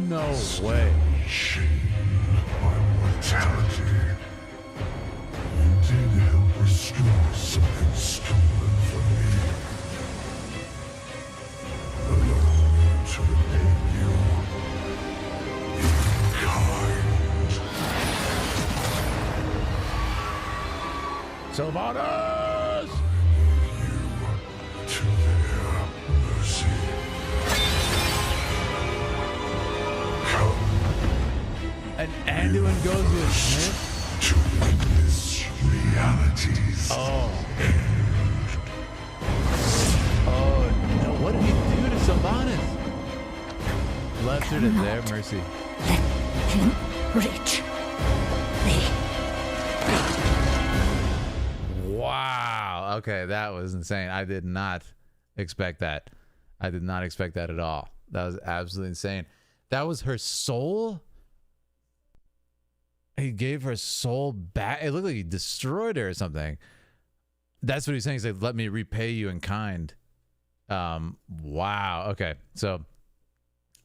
No way. My mortality. You did help restore something stolen from me. Allow me to repay you in kind. Sylvanas! You to their mercy. And Anduin goes with Smith? To witness realities. Oh. Oh no, what did he do to Sylvanas? Left her to their mercy. Let him reach me. Wow. Okay, that was insane. I did not expect that. I did not expect that at all. That was absolutely insane. That was her soul? He gave her soul back. It looked like he destroyed her or something. That's what he's saying. He's like, let me repay you in kind. Wow. Okay. So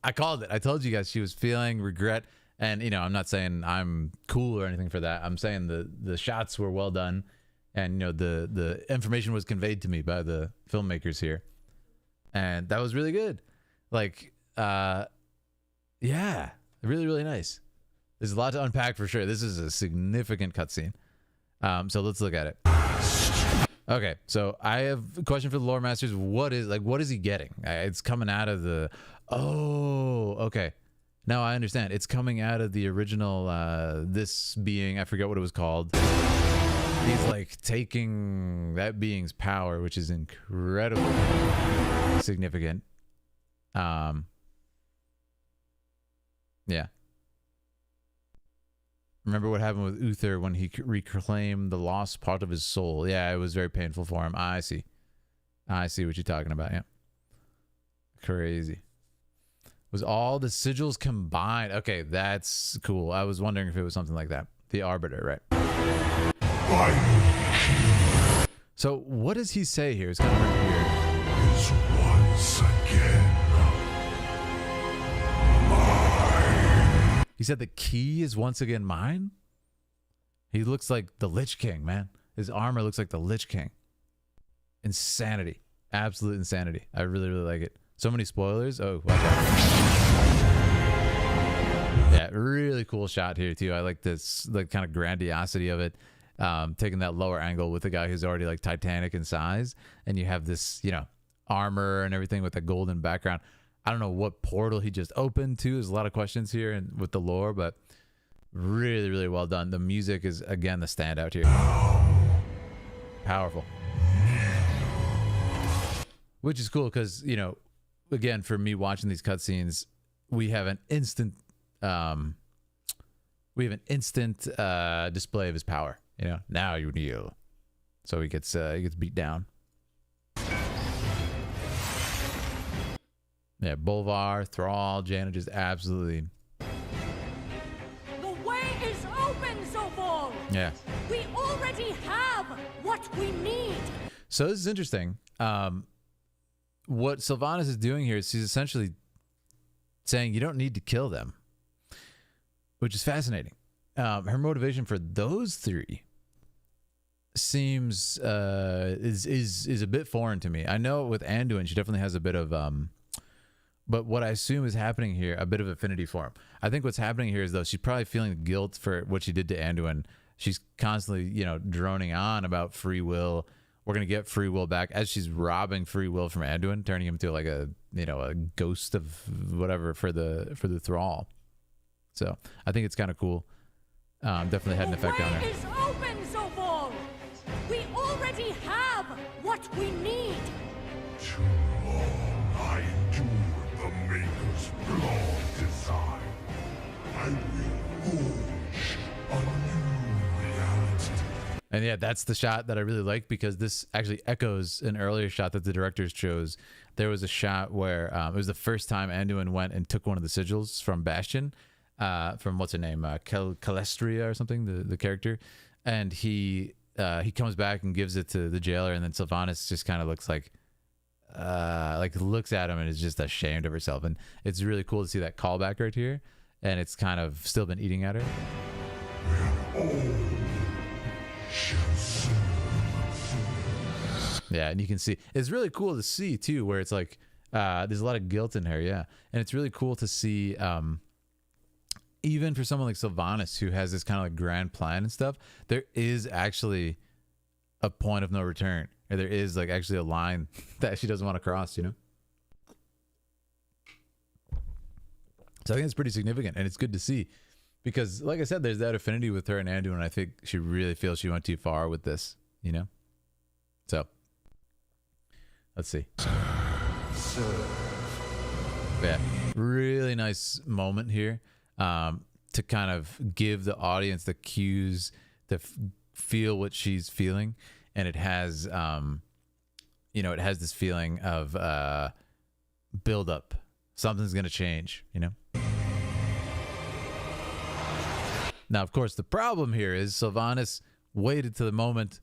I called it. I told you guys she was feeling regret. And, you know, I'm not saying I'm cool or anything for that. I'm saying the shots were well done. And, you know, the information was conveyed to me by the filmmakers here. And that was really good. Like, yeah, really, really nice. There's a lot to unpack for sure. This is a significant cutscene. So let's look at it. Okay, so I have a question for the lore masters. What is he getting? It's coming out of the... Oh, okay. Now I understand. It's coming out of the original, this being, I forget what it was called. He's like taking that being's power, which is incredibly significant. Yeah. Remember what happened with Uther when he reclaimed the lost part of his soul? Yeah, it was very painful for him. I see. I see what you're talking about. Yeah. Crazy. Was all the sigils combined? Okay, that's cool. I was wondering if it was something like that. The Arbiter, right? So what does he say here? It's kind of hard to hear. Is once again mine. He said the key is once again mine? He looks like the Lich King, man. His armor looks like the Lich King. Insanity. Absolute insanity. I really, really like it. So many spoilers. Oh, watch out. Yeah, really cool shot here too. I like this, like, kind of grandiosity of it. Taking that lower angle with a guy who's already like Titanic in size, and you have this, you know, armor and everything with the golden background. I don't know what portal he just opened to. There's a lot of questions here and with the lore, but really, really well done. The music is, again, the standout here. Powerful. Which is cool because, you know, again, for me watching these cutscenes, we have an instant display of his power. You know, now you kneel. So he gets beat down. Yeah, Bolvar, Thrall, Jaina, just absolutely. The way is open, Zovol! Yeah. We already have what we need! So this is interesting. What Sylvanas is doing here is she's essentially saying you don't need to kill them, which is fascinating. Her motivation for those three seems is a bit foreign to me. I know with Anduin she definitely has a bit of but what I assume is happening here, a bit of affinity for him. I think what's happening here is, though, she's probably feeling guilt for what she did to Anduin. She's constantly, you know, droning on about free will. We're gonna get free will back, as she's robbing free will from Anduin, turning him to like a, you know, a ghost of whatever for the thrall. So I think it's kind of cool. Definitely had an effect on her. The way is open, Zovol! We already have what we need! Too long I endured the Maker's flawed design. I will forge a new reality. And yeah, that's the shot that I really like, because this actually echoes an earlier shot that the directors chose. There was a shot where it was the first time Anduin went and took one of the sigils from Bastion, from what's her name, Calestria or something, the character, and he comes back and gives it to the jailer, and then Sylvanas just kind of looks like looks at him and is just ashamed of herself, and it's really cool to see that callback right here, and it's kind of still been eating at her. Yeah, and you can see it's really cool to see too, where it's like there's a lot of guilt in her. Yeah, and it's really cool to see even for someone like Sylvanas, who has this kind of like grand plan and stuff, there is actually a point of no return, or there is like actually a line that she doesn't want to cross, you know. So I think it's pretty significant, and it's good to see, because like I said, there's that affinity with her and Anduin, and I think she really feels she went too far with this, you know. So let's see. Yeah, really nice moment here, to kind of give the audience the cues to feel what she's feeling, and it has, you know, it has this feeling of build up. Something's gonna change, you know. Now, of course, the problem here is Sylvanas waited to the moment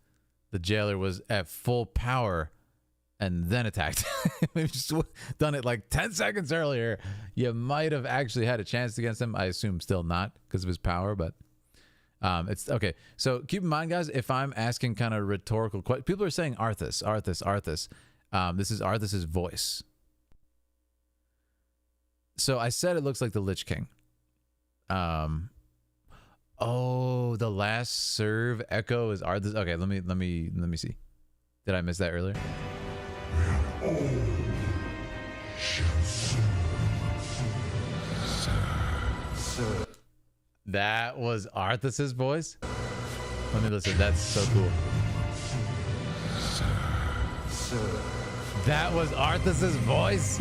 the jailer was at full power and then attacked. We've just done it like 10 seconds earlier. You might have actually had a chance against him. I assume still not because of his power, but it's okay. So keep in mind, guys, if I'm asking kind of rhetorical questions, people are saying Arthas, Arthas, Arthas. This is Arthas's voice. So I said it looks like the Lich King. Oh, the last serve echo is Arthas. Okay, let me see. Did I miss that earlier? That was Arthas's voice? Let me listen. That's so cool. That was Arthas's voice?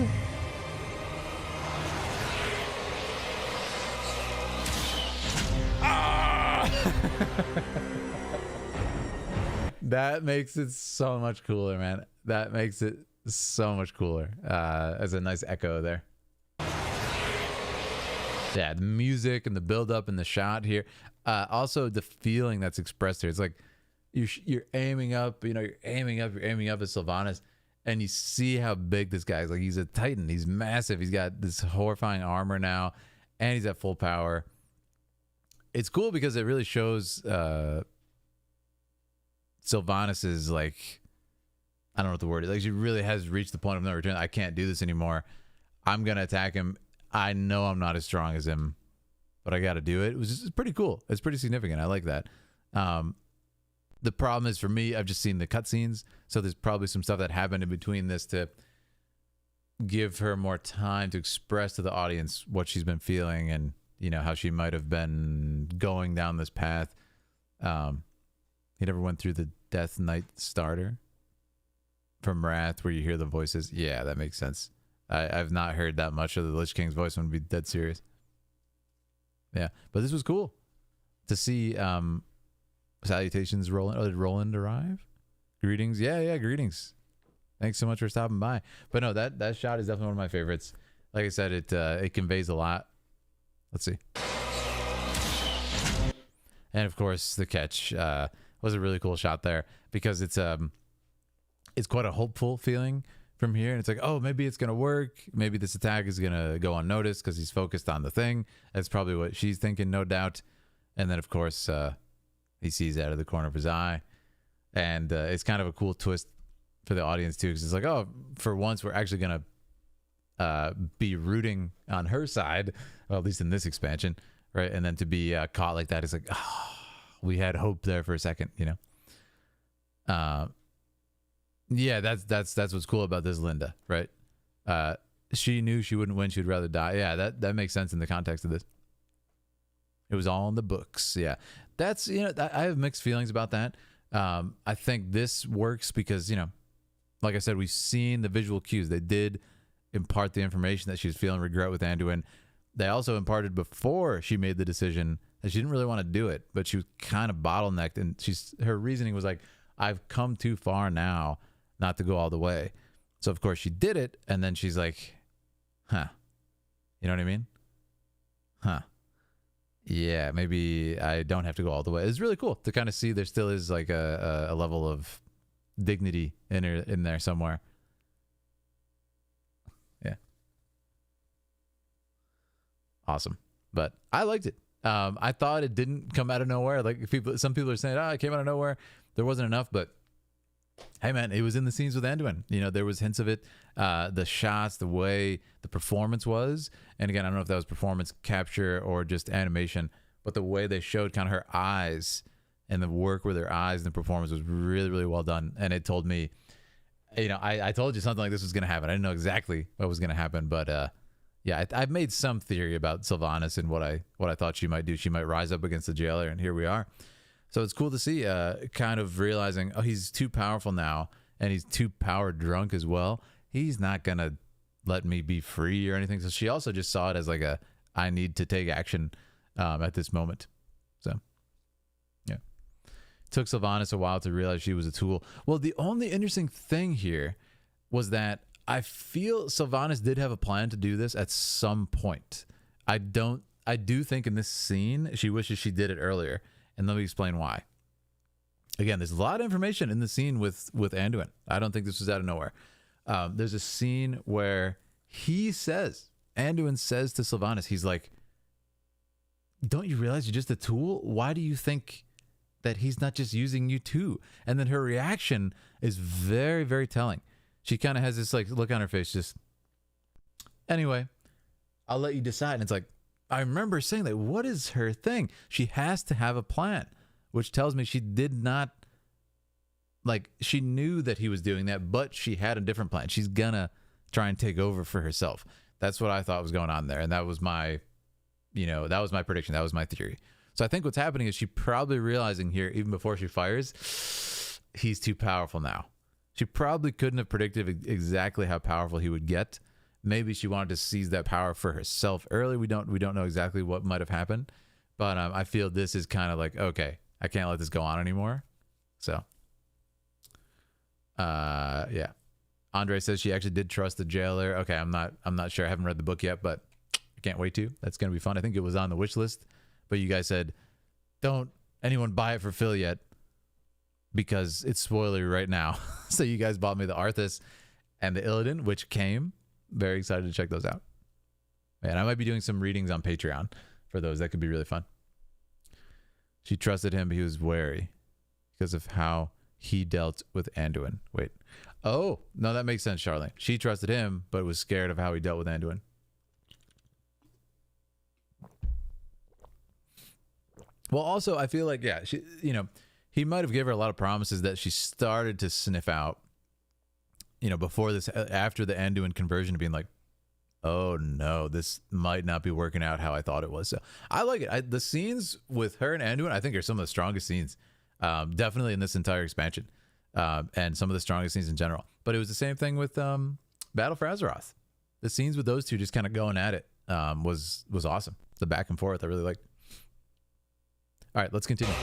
That makes it so much cooler, man. That makes it so much cooler. As a nice echo there. Yeah, the music and the build up and the shot here. Also the feeling that's expressed here. It's like you're aiming up, you're aiming up at Sylvanas, and you see how big this guy is. Like, he's a titan, he's massive, he's got this horrifying armor now, and he's at full power. It's cool because it really shows Sylvanas's, like, I don't know what the word is. Like, she really has reached the point of no return. I can't do this anymore. I'm gonna attack him. I know I'm not as strong as him, but I got to do it. It's pretty cool. It's pretty significant. I like that. The problem is, for me, I've just seen the cutscenes, so there's probably some stuff that happened in between this to give her more time to express to the audience what she's been feeling and, how she might have been going down this path. He never went through the Death Knight starter from Wrath where you hear the voices. Yeah, that makes sense. I've not heard that much of the Lich King's voice. I'm going to be dead serious. Yeah, but this was cool to see. Salutations, Roland. Oh, did Roland arrive? Greetings. Yeah, greetings. Thanks so much for stopping by. But no, that shot is definitely one of my favorites. Like I said, it conveys a lot. Let's see. And of course, the catch was a really cool shot there because it's quite a hopeful feeling from here, and it's like, oh, maybe it's gonna work. Maybe this attack is gonna go unnoticed because he's focused on the thing. That's probably what she's thinking, no doubt. And then, of course, he sees out of the corner of his eye, and it's kind of a cool twist for the audience too, because it's like, oh, for once we're actually gonna be rooting on her side, well, at least in this expansion, right? And then to be caught like that is like, oh, we had hope there for a second, Yeah, that's what's cool about this Linda, right? She knew she wouldn't win; she'd rather die. Yeah, that makes sense in the context of this. It was all in the books. Yeah, that's I have mixed feelings about that. I think this works because like I said, we've seen the visual cues. They did impart the information that she was feeling regret with Anduin. They also imparted before she made the decision that she didn't really want to do it, but she was kind of bottlenecked, and her reasoning was like, I've come too far now not to go all the way. So of course she did it, and then she's like, huh, you know what I mean? Huh. Yeah, maybe I don't have to go all the way. It's really cool to kind of see there still is like a level of dignity in there somewhere. Yeah. Awesome. But I liked it. I thought it didn't come out of nowhere. Like some people are saying, it came out of nowhere. There wasn't enough, but hey man, it was in the scenes with Anduin. There was hints of it. The shots, the way the performance was, and again, I don't know if that was performance capture or just animation, but the way they showed kind of her eyes and the work with her eyes and the performance was really, really well done. And it told me, I told you something like this was going to happen. I didn't know exactly what was going to happen, but yeah, I've made some theory about Sylvanas and what I thought she might do. She might rise up against the jailer, and here we are. So it's cool to see kind of realizing, oh, he's too powerful now, and he's too power drunk as well. He's not going to let me be free or anything. So she also just saw it as like I need to take action at this moment. So, yeah. It took Sylvanas a while to realize she was a tool. Well, the only interesting thing here was that I feel Sylvanas did have a plan to do this at some point. I do think in this scene, she wishes she did it earlier. And let me explain why. Again, there's a lot of information in the scene with Anduin. I don't think this was out of nowhere. There's a scene where Anduin says to Sylvanas, he's like, don't you realize you're just a tool? Why do you think that he's not just using you too? And then her reaction is very, very telling. She kind of has this like look on her face, just, anyway, I'll let you decide. And it's like, I remember saying that, what is her thing? She has to have a plan, which tells me she did not, like, she knew that he was doing that, but she had a different plan. She's gonna try and take over for herself. That's what I thought was going on there. And that was my, that was my prediction. That was my theory. So I think what's happening is she probably realizing here, even before she fires, he's too powerful now. She probably couldn't have predicted exactly how powerful he would get. Maybe she wanted to seize that power for herself early. We don't know exactly what might have happened, but I feel this is kind of like, okay, I can't let this go on anymore. So, yeah. Andre says she actually did trust the jailer. Okay, I'm not sure. I haven't read the book yet, but I can't wait to. That's gonna be fun. I think it was on the wish list, but you guys said don't anyone buy it for Phil yet. because it's spoilery right now. So you guys bought me the Arthas and the Illidan, which came. Very excited to check those out. And I might be doing some readings on Patreon for those. That could be really fun. She trusted him, but he was wary because of how he dealt with Anduin. Wait. Oh, no, that makes sense, Charlene. She trusted him, but was scared of how he dealt with Anduin. Well, also, I feel like, yeah, she, you know, he might have given her a lot of promises that she started to sniff out, you know, before this, after the Anduin conversion, being like, oh no, this might not be working out how I thought it was. So I like it. The scenes with her and Anduin, I think, are some of the strongest scenes, definitely in this entire expansion, and some of the strongest scenes in general. But it was the same thing with Battle for Azeroth. The scenes with those two just kind of going at it was awesome. The back and forth I really liked. All right, let's continue.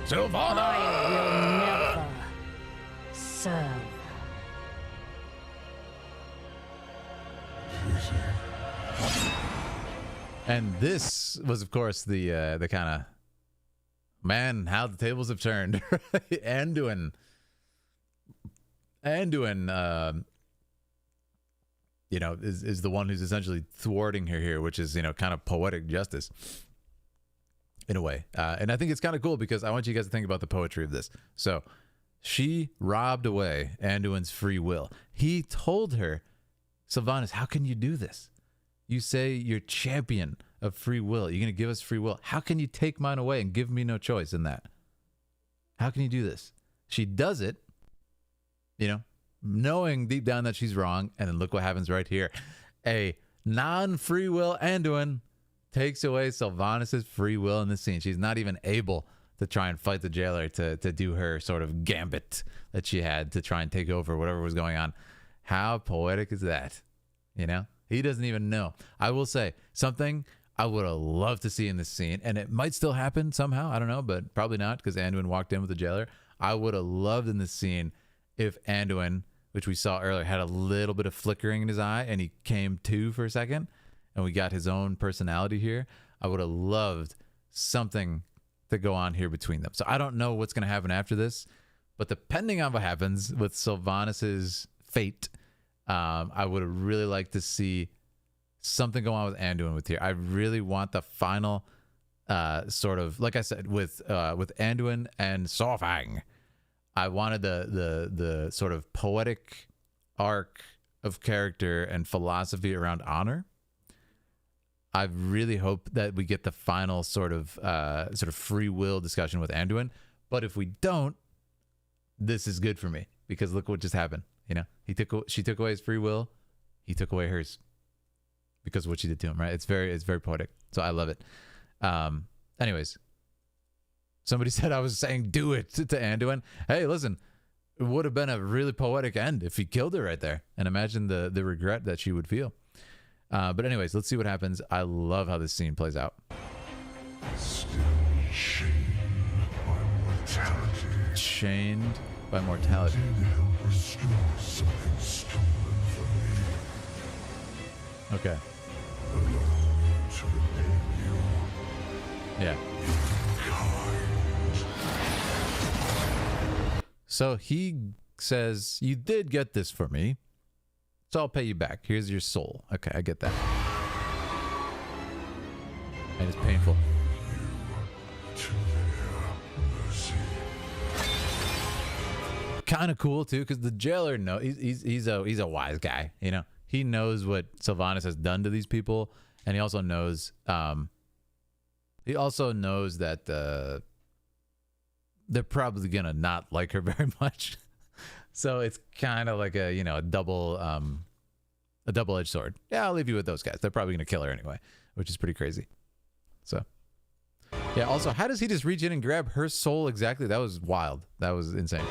Sylvanas! I will never serve. And this was, of course, the kind of, man, how the tables have turned. Anduin, you know, is the one who's essentially thwarting her here, which is, you know, kind of poetic justice in a way. And I think it's kind of cool because I want you guys to think about the poetry of this. So she robbed away Anduin's free will. He told her, Sylvanas, how can you do this? You say you're champion of free will. You're going to give us free will. How can you take mine away and give me no choice in that? How can you do this? She does it, you know, knowing deep down that she's wrong. And then look what happens right here. A non-free will Anduin takes away Sylvanas' free will in this scene. She's not even able to try and fight the jailer to do her sort of gambit that she had to try and take over whatever was going on. How poetic is that? You know, he doesn't even know. I will say something I would have loved to see in this scene, and it might still happen somehow. I don't know, but probably not because Anduin walked in with the jailer. I would have loved in this scene if Anduin, which we saw earlier, had a little bit of flickering in his eye and he came to for a second and we got his own personality here. I would have loved something to go on here between them. So I don't know what's going to happen after this, but depending on what happens with Sylvanas' fate, I would have really liked to see something go on with Anduin with here. I really want the final sort of, like I said, with Anduin and Saurfang. I wanted the sort of poetic arc of character and philosophy around honor. I really hope that we get the final sort of free will discussion with Anduin. But if we don't, this is good for me because look what just happened. You know, she took away his free will, he took away hers because of what she did to him. Right? It's very poetic. So I love it. Anyways, somebody said I was saying do it to Anduin. Hey, listen, it would have been a really poetic end if he killed her right there. And imagine the regret that she would feel. But anyways, let's see what happens. I love how this scene plays out. Still chained by mortality. Chained by mortality. Did help restore something stolen from me. Okay. Allow me to repay you. Yeah. So he says, you did get this for me, so I'll pay you back. Here's your soul. Okay, I get that. And it's painful. Kind of cool too, because the jailer he's a wise guy. You know, he knows what Sylvanas has done to these people, and he also knows that they're probably gonna not like her very much. So it's kind of like a double-edged sword. Yeah, I'll leave you with those guys. They're probably gonna kill her anyway, which is pretty crazy. So yeah. Also, how does he just reach in and grab her soul exactly? That was wild. That was insane.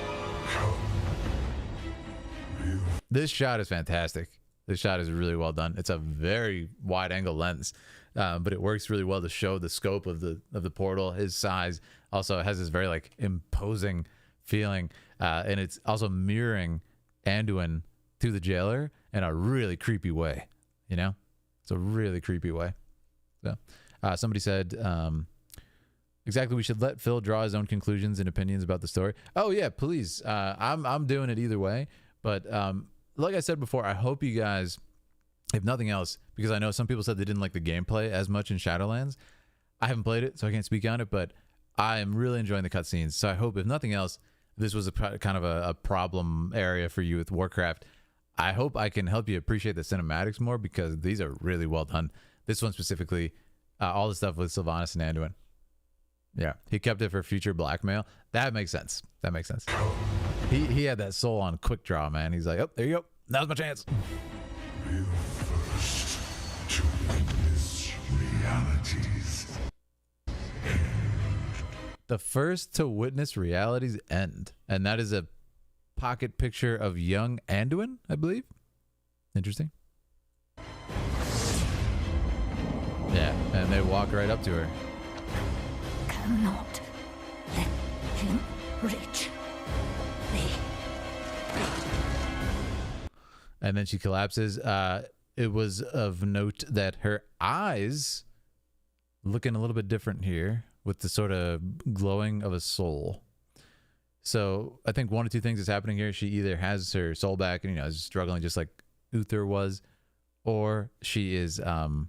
This shot is fantastic. This shot is really well done. It's a very wide angle lens, but it works really well to show the scope of the portal, his size. Also, it has this very like imposing feeling, and it's also mirroring Anduin to the jailer in a really creepy way, you know? It's a really creepy way. So, somebody said, exactly, we should let Phil draw his own conclusions and opinions about the story. Oh yeah, please. I'm doing it either way. But like I said before, I hope you guys, if nothing else, because I know some people said they didn't like the gameplay as much in Shadowlands. I haven't played it, so I can't speak on it, but I am really enjoying the cutscenes. So I hope, if nothing else, this was a kind of a problem area for you with Warcraft. I hope I can help you appreciate the cinematics more, because these are really well done. This one specifically, all the stuff with Sylvanas and Anduin. Yeah, he kept it for future blackmail. That makes sense. That makes sense. He had that soul on quick draw, man. He's like, oh, there you go. Now's my chance. Be the first to witness reality's end. The first to witness reality's end. And that is a pocket picture of young Anduin, I believe. Interesting. Yeah, and they walk right up to her. Cannot let him reach me. And then she collapses. It was of note that her eyes looking a little bit different here, with the sort of glowing of a soul. So I think one of two things is happening here. She either has her soul back and, is struggling just like Uther was, or she is oh,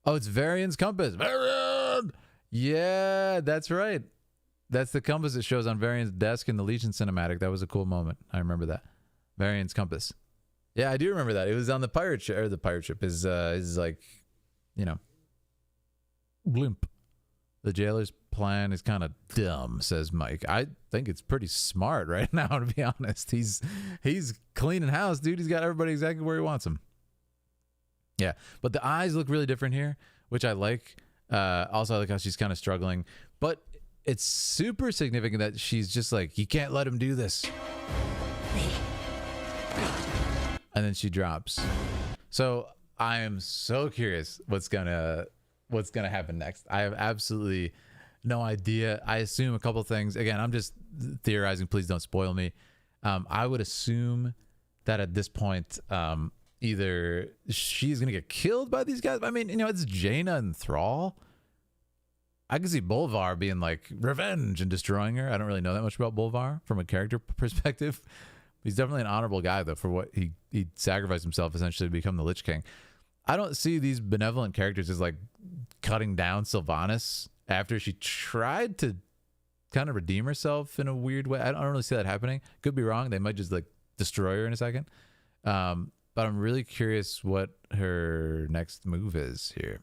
it's Varian's compass. Varian! Yeah, that's right. That's the compass that shows on Varian's desk in the Legion cinematic. That was a cool moment. I remember that. Varian's compass. Yeah, I do remember that. It was on the pirate ship, or the pirate ship is like, blimp. The jailer's plan is kind of dumb, says Mike. I think it's pretty smart right now, to be honest. He's cleaning house, dude. He's got everybody exactly where he wants them. Yeah, but the eyes look really different here, which I like. Also, I like how she's kind of struggling. But it's super significant that she's just like, you can't let him do this. And then she drops. So I am so curious what's gonna happen next. I have absolutely no idea. I assume a couple things. Again, I'm just theorizing. Please don't spoil me. I would assume that at this point, either she's gonna get killed by these guys. I mean, it's Jaina and Thrall. I can see Bolvar being like revenge and destroying her. I don't really know that much about Bolvar from a character perspective. He's definitely an honorable guy, though, for what he sacrificed himself essentially to become the Lich King. I don't see these benevolent characters as like cutting down Sylvanas after she tried to kind of redeem herself in a weird way. I don't really see that happening. Could be wrong. They might just like destroy her in a second. But I'm really curious what her next move is here.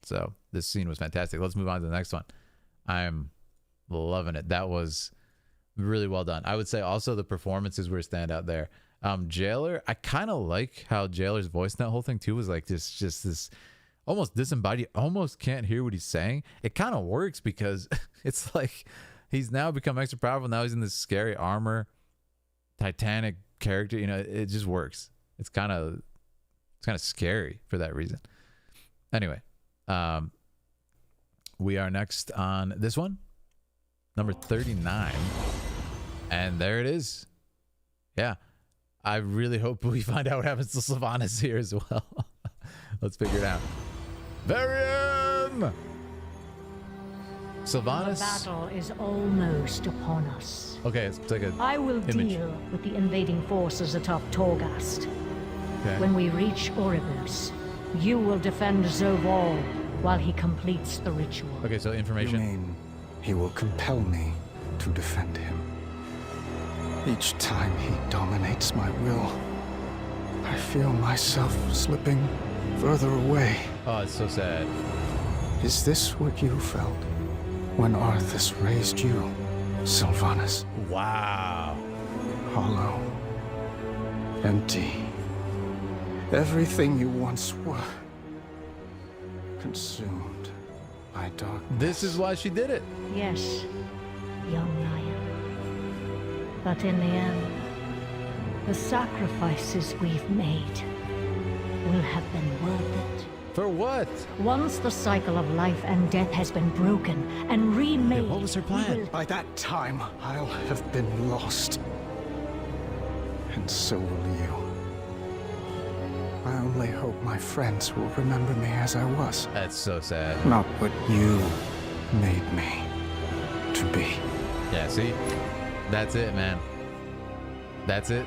So this scene was fantastic. Let's move on to the next one. I'm loving it. That was really well done. I would say also the performances were a standout there. Jailer, I kind of like how Jailer's voice in that whole thing too was like just this almost disembodied, almost can't hear what he's saying. It kind of works because it's like he's now become extra powerful. Now he's in this scary armor, Titanic character. It just works. It's kind of scary for that reason. Anyway, we are next on this one, number 39. And there it is. Yeah. I really hope we find out what happens to Sylvanas here as well. Let's figure it out. Varian! Sylvanas. The battle is almost upon us. Okay, let's take a I will image. deal with the invading forces atop Torghast. Okay. When we reach Oribus, you will defend Zoval while he completes the ritual. Okay, so information. You mean he will compel me to defend him? Each time he dominates my will, I feel myself slipping further away. Oh, it's so sad. Is this what you felt when Arthas raised you, Sylvanas? Wow. Hollow. Empty. Everything you once were. Consumed by darkness. This is why she did it. Yes, young lion. But in the end, the sacrifices we've made will have been worth it. For what? Once the cycle of life and death has been broken and remade... Yeah, what was her plan? By that time, I'll have been lost. And so will you. I only hope my friends will remember me as I was. That's so sad. Not what you made me to be. Yeah, see? That's it, man. That's it.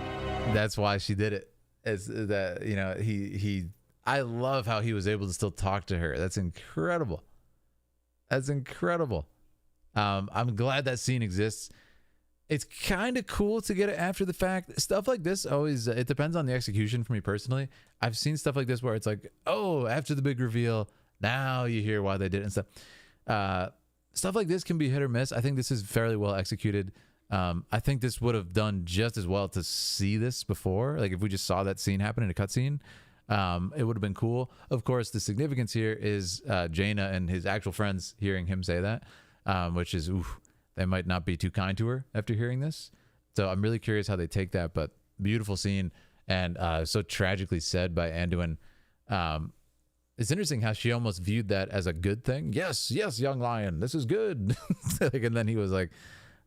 That's why she did it. It's that, you know, I love how he was able to still talk to her. That's incredible. That's incredible. I'm glad that scene exists. It's kind of cool to get it after the fact. Stuff like this always, it depends on the execution for me personally. I've seen stuff like this where it's like, oh, after the big reveal, now you hear why they did it and stuff. Stuff like this can be hit or miss. I think this is fairly well executed. I think this would have done just as well to see this before. Like if we just saw that scene happen in a cutscene, it would have been cool. Of course, the significance here is Jaina and his actual friends hearing him say that, which is, oof, they might not be too kind to her after hearing this. So I'm really curious how they take that, but beautiful scene and so tragically said by Anduin. It's interesting how she almost viewed that as a good thing. Yes, yes, young lion, this is good. Like, and then he was like,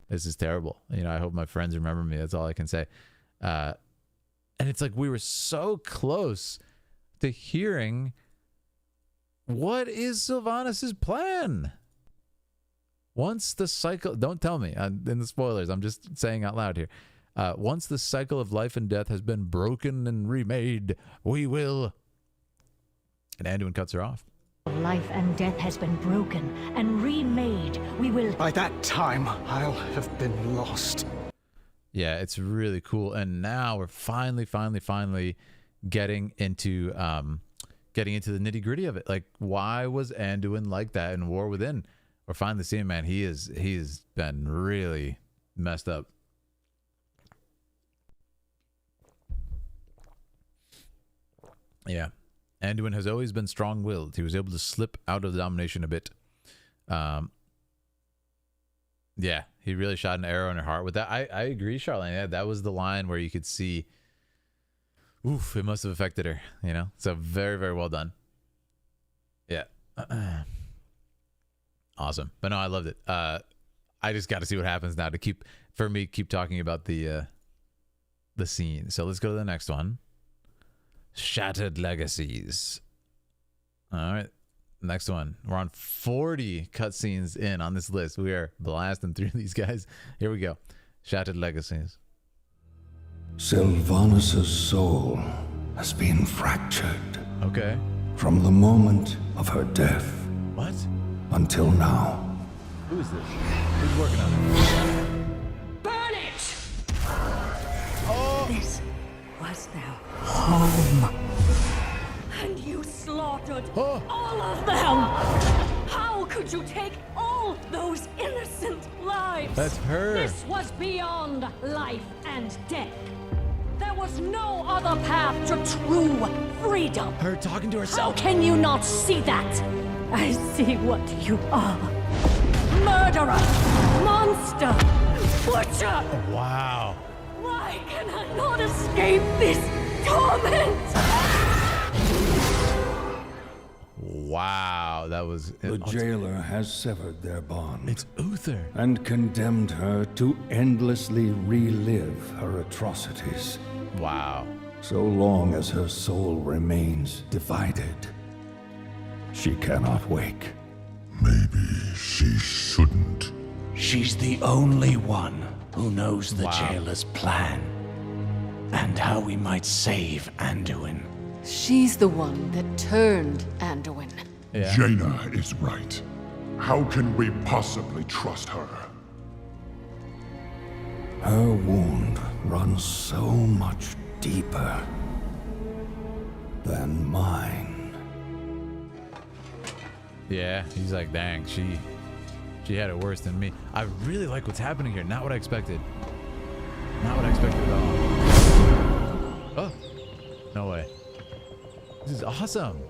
this is terrible. You know, I hope my friends remember me. That's all I can say. And it's like we were so close to hearing what is Sylvanas' plan. Once the cycle, don't tell me in the spoilers, I'm just saying out loud here. Once the cycle of life and death has been broken and remade, we will. And Anduin cuts her off. Life and death has been broken and remade. We will. By that time, I'll have been lost. Yeah, it's really cool. And now we're finally getting into the nitty gritty of it. Like, why was Anduin like that in War Within? We're finally seeing, man, he's been really messed up. Yeah. Anduin has always been strong-willed. He was able to slip out of the domination a bit. Yeah, he really shot an arrow in her heart with that. I agree, Charlene. Yeah, that was the line where you could see, oof, it must have affected her, you know? So very, very well done. Yeah. Awesome. But no, I loved it. I just got to see what happens now to keep talking about the scene. So let's go to the next one. Shattered Legacies. All right, next one. We're on 40 cutscenes in on this list. We are blasting through these guys. Here we go. Shattered Legacies. Sylvanas' soul has been fractured. Okay. From the moment of her death. What? Until now. Who is this? Who's working on it? Burn it! Oh! This was their home. And you slaughtered Oh. all of them! How could you take all those innocent lives? That's her. This was beyond life and death. There was no other path to true freedom. Her talking to herself. How can you not see that? I see what you are. Murderer! Monster! Butcher! Oh, wow. Why can I not escape this torment? Wow, that was... The jailer has severed their bond. It's Uther. And condemned her to endlessly relive her atrocities. Wow. So long as her soul remains divided, she cannot wake. Maybe she shouldn't. She's the only one who knows the Wow. jailer's plan and how we might save Anduin. She's the one that turned Anduin. Yeah. Jaina is right. How can we possibly trust her? Her wound runs so much deeper than mine. Yeah, he's like, dang, she had it worse than me. I really like what's happening here. Not what I expected. Not what I expected at all. Oh, no way. This is awesome.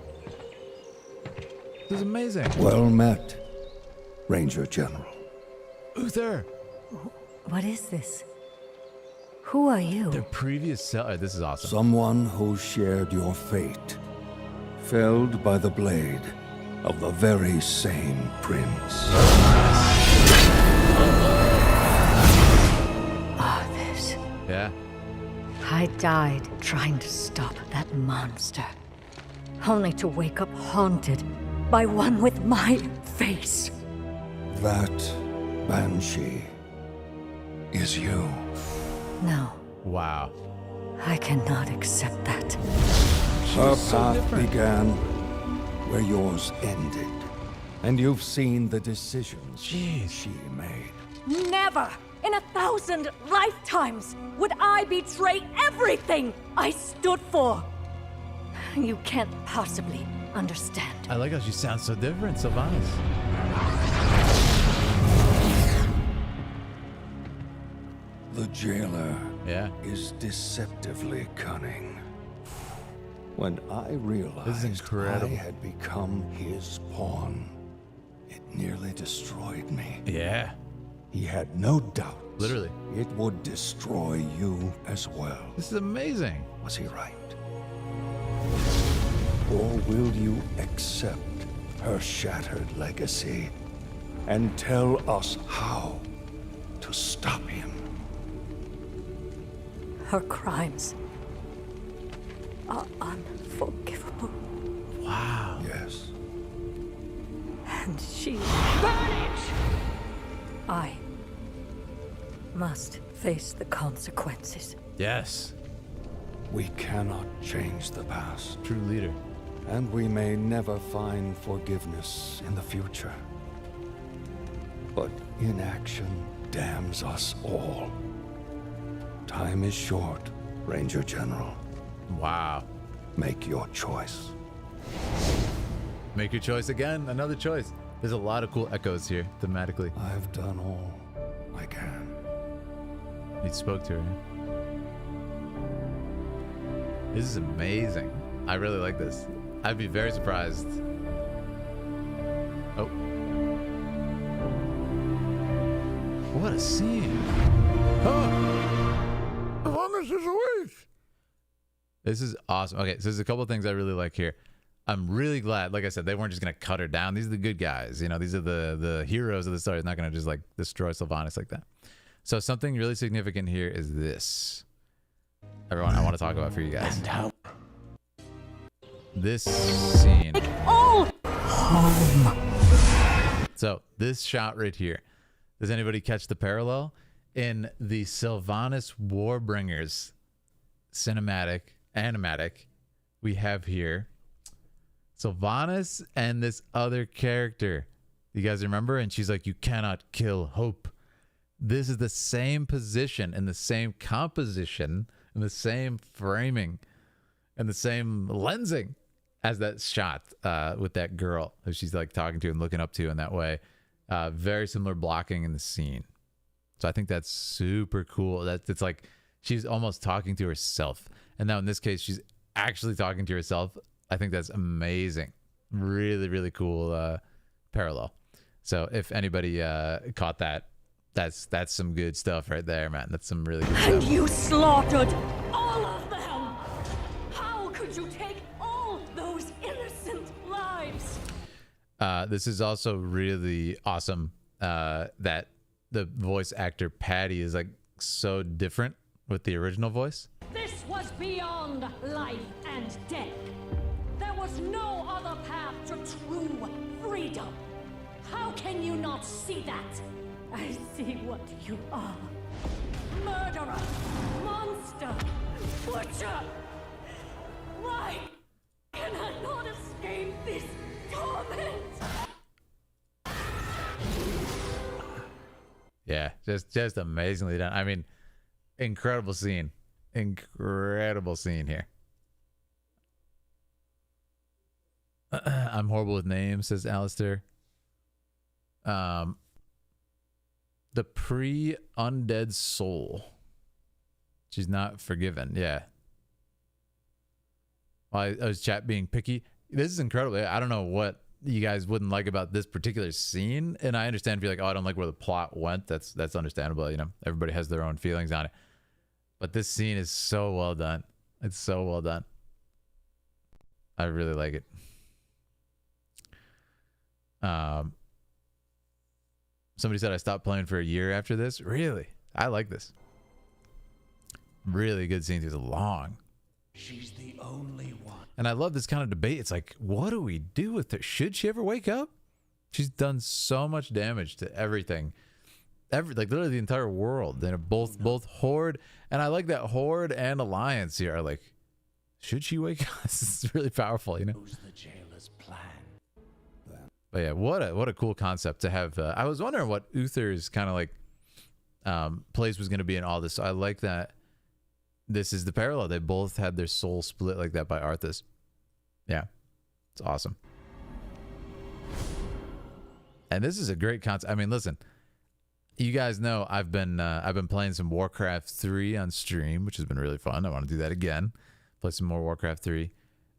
This is amazing. Well met, Ranger General. Uther. What is this? Who are you? The previous seller. This is awesome. Someone who shared your fate, felled by the blade of the very same prince. Others. Yeah. I died trying to stop that monster, only to wake up haunted by one with my face. That Banshee is you. No. Wow. I cannot accept that. Her path began where yours ended. And you've seen the decisions she made. Never in 1,000 lifetimes would I betray everything I stood for. You can't possibly understand. I like how she sounds so different, Sylvanas. The jailer is deceptively cunning. When I realized I had become his pawn, it nearly destroyed me. Yeah. He had no doubt. Literally. It would destroy you as well. This is amazing. Was he right? Or will you accept her shattered legacy and tell us how to stop him? Her crimes are unforgivable. Wow. Yes. And she... Burn it! I must face the consequences. Yes. We cannot change the past. True leader. And we may never find forgiveness in the future. But inaction damns us all. Time is short, Ranger General. Wow. Make your choice. Make your choice again. Another choice. There's a lot of cool echoes here, thematically. I've done all I can. He spoke to her. This is amazing. I really like this. I'd be very surprised. Oh. What a scene. Oh. Sylvanas is awake. This is awesome. Okay, so there's a couple of things I really like here. I'm really glad, like I said, they weren't just going to cut her down. These are the good guys. You know, these are the heroes of the story. It's not going to just like destroy Sylvanas like that. So something really significant here is this. Everyone, I want to talk about for you guys. This scene. All home. So this shot right here. Does anybody catch the parallel? In the Sylvanas Warbringers animatic, we have here Sylvanas and this other character. You guys remember? And she's like, you cannot kill hope. This is the same position and the same composition and the same framing and the same lensing as that shot with that girl who she's like talking to and looking up to in that way. Very similar blocking in the scene. So I think that's super cool. It's like she's almost talking to herself. And now in this case, she's actually talking to herself. I think that's amazing. Really, really cool parallel. So if anybody caught that, that's some good stuff right there, man. That's some really good stuff. And you slaughtered all of them! How could you take all those innocent lives? This is also really awesome that the voice actor Patty is like so different with the original voice. This was beyond life and death. There was no other path to true freedom. How can you not see that? I see what you are. Murderer! Monster! Butcher! Why can I not escape this torment? Yeah, just amazingly done. I mean, incredible scene. Incredible scene here. I'm horrible with names, says Alistair. The pre-undead soul. She's not forgiven. Yeah. I was chat being picky. This is incredible. I don't know what you guys wouldn't like about this particular scene, and I understand if you're like, oh, I don't like where the plot went. That's understandable. You know, everybody has their own feelings on it. But this scene is so well done. It's so well done. I really like it. Somebody said I stopped playing for a year after this. Really? I like this. Really good scenes. It's long. She's the only one. And I love this kind of debate. It's like, what do we do with her? Should she ever wake up? She's done so much damage to everything. Like literally the entire world. They're both Horde, and I like that Horde and Alliance here are like, should she wake up? This is really powerful, you know. Who's the jailer's plan? But yeah, what a cool concept to have. I was wondering what Uther's kind of like place was going to be in all this. So I like that this is the parallel. They both had their soul split like that by Arthas. Yeah, it's awesome. And this is a great concept. I mean, listen, you guys know I've been playing some Warcraft 3 on stream, which has been really fun. I want to do that again. Play some more Warcraft 3.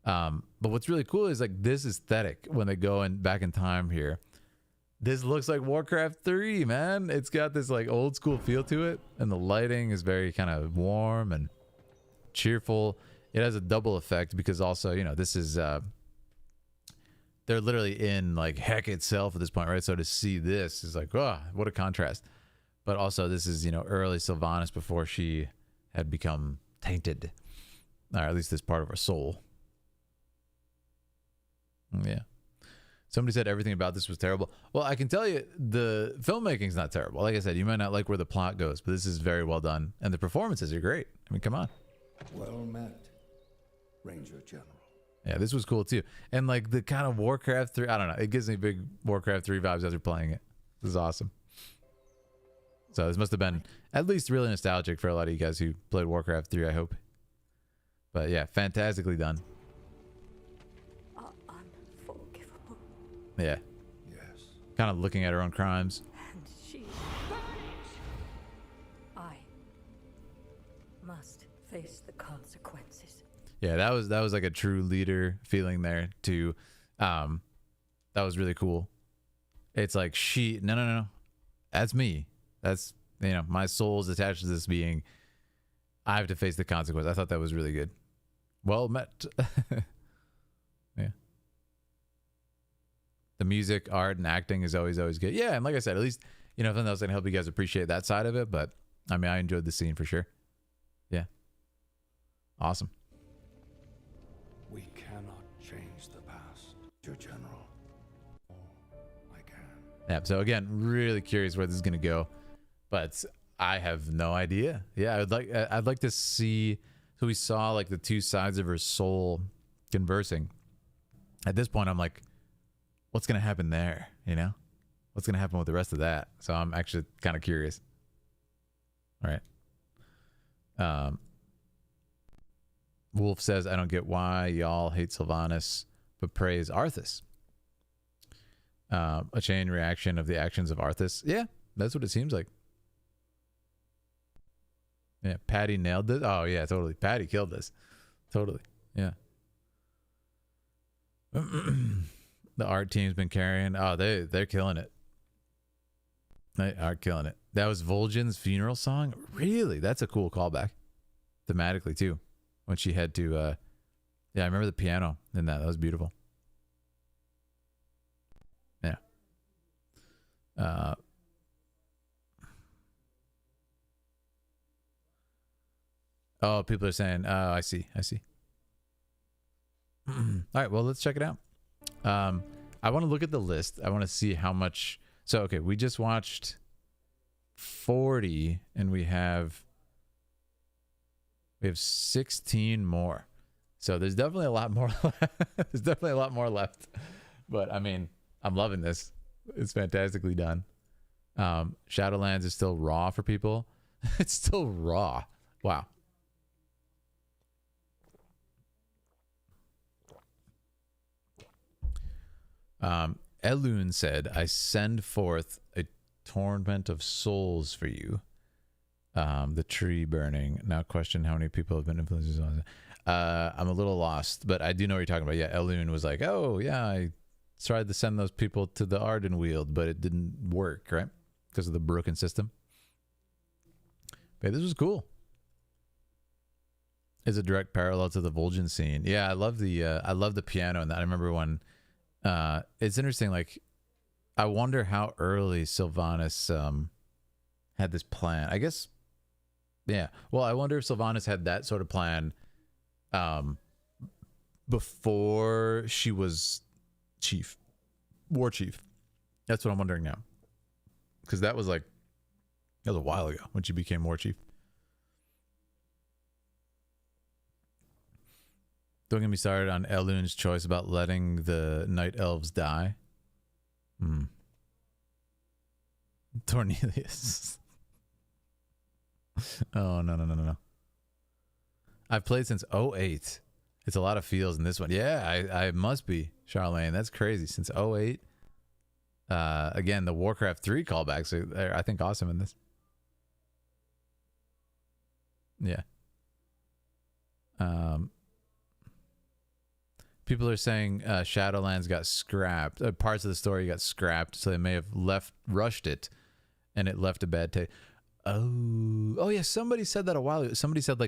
But what's really cool is like this aesthetic when they go back in time here. This looks like Warcraft 3, man. It's got this like old school feel to it, and the lighting is very kind of warm and cheerful. It has a double effect because also, you know, this is they're literally in like heck itself at this point, right? So to see this is like, oh, what a contrast. But also this is, you know, early Sylvanas before she had become tainted, or at least this part of her soul. Yeah. Somebody said everything about this was terrible. Well, I can tell you the filmmaking's not terrible. Like I said, you might not like where the plot goes, but this is very well done, and the performances are great. I mean, come on. Well met, Ranger General. Yeah, this was cool too. And like the kind of Warcraft 3, I don't know, it gives me big Warcraft 3 vibes as you're playing it. This is awesome. So this must have been at least really nostalgic for a lot of you guys who played Warcraft 3, I hope. But yeah, fantastically done. Unforgivable. Yeah. Yes. Kind of looking at her own crimes. And she... I must face the consequences. Yeah, that was like a true leader feeling there too. That was really cool. It's like no. That's me. That's, you know, my soul is attached to this being. I have to face the consequence. I thought that was really good. Well met. Yeah. The music, art, and acting is always good. Yeah, and like I said, at least, you know, something else can help you guys appreciate that side of it. But I mean, I enjoyed the scene for sure. Yeah. Awesome. We cannot change the past, your general. Oh, I can. Yeah. So again, really curious where this is gonna go, but I have no idea. Yeah, I'd like to see. So we saw like the two sides of her soul conversing. At this point, I'm like, what's gonna happen there? You know, what's gonna happen with the rest of that? So I'm actually kind of curious. All right. Wolf says, I don't get why y'all hate Sylvanas, but praise Arthas. A chain reaction of the actions of Arthas. Yeah, that's what it seems like. Yeah, Patty nailed this. Oh, yeah, totally. Patty killed this. Totally. Yeah. The art team's been carrying. Oh, they're killing it. They are killing it. That was Vol'jin's funeral song? Really? That's a cool callback. Thematically, too. When she had to, yeah, I remember the piano in that. That was beautiful. Yeah. Oh, people are saying, oh, I see. All right, well, let's check it out. I want to look at the list. I want to see how much. So, okay, we just watched 40, and we have 16 more. So there's definitely a lot more. There's definitely a lot more left. But I mean, I'm loving this. It's fantastically done. Shadowlands is still raw for people. It's still raw. Wow. Elune said, I send forth a torment of souls for you. The tree burning. Now question how many people have been influenced on it. I'm a little lost, but I do know what you're talking about. Yeah, Elune was like, oh yeah, I tried to send those people to the Ardenweald, but it didn't work, right? Because of the broken system. But this was cool. It's a direct parallel to the Vol'jin scene. Yeah, I love the piano in that. I remember when it's interesting, like I wonder how early Sylvanas had this plan. I guess Yeah. Well, I wonder if Sylvanas had that sort of plan before she was war chief. That's what I'm wondering now. Because that was a while ago when she became war chief. Don't get me started on Elun's choice about letting the night elves die. Tornelius. Oh, no. I've played since 08. It's a lot of feels in this one. Yeah, I must be, Charlene. That's crazy. Since 08. Again, the Warcraft 3 callbacks are, I think, awesome in this. Yeah. People are saying Shadowlands got scrapped. Parts of the story got scrapped, so they may have rushed it, and it left a bad taste. Oh yeah, somebody said that a while ago. Somebody said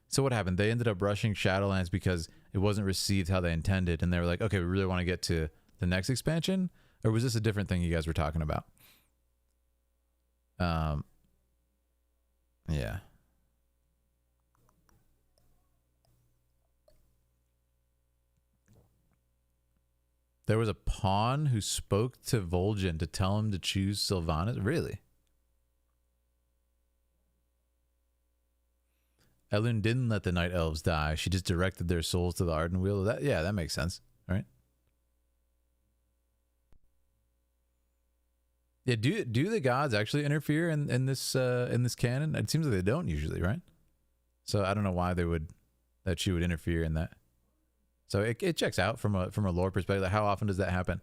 so what happened? They ended up rushing Shadowlands because it wasn't received how they intended, and they were like, okay, we really want to get to the next expansion? Or was this a different thing you guys were talking about? Yeah. There was a pawn who spoke to Vol'jin to tell him to choose Sylvanas? Really? Elun didn't let the night elves die. She just directed their souls to the Ardenweald. Yeah, that makes sense, right? Yeah, do the gods actually interfere in this canon? It seems like they don't usually, right? So I don't know why that she would interfere in that. So it checks out from a lore perspective. Like, how often does that happen?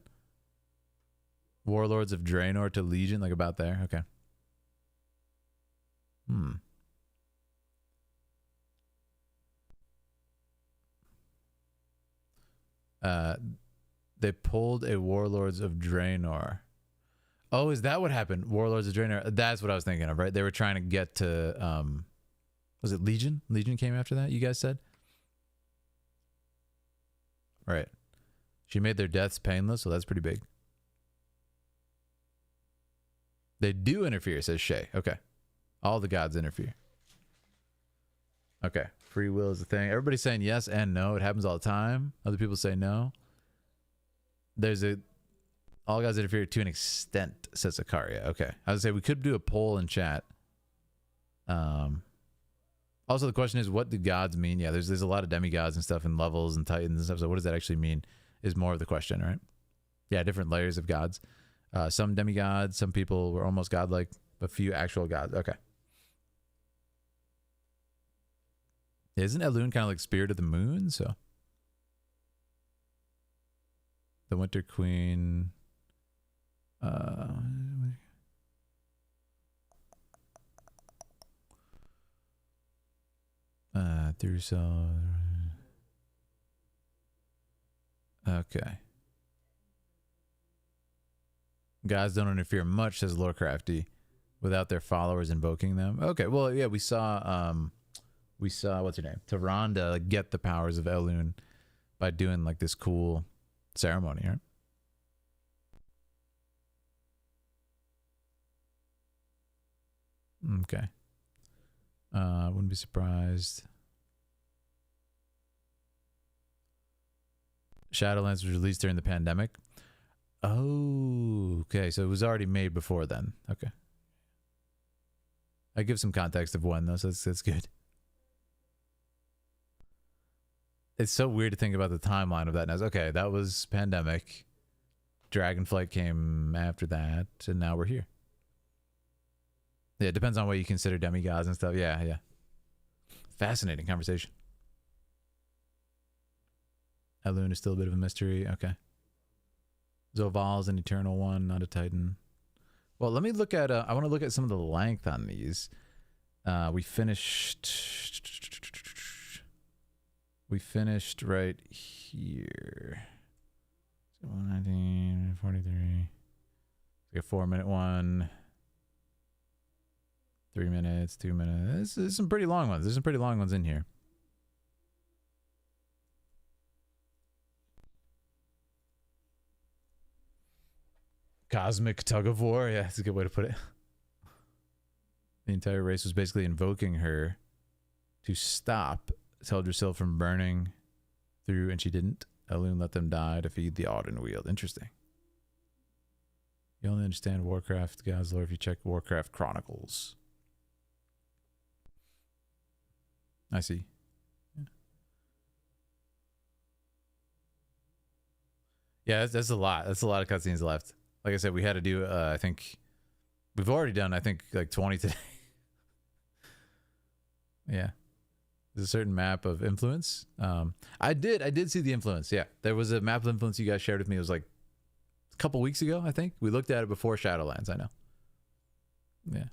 Warlords of Draenor to Legion, like about there. Okay. They pulled a Warlords of Draenor. Oh, is that what happened? Warlords of Draenor. That's what I was thinking of, right? They were trying to get to was it Legion? Legion came after that, you guys said? Right. She made their deaths painless, so that's pretty big. They do interfere, says Shay. Okay. All the gods interfere. Okay. Free will is the thing. Everybody's saying yes and no. It happens all the time. Other people say no. All gods interfere to an extent, says Akaria. Okay. I would say we could do a poll in chat. Also, the question is, what do gods mean? Yeah, there's a lot of demigods and stuff and levels and titans and stuff. So what does that actually mean is more of the question, right? Yeah, different layers of gods. Some demigods, some people were almost godlike, a few actual gods. Okay. Yeah, isn't Elun kind of like Spirit of the Moon? So the Winter Queen. Through so. Okay. Gods don't interfere much, says Lorecrafty, without their followers invoking them. Okay, well, yeah, we saw what's her name, Tyrande, get the powers of Elun by doing like this cool ceremony, right? Okay. Wouldn't be surprised. Shadowlands was released during the pandemic. Oh, okay. So it was already made before then. Okay. I give some context of when though, so that's good. It's so weird to think about the timeline of that now. Okay, that was pandemic. Dragonflight came after that, and now we're here. Yeah, it depends on what you consider demigods and stuff. Yeah. Fascinating conversation. Elun is still a bit of a mystery. Okay. Zoval's an eternal one, not a titan. Well, let me look at, I want to look at some of the length on these. We finished right here. 119, 43. Like a 4-minute one. 3 minutes, 2 minutes. There's some pretty long ones. There's some pretty long ones in here. Cosmic tug of war. Yeah, that's a good way to put it. The entire race was basically invoking her to stop Teldrassil from burning through, and she didn't. Elune let them die to feed the Ardenweald. Interesting. You only understand Warcraft, God's lore, if you check Warcraft Chronicles. I see. Yeah, that's a lot. That's a lot of cutscenes left. Like I said, we had to do, I think, we've already done, I think, like 20 today. Yeah. There's a certain map of influence. I did see the influence. Yeah. There was a map of influence you guys shared with me. It was like a couple weeks ago, I think. We looked at it before Shadowlands, I know. Yeah.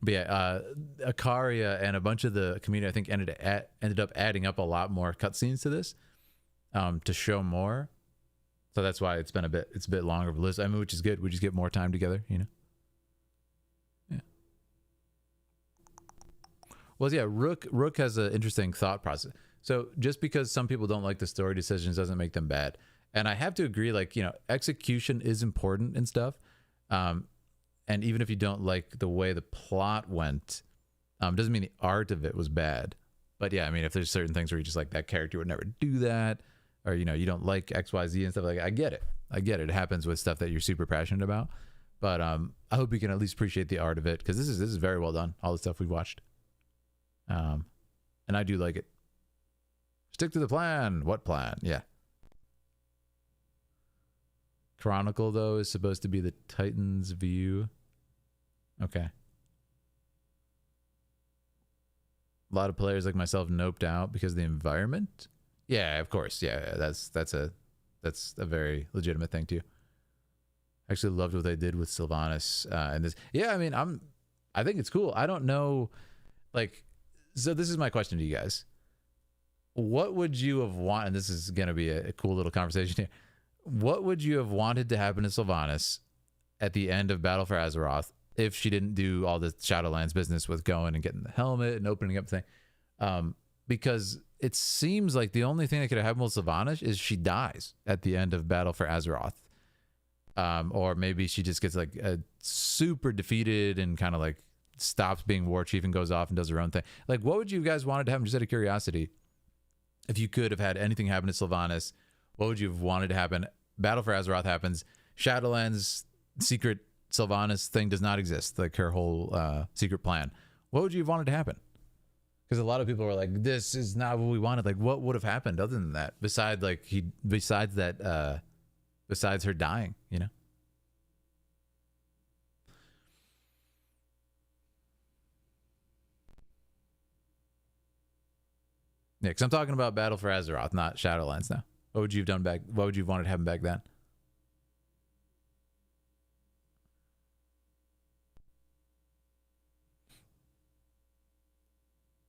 But yeah, Akaria and a bunch of the community, I think, ended up adding up a lot more cutscenes to this to show more. So that's why it's a bit longer of a list. I mean, which is good. We just get more time together, you know. Yeah. Well, yeah, Rook has an interesting thought process. So just because some people don't like the story decisions doesn't make them bad. And I have to agree, like, you know, execution is important and stuff. And even if you don't like the way the plot went, doesn't mean the art of it was bad. But yeah, I mean, if there's certain things where you're just like, that character would never do that, or, you know, you don't like XYZ and stuff like that, I get it. I get it. It happens with stuff that you're super passionate about. But I hope you can at least appreciate the art of it, because this is very well done, all the stuff we've watched. And I do like it. Stick to the plan. What plan? Yeah. Chronicle, though, is supposed to be the Titan's view. Okay. A lot of players like myself noped out because of the environment. Yeah, of course. Yeah, that's a very legitimate thing too. Actually loved what they did with Sylvanas and this. Yeah, I mean, I think it's cool. I don't know, like, so this is my question to you guys. What would you have wanted, and this is gonna be a cool little conversation here. What would you have wanted to happen to Sylvanas at the end of Battle for Azeroth if she didn't do all the Shadowlands business with going and getting the helmet and opening up the thing? Because it seems like the only thing that could have happened with Sylvanas is she dies at the end of Battle for Azeroth. Or maybe she just gets like super defeated and kind of like stops being war chief and goes off and does her own thing. Like, what would you guys wanted to happen, just out of curiosity? If you could have had anything happen to Sylvanas, what would you have wanted to happen? Battle for Azeroth happens. Shadowlands secret Sylvanas thing does not exist. Like her whole secret plan. What would you have wanted to happen? Because a lot of people are like, this is not what we wanted. Like, what would have happened other than that? Besides her dying, you know? Yeah, because I'm talking about Battle for Azeroth, not Shadowlands now. What would you have done back? What would you have wanted to happen back then?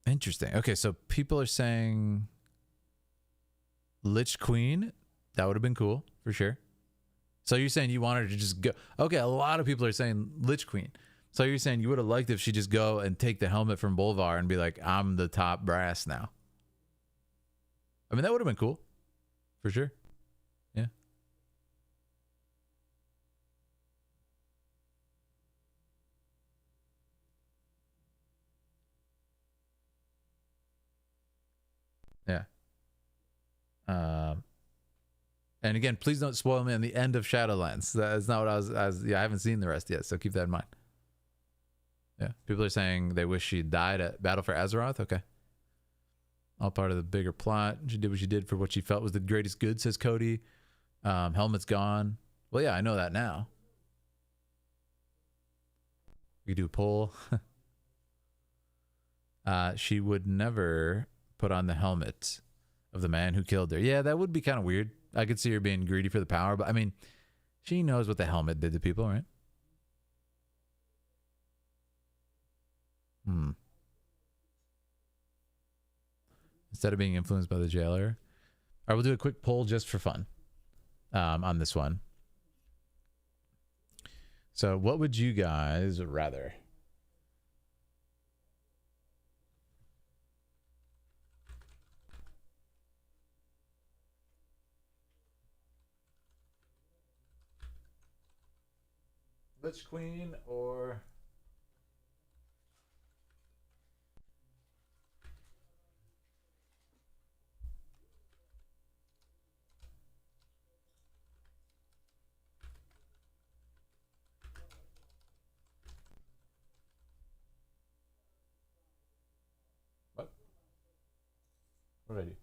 Interesting. Okay, so people are saying Lich Queen. That would have been cool for sure. So you're saying you wanted her to just go? Okay, a lot of people are saying Lich Queen. So you're saying you would have liked if she just go and take the helmet from Bolvar and be like, I'm the top brass now. I mean, that would have been cool. For sure. Yeah. Yeah. And again, please don't spoil me on the end of Shadowlands. That's not what I was yeah, I haven't seen the rest yet, so keep that in mind. Yeah. People are saying they wish she died at Battle for Azeroth. Okay. All part of the bigger plot. She did what she did for what she felt was the greatest good, says Cody. Helmet's gone. Well, yeah, I know that now. We could do a poll. She would never put on the helmet of the man who killed her. Yeah, that would be kind of weird. I could see her being greedy for the power, but I mean, she knows what the helmet did to people, right? Instead of being influenced by the jailer. All right, we'll do a quick poll just for fun on this one. So what would you guys rather? Lich Queen or... What did I do?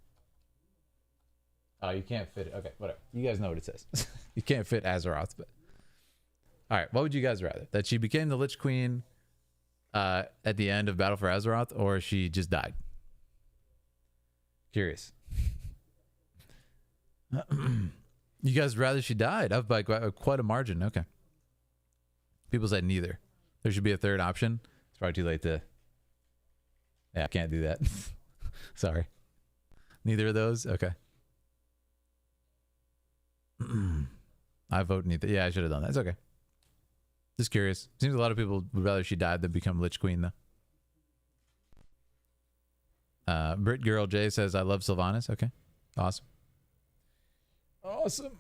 Oh, you can't fit it. Okay, whatever. You guys know what it says. You can't fit Azeroth, but... Alright, what would you guys rather? That she became the Lich Queen at the end of Battle for Azeroth, or she just died? Curious. You guys rather she died? Up by quite a margin. Okay. People said neither. There should be a third option. It's probably too late to... Yeah, I can't do that. Sorry. Neither of those? Okay. I vote neither. Yeah, I should have done that. It's okay. Just curious. Seems a lot of people would rather she died than become Lich Queen, though. Brit Girl J says, I love Sylvanas. Okay. Awesome. Awesome.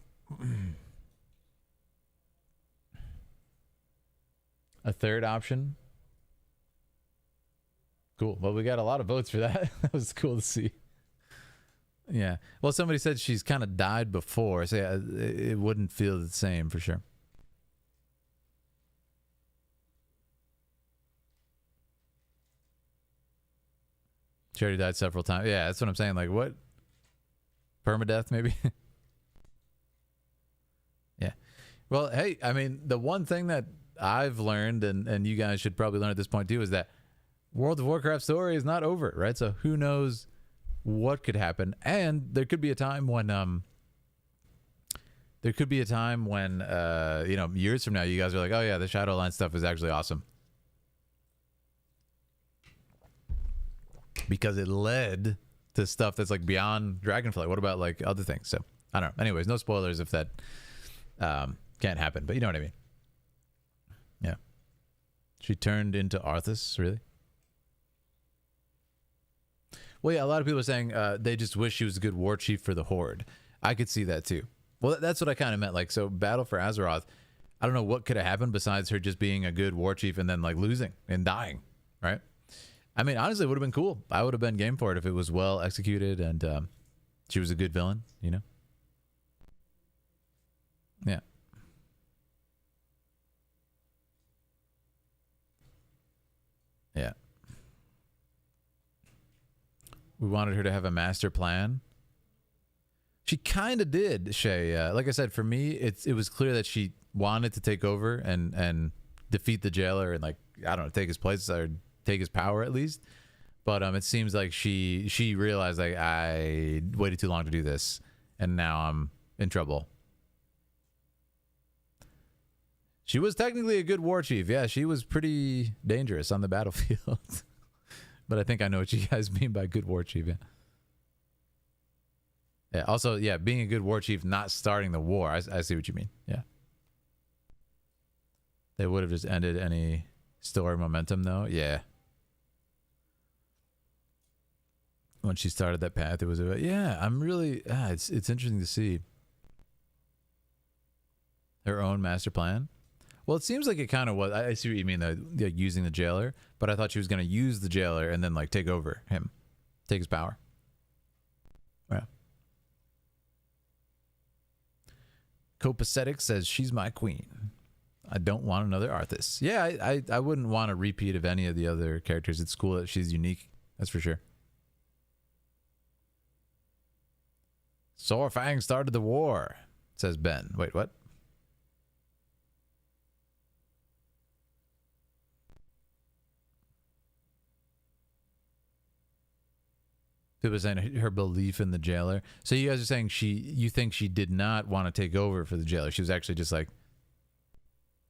A third option. Cool. Well, we got a lot of votes for that. That was cool to see. Yeah. Well, somebody said she's kind of died before, so yeah, it wouldn't feel the same for sure. She already died several times. Yeah, that's what I'm saying. Like, what? Permadeath, maybe? Yeah. Well, hey, I mean, the one thing that I've learned, and you guys should probably learn at this point too, is that World of Warcraft story is not over, right? So who knows what could happen, and there could be a time when you know, years from now you guys are like, oh yeah, the Shadowlands stuff is actually awesome because it led to stuff that's like beyond Dragonflight. What about like other things? So I don't know. Anyways, no spoilers if that can't happen, but you know what I mean. Yeah, she turned into Arthas, really. Well, yeah, a lot of people are saying they just wish she was a good war chief for the Horde. I could see that too. Well, that's what I kind of meant. Like, so Battle for Azeroth, I don't know what could have happened besides her just being a good war chief and then like losing and dying, right? I mean, honestly, it would have been cool. I would have been game for it if it was well executed and she was a good villain, you know? Yeah. Yeah. We wanted her to have a master plan. She kind of did, Shay. Like I said, for me, it was clear that she wanted to take over and defeat the jailer and, like, I don't know, take his place or take his power at least. But it seems like she realized, like, I waited too long to do this, and now I'm in trouble. She was technically a good war chief. Yeah, she was pretty dangerous on the battlefield. But I think I know what you guys mean by good war chief. Yeah. Yeah. Also, yeah, being a good war chief, not starting the war. I see what you mean. Yeah. They would have just ended any story momentum, though. Yeah. When she started that path, it was yeah. I'm really it's interesting to see her own master plan. Well, it seems like it kind of was. I see what you mean, though, using the jailer. But I thought she was going to use the jailer and then, like, take over him. Take his power. Yeah. Copacetic says, she's my queen. I don't want another Arthas. Yeah, I wouldn't want a repeat of any of the other characters. It's cool that she's unique. That's for sure. Sorfang started the war, says Ben. Wait, what? People are saying her belief in the jailer. So you guys are saying you think she did not want to take over for the jailer. She was actually just like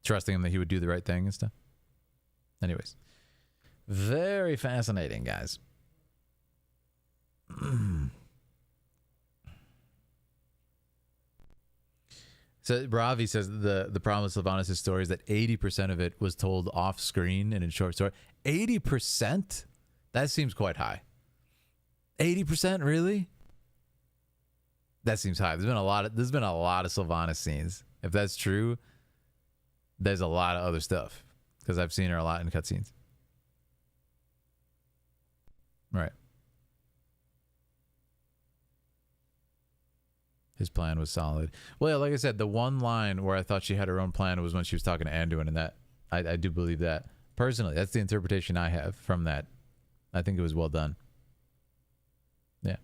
trusting him that he would do the right thing and stuff. Anyways, very fascinating, guys. So Bravi says the problem with Sylvanas' story is that 80% of it was told off screen and in short story. 80%? That seems quite high. 80%, really? That seems high. There's been a lot of Sylvanas scenes. If that's true, there's a lot of other stuff because I've seen her a lot in cutscenes. Right. His plan was solid. Well, yeah, like I said, the one line where I thought she had her own plan was when she was talking to Anduin, and that I do believe that. Personally, that's the interpretation I have from that. I think it was well done. Yeah.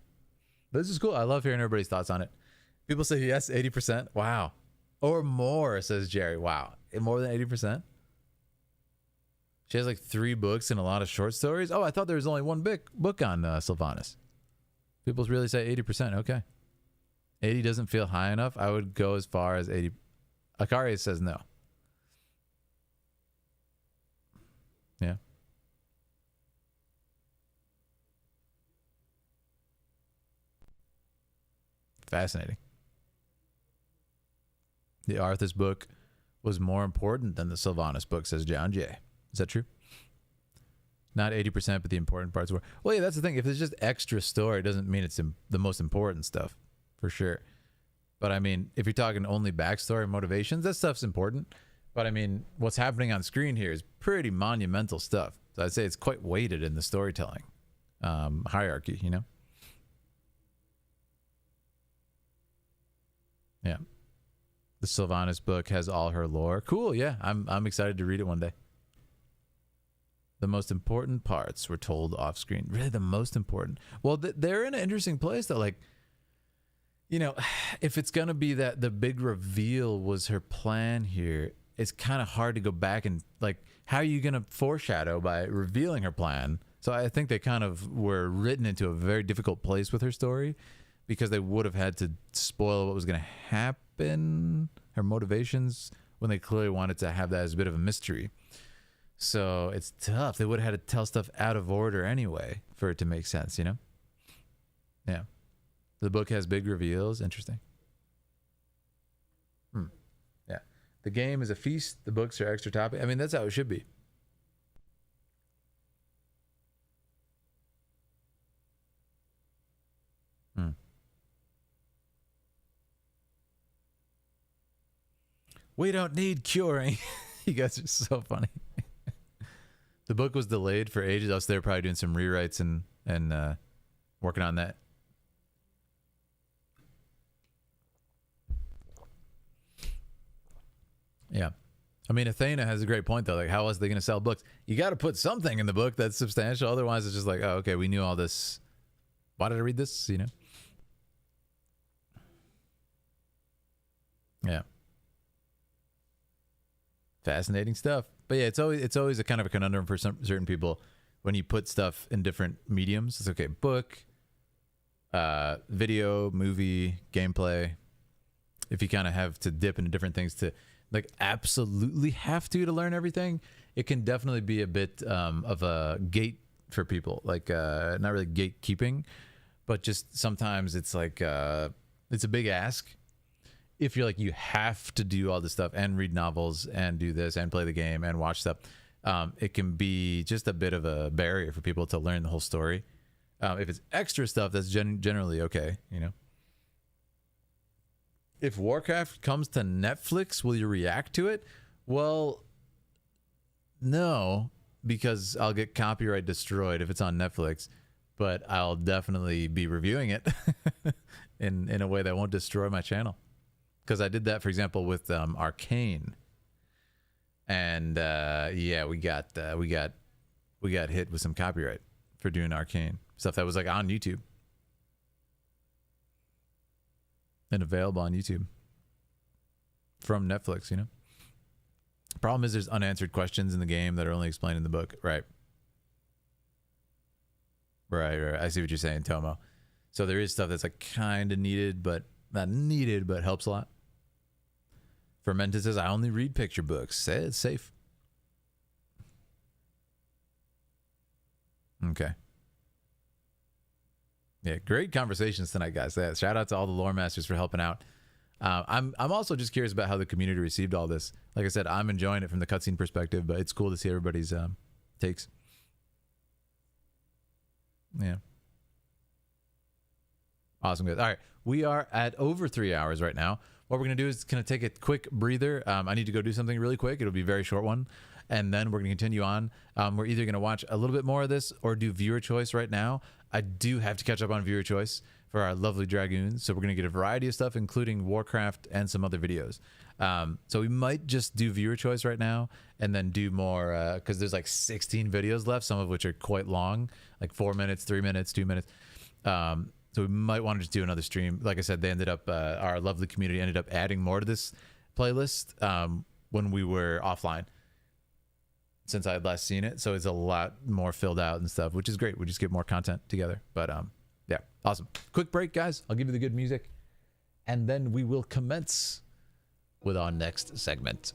This is cool. I love hearing everybody's thoughts on it. People say yes, 80%. Wow. Or more, says Jerry. Wow. More than 80%? She has like 3 books and a lot of short stories. Oh, I thought there was only one book on Sylvanas. People really say 80%. Okay. 80 doesn't feel high enough. I would go as far as 80. Akari says no. Yeah. Fascinating. The Arthas book was more important than the Sylvanas book, says John J. Is that true? Not 80%, but the important parts were. Well, yeah, that's the thing. If it's just extra story, it doesn't mean it's the most important stuff, for sure. But I mean, if you're talking only backstory, motivations, that stuff's important. But I mean, what's happening on screen here is pretty monumental stuff. So I'd say it's quite weighted in the storytelling hierarchy, you know? Yeah. The Sylvanas book has all her lore. Cool, yeah. I'm excited to read it one day. The most important parts were told off screen. Really, the most important. Well, they're in an interesting place, though. Like, you know, if it's going to be that the big reveal was her plan here, it's kind of hard to go back and, like, how are you going to foreshadow by revealing her plan? So I think they kind of were written into a very difficult place with her story because they would have had to spoil what was going to happen, her motivations, when they clearly wanted to have that as a bit of a mystery. So it's tough. They would have had to tell stuff out of order anyway for it to make sense, you know? Yeah. The book has big reveals. Interesting. Yeah. The game is a feast. The books are extra topic. I mean, that's how it should be. We don't need curing. You guys are so funny. The book was delayed for ages. I was there probably doing some rewrites and working on that. Yeah. I mean, Athena has a great point, though. Like, how else are they going to sell books? You got to put something in the book that's substantial. Otherwise, it's just like, oh, okay, we knew all this. Why did I read this? You know? Yeah. Fascinating stuff. But yeah, it's always a kind of a conundrum for certain people when you put stuff in different mediums. It's okay, book, video, movie, gameplay. If you kind of have to dip into different things to like absolutely have to learn everything, it can definitely be a bit of a gate for people. Like not really gatekeeping, but just sometimes it's like it's a big ask. If you're like, you have to do all this stuff and read novels and do this and play the game and watch stuff, it can be just a bit of a barrier for people to learn the whole story. If it's extra stuff, that's generally okay, you know? If Warcraft comes to Netflix, will you react to it? Well, no, because I'll get copyright destroyed if it's on Netflix, but I'll definitely be reviewing it in a way that won't destroy my channel. Because I did that, for example, with Arcane, and yeah, we got hit with some copyright for doing Arcane stuff that was like on YouTube and available on YouTube from Netflix. You know, problem is there's unanswered questions in the game that are only explained in the book. Right. I see what you're saying, Tomo. So there is stuff that's like kind of needed, but not needed, but helps a lot. Fermented says, I only read picture books. Say it's safe. Okay. Yeah, great conversations tonight, guys. Shout out to all the lore masters for helping out. I'm also just curious about how the community received all this. Like I said, I'm enjoying it from the cutscene perspective, but it's cool to see everybody's takes. Yeah. Awesome, guys. All right, we are at over 3 hours right now. what we're gonna do is gonna take a quick breather. I need to go do something really quick. It'll be a very short one, and then we're gonna continue on. We're either gonna watch a little bit more of this or do viewer choice right now. I do have to catch up on viewer choice for our lovely dragoons, so we're gonna get a variety of stuff, including Warcraft and some other videos. So we might just do viewer choice right now and then do more, because there's like 16 videos left, some of which are quite long, like 4 minutes, 3 minutes, 2 minutes. So we might want to just do another stream. Like I said, they ended up, our lovely community ended up adding more to this playlist when we were offline, since I had last seen it. So it's a lot more filled out and stuff, which is great. We just get more content together. But yeah, awesome. Quick break, guys. I'll give you the good music, and then we will commence with our next segment.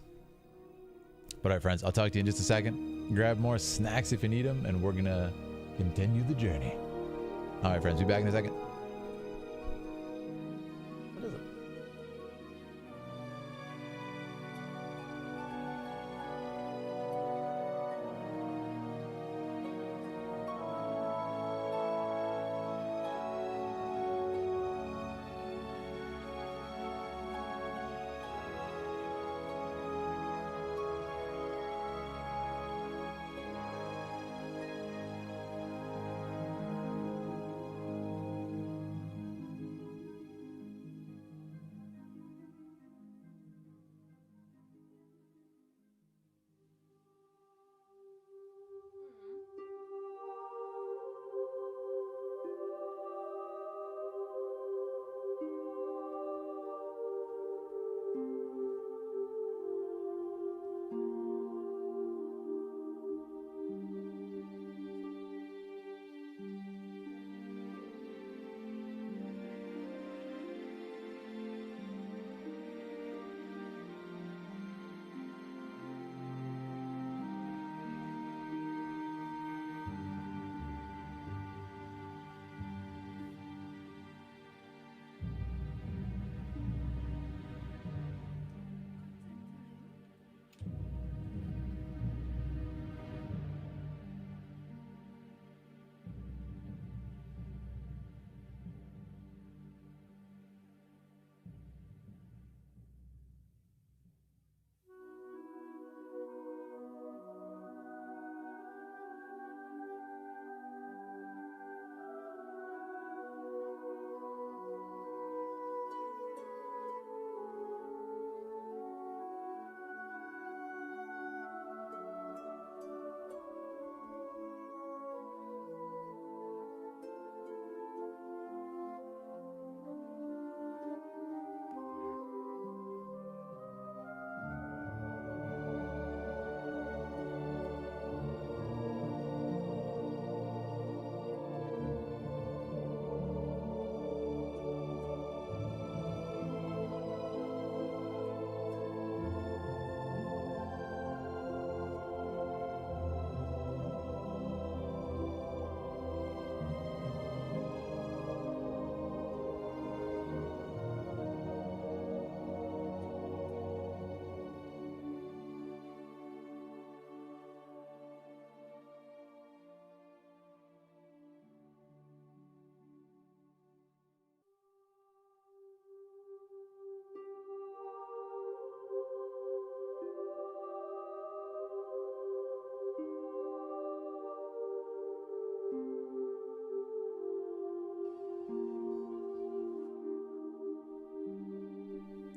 But all right, friends, I'll talk to you in just a second. Grab more snacks if you need them, and we're gonna continue the journey. All right, friends, be back in a second. What is it?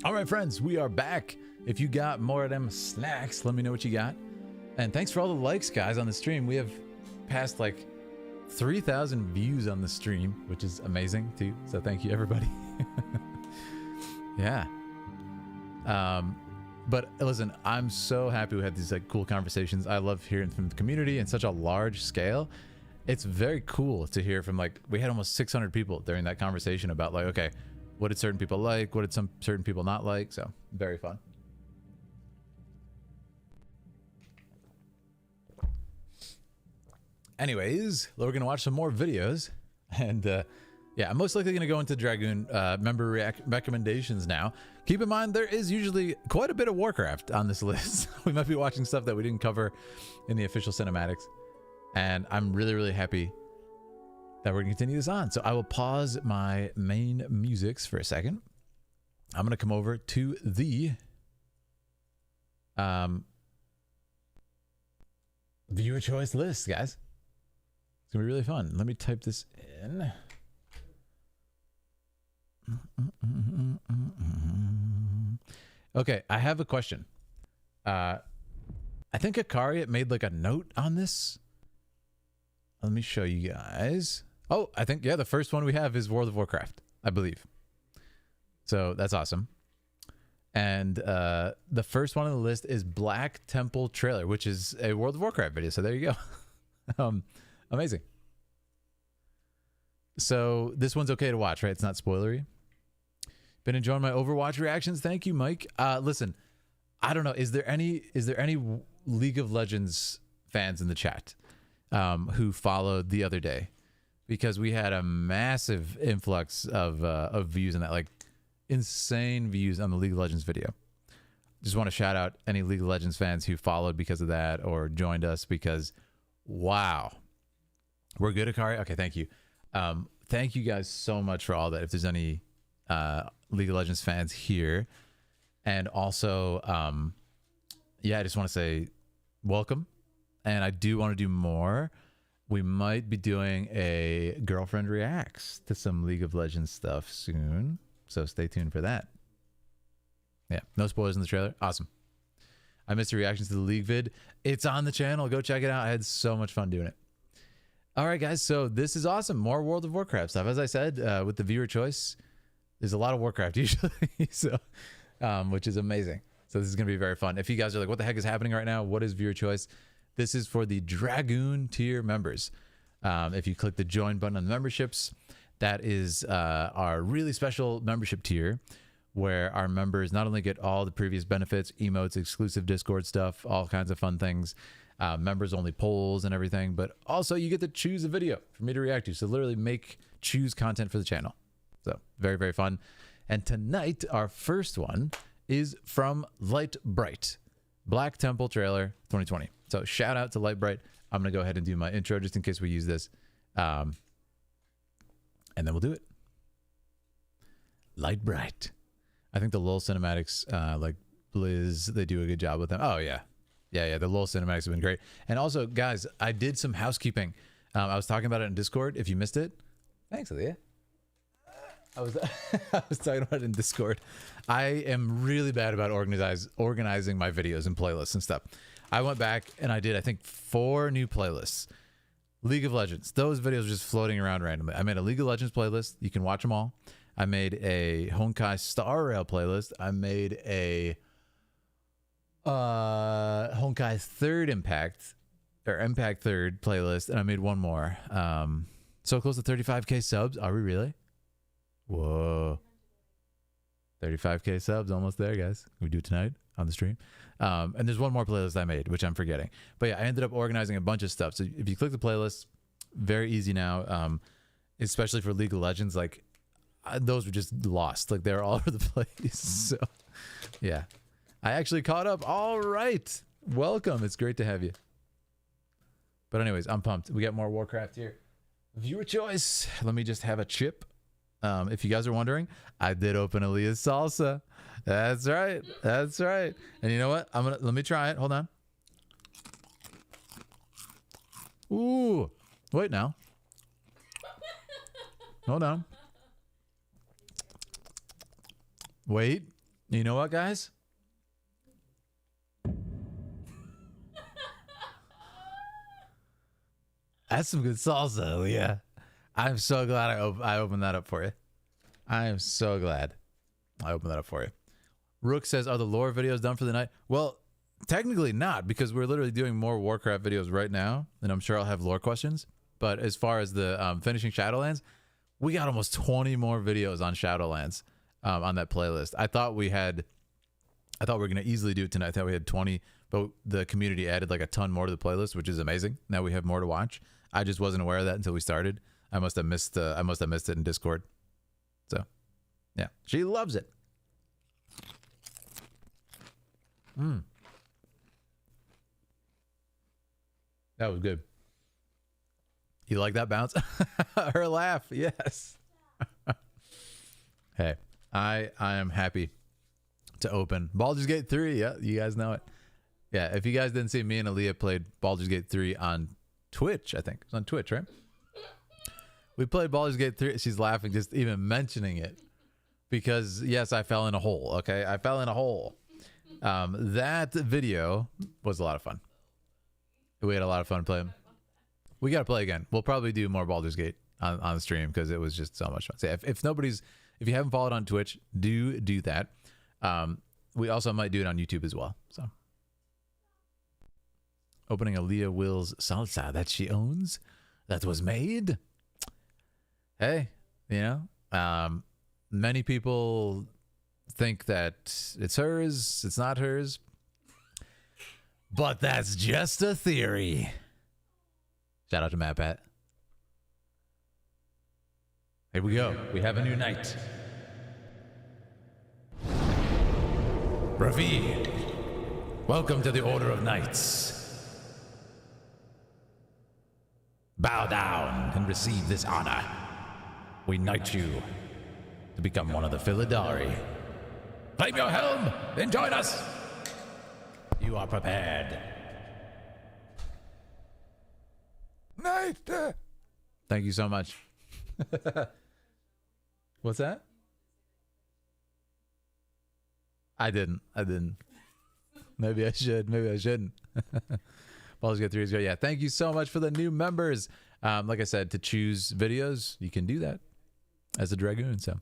All right, friends, we are back. If you got more of them snacks, let me know what you got. And thanks for all the likes, guys, on the stream. We have passed like 3,000 views on the stream, which is amazing too. So thank you, everybody. Yeah. But listen, I'm so happy we had these like cool conversations. I love hearing from the community in such a large scale. It's very cool to hear from, like, we had almost 600 people during that conversation about like, okay, what did certain people like? What did some certain people not like? So very fun. Anyways, we're going to watch some more videos. And yeah, I'm most likely going to go into Dragoon member recommendations now. Keep in mind, there is usually quite a bit of Warcraft on this list. We might be watching stuff that we didn't cover in the official cinematics. And I'm really, really happy that we're going to continue this on. So I will pause my main musics for a second. I'm gonna come over to the viewer choice list, guys. It's gonna be really fun. Let me type this in. Okay, I have a question. I think Akari made like a note on this. Let me show you guys. Oh, I think, yeah, the first one we have is World of Warcraft, I believe. So that's awesome. And the first one on the list is Black Temple Trailer, which is a World of Warcraft video. So there you go. Amazing. So this one's okay to watch, right? It's not spoilery. Been enjoying my Overwatch reactions. Thank you, Mike. Listen, I don't know. Is there any League of Legends fans in the chat who followed the other day? Because we had a massive influx of views in that, like insane views on the League of Legends video. Just want to shout out any League of Legends fans who followed because of that or joined us because, wow. We're good, Akari? Okay, thank you. Thank you guys so much for all that. If there's any League of Legends fans here. And also, yeah, I just want to say welcome. And I do want to do more. We might be doing a girlfriend reacts to some League of Legends stuff soon. So stay tuned for that. Yeah, no spoilers in the trailer. Awesome. I missed your reactions to the League vid. It's on the channel. Go check it out. I had so much fun doing it. All right, guys. So this is awesome. More World of Warcraft stuff. As I said, with the viewer choice, there's a lot of Warcraft usually. So, which is amazing. So this is going to be very fun. If you guys are like, what the heck is happening right now? What is viewer choice? This is for the Dragoon tier members. If you click the join button on the memberships, that is our really special membership tier where our members not only get all the previous benefits, emotes, exclusive Discord stuff, all kinds of fun things, members only polls and everything, but also you get to choose a video for me to react to. So literally choose content for the channel. So very, very fun. And tonight, our first one is from Light Bright, Black Temple Trailer 2020. So shout out to Light Bright. I'm going to go ahead and do my intro just in case we use this. And then we'll do it. Light Bright. I think the LoL cinematics, like Blizz, they do a good job with them. Oh, yeah. Yeah, the LoL cinematics have been great. And also, guys, I did some housekeeping. I was talking about it in Discord. If you missed it, thanks, Aaliyah. I was talking about it in Discord. I am really bad about organizing my videos and playlists and stuff. I went back and I did, I think, 4 new playlists. League of Legends. Those videos are just floating around randomly. I made a League of Legends playlist. You can watch them all. I made a Honkai Star Rail playlist. I made a Honkai Third Impact or Impact Third playlist, and I made one more. So close to 35k subs. Are we really? Whoa. 35k subs, almost there, guys. We do it tonight on the stream. And there's one more playlist I made, which I'm forgetting. But yeah, I ended up organizing a bunch of stuff. So if you click the playlist, very easy now, especially for League of Legends, like those were just lost. Like they're all over the place. So yeah, I actually caught up. All right. Welcome. It's great to have you. But anyways, I'm pumped. We got more Warcraft here. Viewer choice. Let me just have a chip. If you guys are wondering, I did open Aaliyah's salsa. That's right. That's right. And you know what? Let me try it. Hold on. Ooh. Wait now. Hold on. Wait. You know what, guys? That's some good salsa, Aaliyah. I'm so glad I opened that up for you. I am so glad I opened that up for you. Rook says, are the lore videos done for the night? Well, technically not, because we're literally doing more Warcraft videos right now, and I'm sure I'll have lore questions. But as far as the finishing Shadowlands, we got almost 20 more videos on Shadowlands on that playlist. I thought we were going to easily do it tonight. I thought we had 20, but the community added like a ton more to the playlist, which is amazing. Now we have more to watch. I just wasn't aware of that until we started. I must have missed it in Discord. So, yeah, she loves it. That was good. You like that bounce? Her laugh, yes. Hey, I am happy to open Baldur's Gate 3. Yeah, you guys know it. Yeah, if you guys didn't see, me and Aaliyah played Baldur's Gate 3 on Twitch, I think. It was on Twitch, right? We played Baldur's Gate 3. She's laughing just even mentioning it. Because, yes, I fell in a hole, okay? I fell in a hole. That video was a lot of fun. We had a lot of fun playing. We got to play again. We'll probably do more Baldur's Gate on the stream because it was just so much fun. So if you haven't followed on Twitch, do that. We also might do it on YouTube as well. So, opening Aaliyah Will's salsa that she owns, that was made. Hey, you know, many people think that it's hers, it's not hers, but that's just a theory. Shout out to Matt Pat. Here we go. We have a new knight. Ravi, welcome to the Order of Knights. Bow down and receive this honor. We knight you to become one of the Philidari. Claim your helm and join us. You are prepared. Knight. Thank you so much. What's that? I didn't. Maybe I should. Maybe I shouldn't. Baldur's Gate 3 is great. Yeah, thank you so much for the new members. Like I said, to choose videos, you can do that as a Dragoon. So,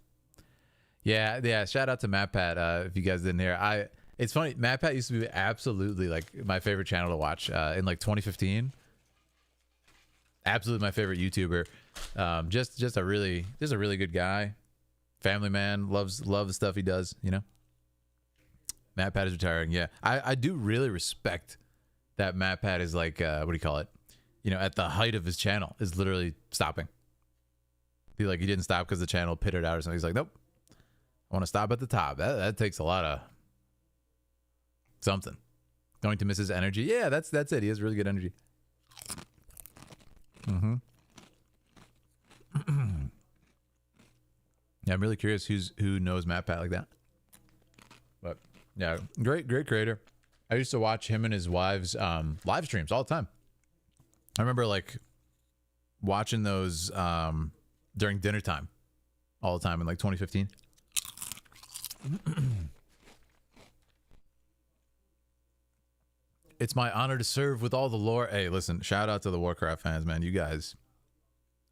yeah. Shout out to MatPat. If you guys didn't hear, it's funny. MatPat used to be absolutely like my favorite channel to watch in like 2015. Absolutely my favorite YouTuber. Just a really good guy. Family man, loves the stuff he does. You know. MatPat is retiring. Yeah, I do really respect that MatPat is like, what do you call it? You know, at the height of his channel is literally stopping. He didn't stop because the channel pittered out or something. He's like, nope, I want to stop at the top. That takes a lot of something. Going to miss his energy. Yeah, that's it. He has really good energy. Mm-hmm. Yeah, I'm really curious who knows MatPat like that. But yeah, great creator. I used to watch him and his wife's live streams all the time. I remember like watching those during dinner time all the time in like 2015. It's my honor to serve with all the lore. Hey, listen, shout out to the Warcraft fans, man. You guys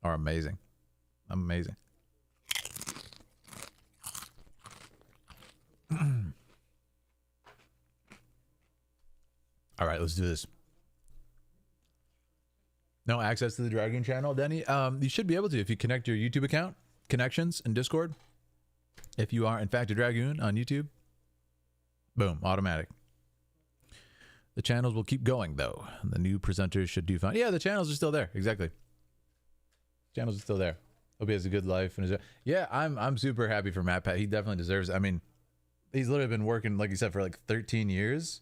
are amazing. Amazing. All right, let's do this. No access to the Dragoon channel, Denny? You should be able to if you connect your YouTube account, connections, and Discord. If you are, in fact, a Dragoon on YouTube, boom, automatic. The channels will keep going, though. The new presenters should do fine. Yeah, the channels are still there. Exactly. Channels are still there. Hope he has a good life. Yeah, I'm super happy for MatPat. He definitely deserves it. I mean, he's literally been working, like you said, for like 13 years.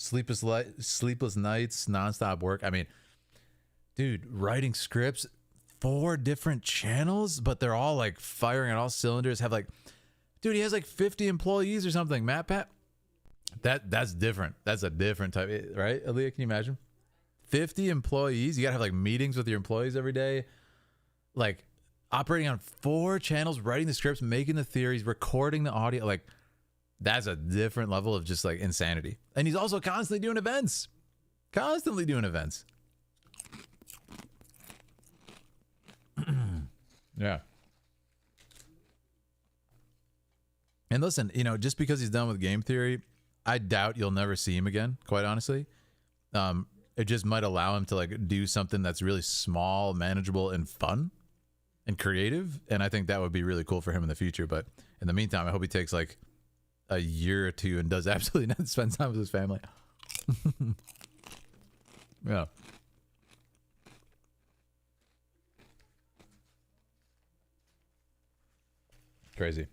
Sleepless nights, nonstop work. I mean, dude, writing scripts, 4 different channels, but they're all like firing on all cylinders. Have like, dude, he has like 50 employees or something. MatPat, that's different. That's a different type, right? Aaliyah, can you imagine? 50 employees. You gotta have like meetings with your employees every day. Like operating on 4 channels, writing the scripts, making the theories, recording the audio. Like that's a different level of just like insanity. And he's also constantly doing events. Yeah. And listen, you know, just because he's done with game theory, I doubt you'll never see him again, quite honestly. It just might allow him to like do something that's really small, manageable, and fun and creative. And I think that would be really cool for him in the future. But in the meantime, I hope he takes like a year or 2 and does absolutely nothing, spends time with his family. Yeah. Crazy.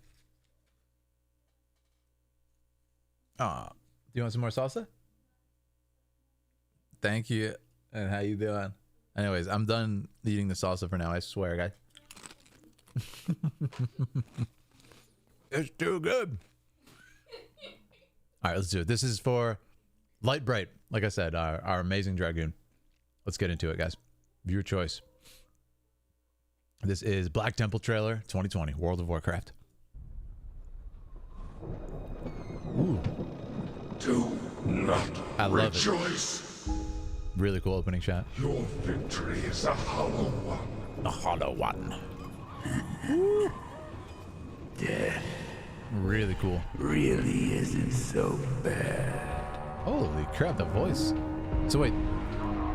Do you want some more salsa? Thank you. And how you doing? Anyways, I'm done eating the salsa for now. I swear, guys. It's too good. All right, let's do it. This is for Light Bright. Like I said, our amazing Dragoon. Let's get into it, guys. Viewer choice. This is Black Temple trailer 2020, World of Warcraft. Ooh. Do not I love rejoice. It. Really cool opening shot. Your victory is a hollow one. A hollow one. Death really cool. really isn't so bad. Holy crap, the voice. So wait,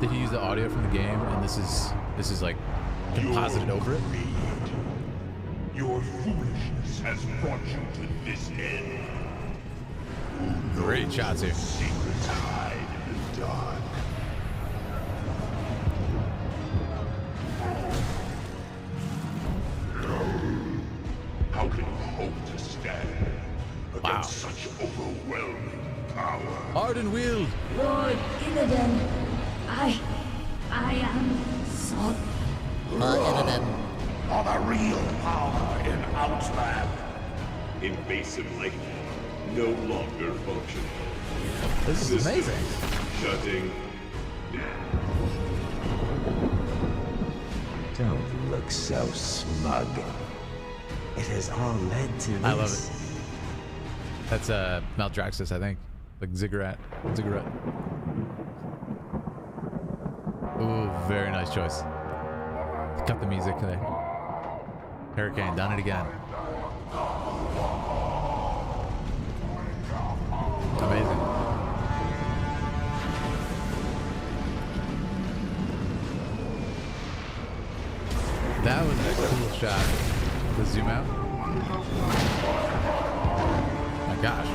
did he use the audio from the game and this is like composited over it? Your foolishness has brought you to this end. Great shots here. Secrets hide in the dark. How can you hope to stand against such overwhelming power? Ardenweald! Lord Illidan, I am sorry. Are the real power in Outland. Invasive life no longer functional. This is amazing. Shutting down. Don't look so smug. It has all led to this. I love it. That's Maldraxxus, I think. Like Ziggurat. Ooh, very nice choice. Cut the music there. Hurricane, done it again. Amazing. That was a cool shot. The zoom out. My gosh.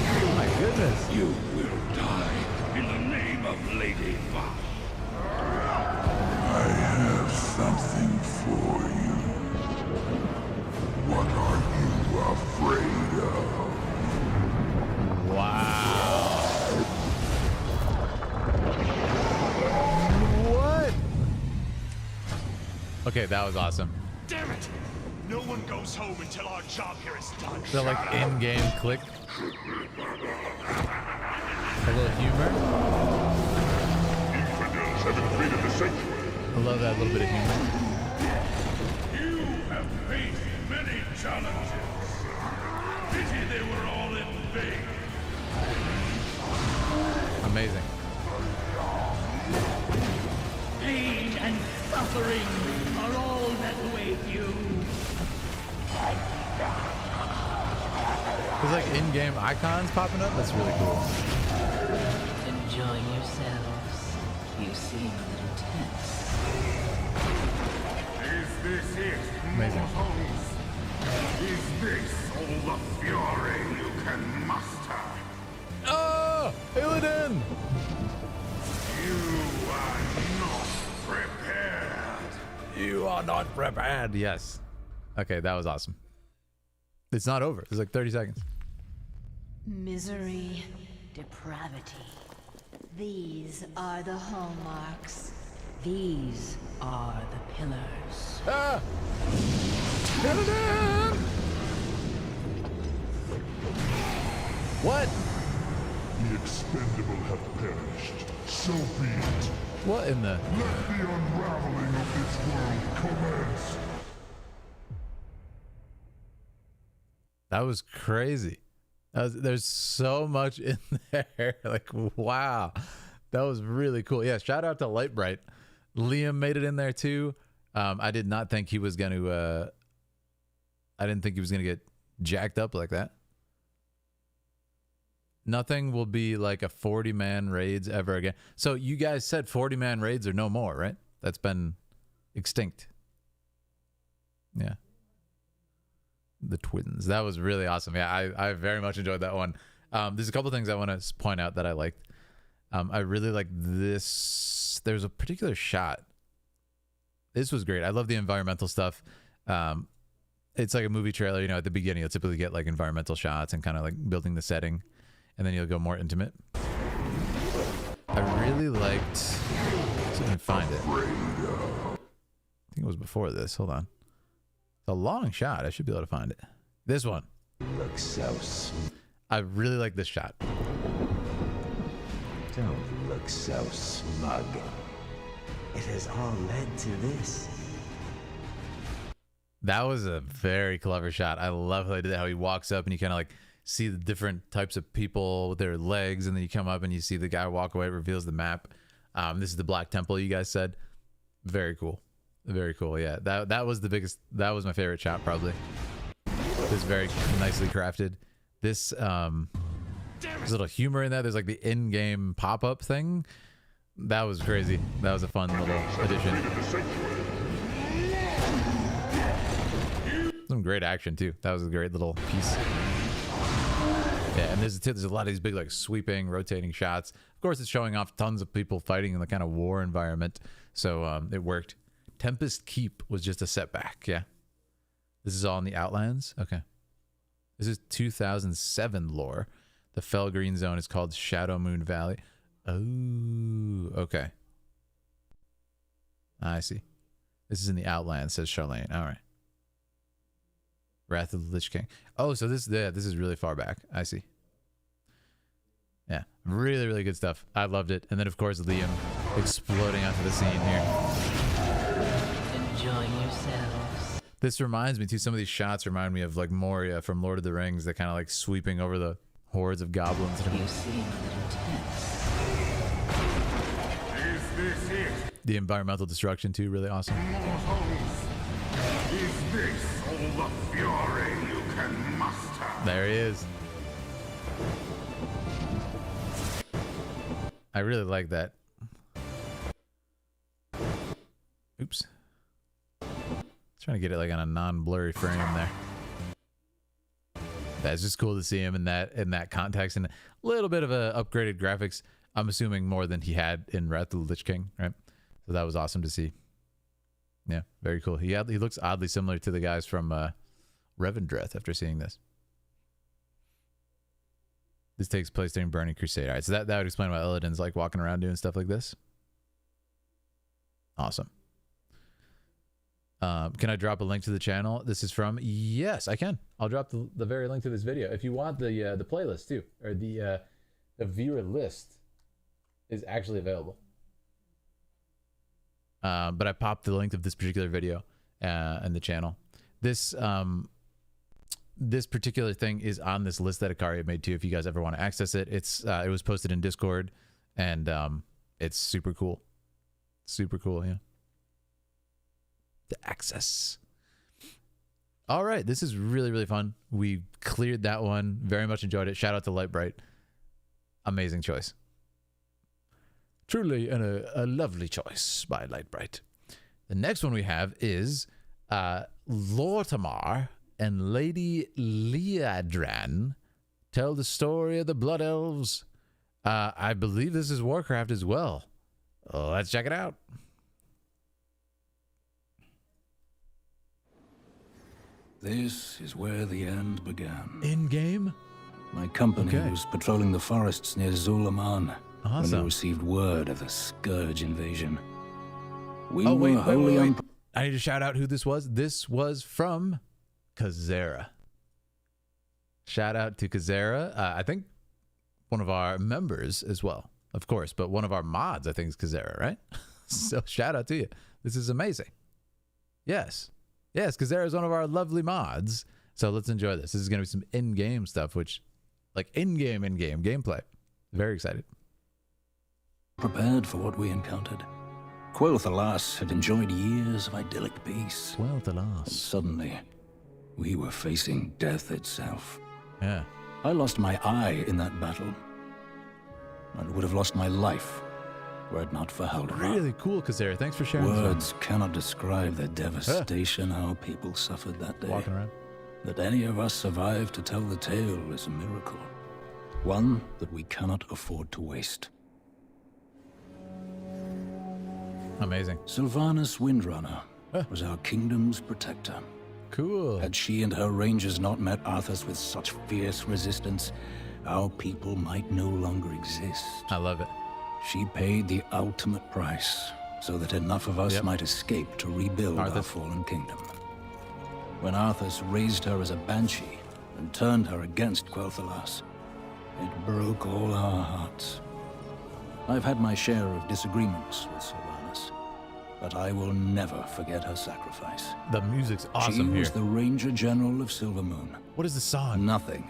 Oh my goodness. You will die in the name of Lady Vosh. I have something for you. What are you afraid of? Wow. What? Okay, that was awesome. Damn it! No one goes home until our job here is done. The like in-game click. A little humor. Infidels have invaded the sanctuary. I love that little bit of humor. You have faced many challenges. Pity they were all in vain. Amazing. Pain and suffering are all that await you. There's like in-game icons popping up. That's really cool. Enjoying yourselves. You seem a little tense. Is this it, Amazing. mortals? Is this all the fury you can muster? Oh, Illidan! You are not prepared. You are not prepared. Yes. Okay, that was awesome. It's not over. It's like 30 seconds. Misery, depravity. These are the hallmarks. These are the pillars. Ah! What? The expendable have perished. So be it. What in the? Let the unraveling of this world commence. That was crazy. There's so much in there. Like, wow. That was really cool. Yeah, shout out to Lightbright. Liam made it in there too. I did not think he was going to I didn't think he was going to get jacked up like that. Nothing will be like a 40-man raids ever again. So you guys said 40-man raids are no more, right? That's been extinct. Yeah. The twins. That was really awesome. Yeah, I very much enjoyed that one. There's a couple things I want to point out that I liked. I really like this. There's a particular shot. This was great. I love the environmental stuff. It's like a movie trailer, you know, at the beginning you'll typically get like environmental shots and kind of like building the setting, and then you'll go more intimate. I really liked, so I can find it. think it was before this. Hold on. It's a long shot. I should be able to find it. This one. Looks so smooth. I really like this shot. Don't look so smug. It has all led to this. That was a very clever shot. I love how he did that, how he walks up and you kind of like see the different types of people with their legs, and then you come up and you see the guy walk away. It reveals the map. This is the Black Temple, you guys said. Very cool. Very cool. Yeah, that was the biggest. That was my favorite shot, probably. It was very nicely crafted. This there's a little humor in that. There's like the in-game pop-up thing. That was crazy. That was a fun little addition. Some great action too. That was a great little piece. Yeah, and there's a lot of these big like sweeping, rotating shots. Of course, it's showing off tons of people fighting in the kind of war environment, so it worked. Tempest Keep was just a setback. Yeah, this is all in the Outlands. Okay, this is 2007 lore. The Fell Green Zone is called Shadow Moon Valley. Oh, okay. I see. This is in the Outlands, says Charlene. All right. Wrath of the Lich King. Oh, so this is really far back. I see. Yeah, really, really good stuff. I loved it. And then, of course, Liam exploding onto the scene here. Enjoy yourselves. This reminds me, too, some of these shots remind me of, like, Moria from Lord of the Rings. They're kind of, like, sweeping over the hordes of goblins. You seem a little tense. Is this it? The environmental destruction, too, really awesome. Is this all the fury you can muster? There he is. I really like that. Oops. Trying to get it like on a non-blurry frame there. That's just cool to see him in that context, and a little bit of a upgraded graphics. I'm assuming more than he had in Wrath of the Lich King, right? So that was awesome to see. Yeah, very cool. He looks oddly similar to the guys from Revendreth after seeing this. This takes place during Burning Crusade. All right, so that would explain why Illidan's like walking around doing stuff like this. Awesome. Can I drop a link to the channel this is from? Yes, I can. I'll drop the very link to this video. If you want the playlist too, or the viewer list is actually available. But I popped the link of this particular video in the channel. This particular thing is on this list that Akari made too. If you guys ever want to access it, it was posted in Discord, and it's super cool. Super cool, yeah. The access. All right, this is really, really fun. We cleared that one. Very much enjoyed it. Shout out to Lightbright. Amazing choice. Truly a lovely choice by Lightbright. The next one we have is Lortimar and Lady Liadran tell the story of the Blood Elves. I believe this is Warcraft as well. Let's check it out. This is where the end began. In-game? My company was patrolling the forests near Zulaman when we received word of the Scourge invasion. We were wholly I need to shout out who this was. This was from Kazera. Shout out to Kazera. I think one of our members as well, of course, but one of our mods, I think, is Kazera, right? So shout out to you. This is amazing. Yes. Yes, Kazera is one of our lovely mods. So let's enjoy this. This is going to be some in-game stuff, which, like in-game gameplay. Very excited. Prepared for what we encountered. Quel'Thalas had enjoyed years of idyllic peace. Quel'Thalas. Suddenly, we were facing death itself. Yeah. I lost my eye in that battle, and would have lost my life were it not for Haldor. Really cool, Kazera. Thanks for sharing. Words cannot describe the devastation our people suffered that day. Walking around. That any of us survived to tell the tale is a miracle. One that we cannot afford to waste. Amazing. Sylvanas Windrunner was our kingdom's protector. Cool. Had she and her rangers not met Arthas with such fierce resistance, our people might no longer exist. I love it. She paid the ultimate price so that enough of us might escape to rebuild our Arthas. fallen kingdom. When Arthas raised her as a banshee and turned her against Quel'Thalas, it broke all our hearts. I've had my share of disagreements with Sylvanas, but I will never forget her sacrifice. The music's awesome She was here. the Ranger General of Silvermoon. What is the song? Nothing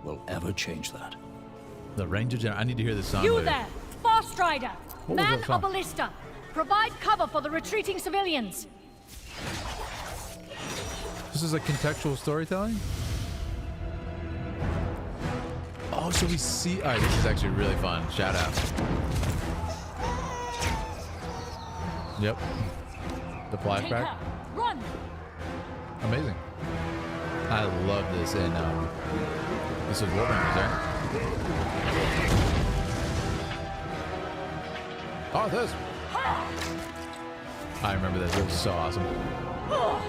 will ever change that. The Ranger General. I need to hear this song. You later. there, Fast Strider! What was Man that a song? ballista! Provide cover for the retreating civilians! This is like contextual storytelling? Oh, so we see... Alright, this is actually really fun. Shout out. Yep. The flashback. Run! Amazing. I love this in this is Warcraft, right? Oh, this. I remember this. It was so awesome. Oh.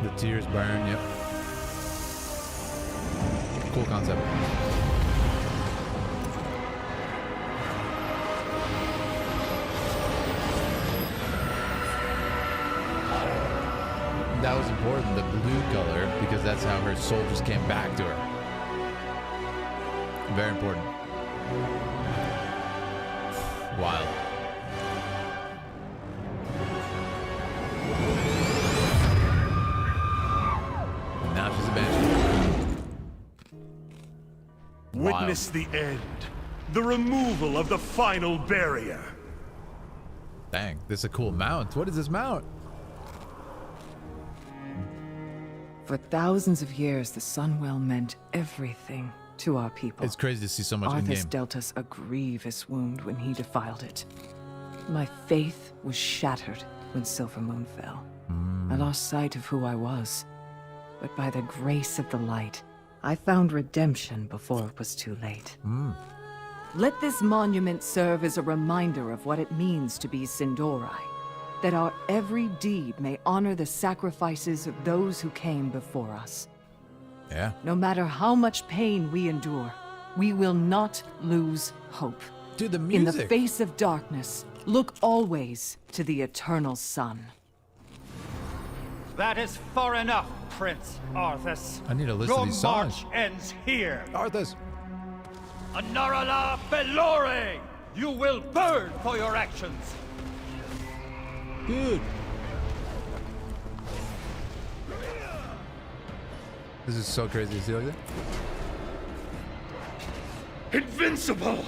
The tears burn. Yep. Cool concept. That was important, the blue color, because that's how her soul just came back to her. Very important. Wild. And now she's a banshee. Witness the end. The removal of the final barrier. Dang, this is a cool mount. What is this mount? For thousands of years, the Sunwell meant everything to our people. It's crazy to see so much Arthas in-game. dealt us a grievous wound when he defiled it. My faith was shattered when Silvermoon fell. I lost sight of who I was. But by the grace of the light, I found redemption before it was too late. Let this monument serve as a reminder of what it means to be Sin'dorei. That our every deed may honor the sacrifices of those who came before us. Yeah. No matter how much pain we endure, we will not lose hope. Dude, the In the music. face of darkness, look always to the eternal sun. That is far enough, Prince Arthas. I need to listen to these Your songs. march ends here. Arthas. Anarala Belore! You will burn for your actions. Dude. This is so crazy to see like that. Invincible!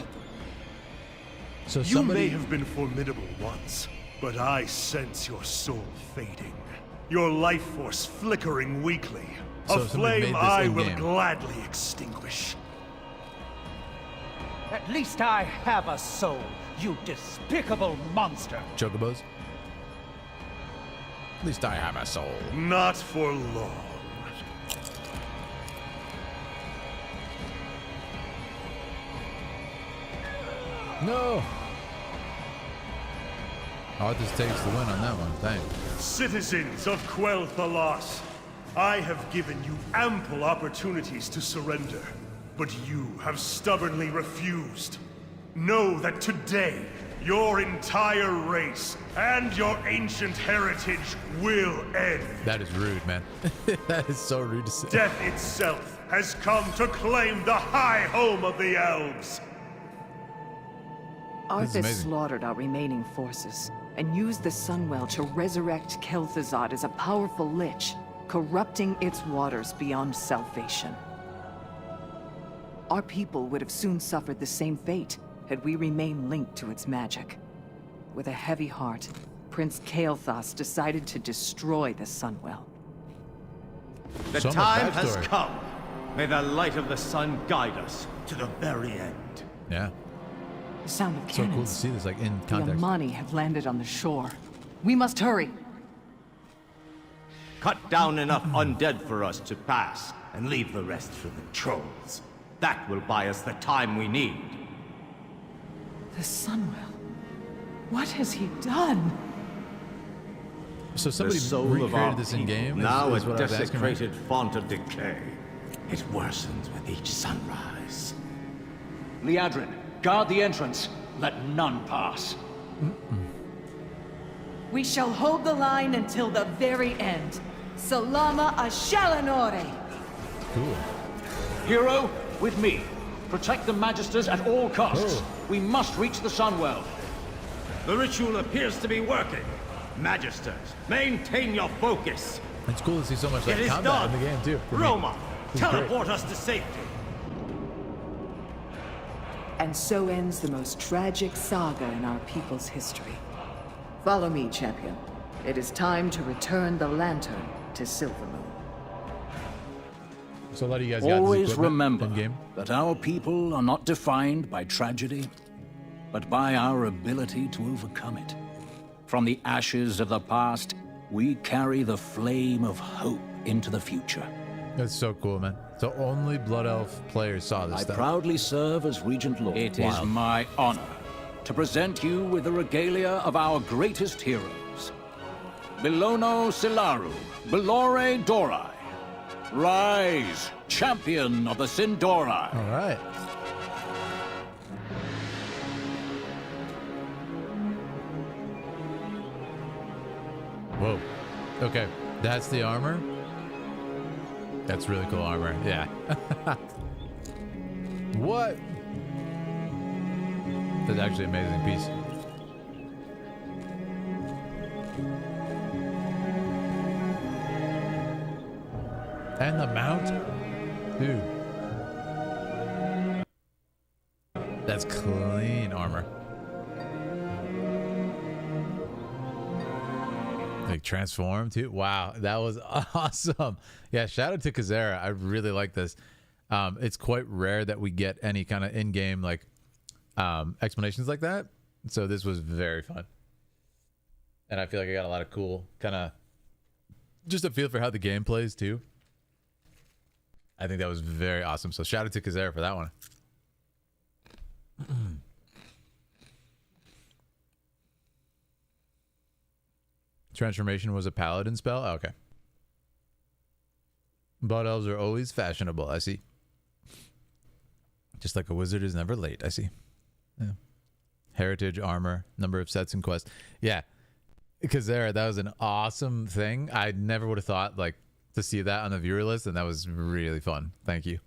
So You somebody... may have been formidable once, but I sense your soul fading. Your life force flickering weakly. So A somebody flame made this I will in-game. gladly extinguish. At least I have a soul, you despicable monster. Chocobos. At least I have a soul. Not for long. No. Arthas takes the win on that one. Thanks. Citizens of Quel'Thalas, I have given you ample opportunities to surrender, but you have stubbornly refused. Know that today, your entire race and your ancient heritage will end. That is rude, man. That is so rude to say. Death itself has come to claim the high home of the elves. This is Arthas amazing. slaughtered our remaining forces and used the Sunwell to resurrect Kel'Thuzad as a powerful lich, corrupting its waters beyond salvation. Our people would have soon suffered the same fate had we remained linked to its magic. With a heavy heart, Prince Kael'thas decided to destroy the Sunwell. The So much time has backstory. come. May the light of the sun guide us to the very end. Yeah. The sound of So cool to cannons. see this like in The context. Amani have landed on the shore. We must hurry. Cut down enough undead for us to pass, and leave the rest for the trolls. That will buy us the time we need. The Sunwell. What has he done? So somebody the soul of our recreated this in game. now is a what I was asking, right? desecrated font of decay. It worsens with each sunrise. Liadrin, guard the entrance. Let none pass. We shall hold the line until the very end. Salama a Shalanore! Cool. Hero, with me. Protect the Magisters at all costs. Oh. We must reach the Sunwell. The ritual appears to be working. Magisters, maintain your focus. It's cool to see so much like It is combat done. in the game too. for me. Roma, This is teleport us to safety. And so ends the most tragic saga in our people's history. Follow me, champion. It is time to return the lantern to Silvermoon. So a lot of you guys got Always this equipment remember in-game? that our people are not defined by tragedy, but by our ability to overcome it. From the ashes of the past, we carry the flame of hope into the future. That's so cool, man. So only Blood Elf players saw this I stuff. proudly serve as Regent Lord. It is Wild. my honor to present you with the regalia of our greatest heroes. Bilono Silaru, Belore Dorai. Rise, champion of the Sindorai. All right. Whoa. Okay. That's the armor. That's really cool armor. Yeah. What? That's actually an amazing piece. And the mount? Dude. That's clean armor. Like transform too. Wow, that was awesome. Yeah, shout out to Kazera. I really like this. It's quite rare that we get any kind of in-game like explanations like that. So this was very fun. And I feel like I got a lot of cool kind of just a feel for how the game plays too. I think that was very awesome. So shout out to Kazera for that one. Transformation was a paladin spell? Okay. Blood elves are always fashionable. I see. Just like a wizard is never late. I see. Yeah. Heritage, armor, number of sets and quests. Yeah. Because that was an awesome thing. I never would have thought like to see that on the viewer list, and that was really fun. Thank you.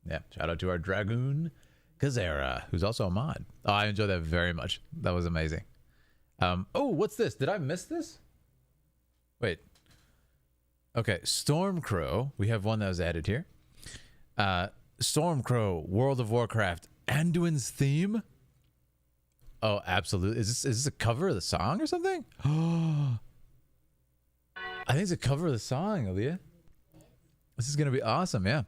Yeah. Shout out to our Dragoon Kazera, who's also a mod. Oh, I enjoyed that very much. That was amazing. Oh, what's this? Did I miss this? Wait. Okay, Stormcrow. We have one that was added here. Stormcrow, World of Warcraft, Anduin's theme. Oh, absolutely. Is this a cover of the song or something? Oh, I think it's a cover of the song, Aaliyah. This is gonna be awesome, yeah.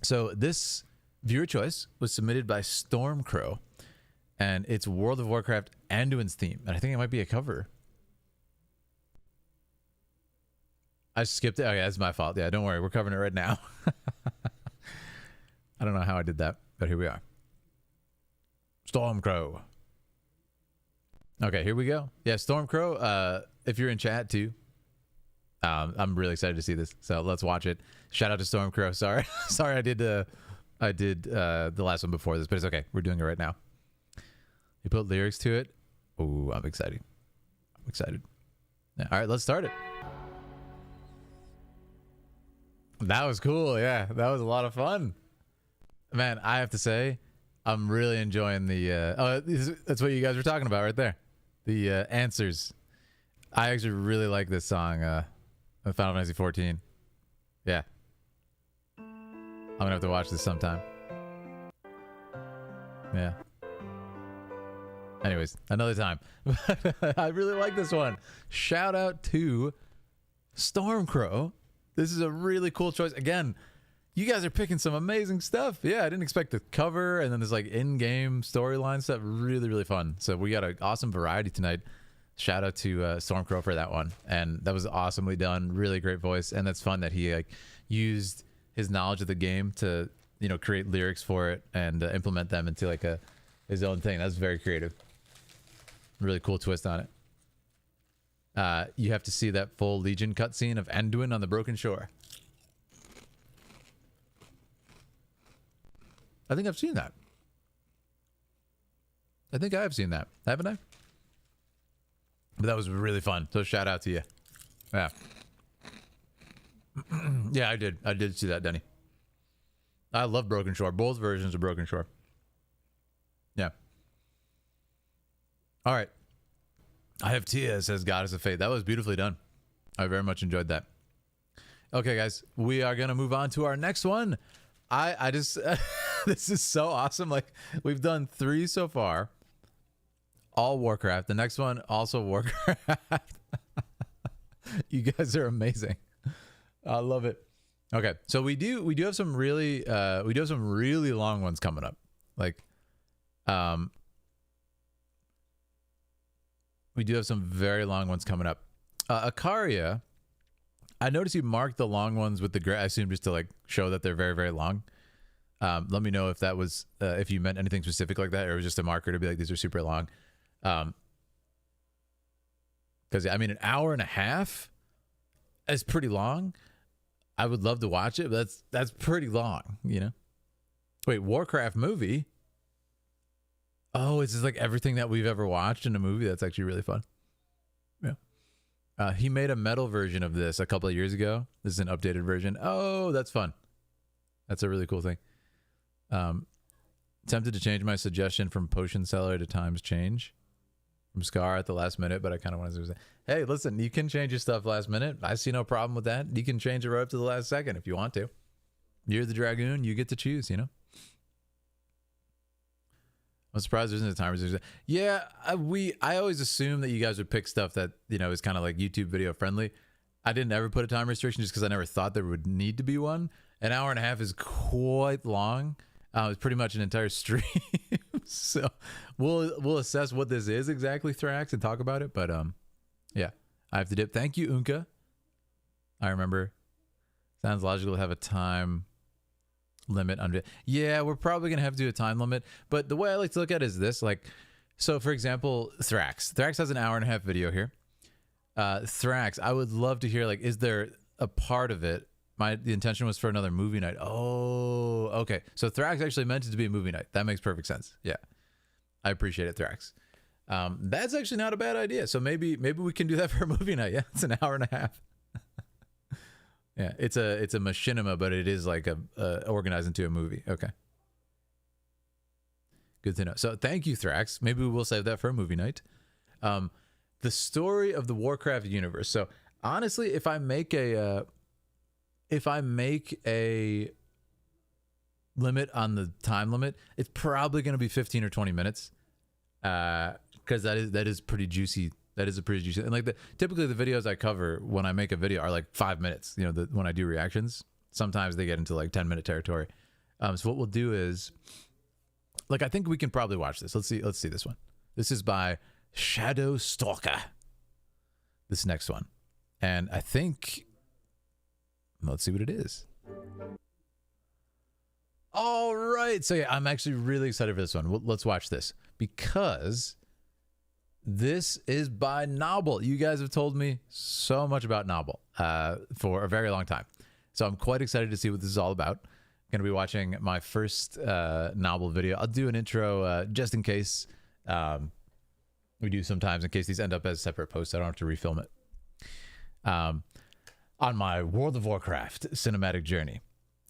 So this viewer choice was submitted by Stormcrow, and it's World of Warcraft Anduin's theme, and I think it might be a cover. I skipped it. Okay, that's my fault. Yeah, don't worry. We're covering it right now. I don't know how I did that, but here we are. Stormcrow. Okay, here we go. Yeah, Stormcrow, if you're in chat too, I'm really excited to see this. So let's watch it. Shout out to Stormcrow. Sorry. Sorry I did the last one before this, but it's okay. We're doing it right now. You put lyrics to it. Oh, I'm excited. I'm excited. Yeah, all right, let's start it. That was cool. Yeah, that was a lot of fun. Man, I have to say, I'm really enjoying the... that's what you guys were talking about right there. The answers. I actually really like this song, Final Fantasy 14. Yeah. I'm going to have to watch this sometime. Yeah. Anyways, another time. I really like this one. Shout out to Stormcrow. This is a really cool choice. Again, you guys are picking some amazing stuff. Yeah, I didn't expect the cover and then there's like in-game storyline stuff. Really, really fun. So we got an awesome variety tonight. Shout out to Stormcrow for that one. And that was awesomely done. Really great voice. And that's fun that he like used his knowledge of the game to, you know, create lyrics for it and implement them into like his own thing. That's very creative. Really cool twist on it. you have to see that full Legion cutscene of Anduin on the Broken Shore. I think I've seen that. I think I have seen that, haven't I? But that was really fun. So shout out to you. Yeah. Yeah, I did. I did see that, Denny. I love Broken Shore. Both versions of Broken Shore. Yeah. All right. I have Tia, says Goddess of Fate. That was beautifully done. I very much enjoyed that. Okay, guys. We are going to move on to our next one. I just... this is so awesome. Like, we've done 3 so far. All Warcraft. The next one, also Warcraft. You guys are amazing. I love it. Okay, so we do have some really long ones coming up. Like, we do have some very long ones coming up. Akaria, I noticed you marked the long ones with the gray. I assume just to like show that they're very, very long. Let me know if that was if you meant anything specific like that, or it was just a marker to be like these are super long. Because I mean, an hour and a half is pretty long. I would love to watch it, but that's pretty long, you know. Wait, Warcraft movie? Oh, it's just like everything that we've ever watched in a movie. That's actually really fun. Yeah. He made a metal version of this a couple of years ago. This is an updated version. Oh, that's fun. That's a really cool thing. Tempted to change my suggestion from potion seller to times change from Scar at the last minute, but I kind of wanted to say, hey, listen, you can change your stuff last minute. I see no problem with that. You can change it right up to the last second if you want to. You're the Dragoon. You get to choose, you know? I'm surprised there isn't a timer. Yeah, I always assume that you guys would pick stuff that, you know, is kind of like YouTube video friendly. I didn't ever put a time restriction just because I never thought there would need to be one. An hour and a half is quite long. It's pretty much an entire stream. So we'll assess what this is exactly, Thrax, and talk about it. But yeah, I have to dip. Thank you, Unka. I remember. Sounds logical to have a time limit on it. Yeah, we're probably gonna have to do a time limit. But the way I like to look at it is this: like, so for example, Thrax has an hour and a half video here. Thrax, I would love to hear, like, is there a part of it? The intention was for another movie night. Oh, okay. So Thrax actually meant it to be a movie night. That makes perfect sense. Yeah, I appreciate it, Thrax. That's actually not a bad idea. So maybe we can do that for a movie night. Yeah, it's an hour and a half. Yeah, it's a machinima, but it is like organized into a movie. Okay, good to know. So thank you, Thrax. Maybe we will save that for a movie night. The story of the Warcraft universe. So honestly, if I make a limit on the time limit, it's probably going to be 15 or 20 minutes, because that is pretty juicy. That is a pretty juicy. And like typically the videos I cover when I make a video are like 5 minutes. You know, when I do reactions, sometimes they get into like 10-minute territory. So what we'll do is, like, I think we can probably watch this. Let's see this one. This is by Shadow Stalker. This next one, and I think. Let's see what it is. All right. So yeah, I'm actually really excited for this one. Let's watch this because this is by Noble. You guys have told me so much about Noble for a very long time. So I'm quite excited to see what this is all about. I'm going to be watching my first Noble video. I'll do an intro just in case. We do sometimes in case these end up as separate posts. I don't have to refilm it. On my World of Warcraft cinematic journey,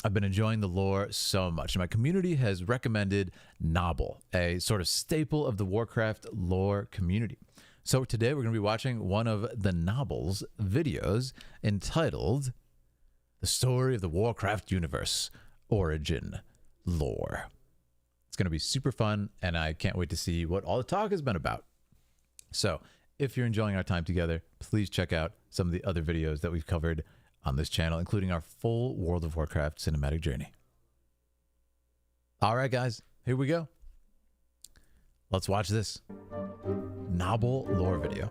I've been enjoying the lore so much. My community has recommended Noble, a sort of staple of the Warcraft lore community. So today we're going to be watching one of the Noble's videos entitled The Story of the Warcraft Universe, Origin Lore. It's going to be super fun, and I can't wait to see what all the talk has been about. So if you're enjoying our time together, please check out some of the other videos that we've covered on this channel, including our full World of Warcraft cinematic journey. All right, guys, here we go. Let's watch this Noble lore video.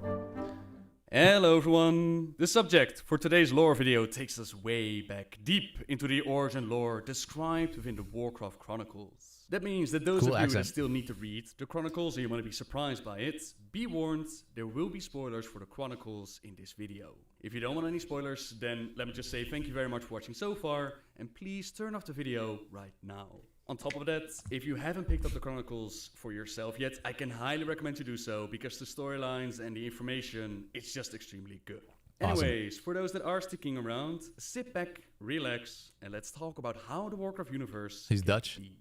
Hello everyone! The subject for today's lore video takes us way back deep into the origin lore described within the Warcraft Chronicles. That means that those Cool of you accent. that still need to read the Chronicles and you want to be surprised by it, be warned, there will be spoilers for the Chronicles in this video. If you don't want any spoilers, then let me just say thank you very much for watching so far, and please turn off the video right now. On top of that, if you haven't picked up the Chronicles for yourself yet, I can highly recommend you do so, because the storylines and the information, it's just extremely good. Awesome. Anyways, for those that are sticking around, sit back, relax, and let's talk about how the Warcraft universe He's came Dutch. to be.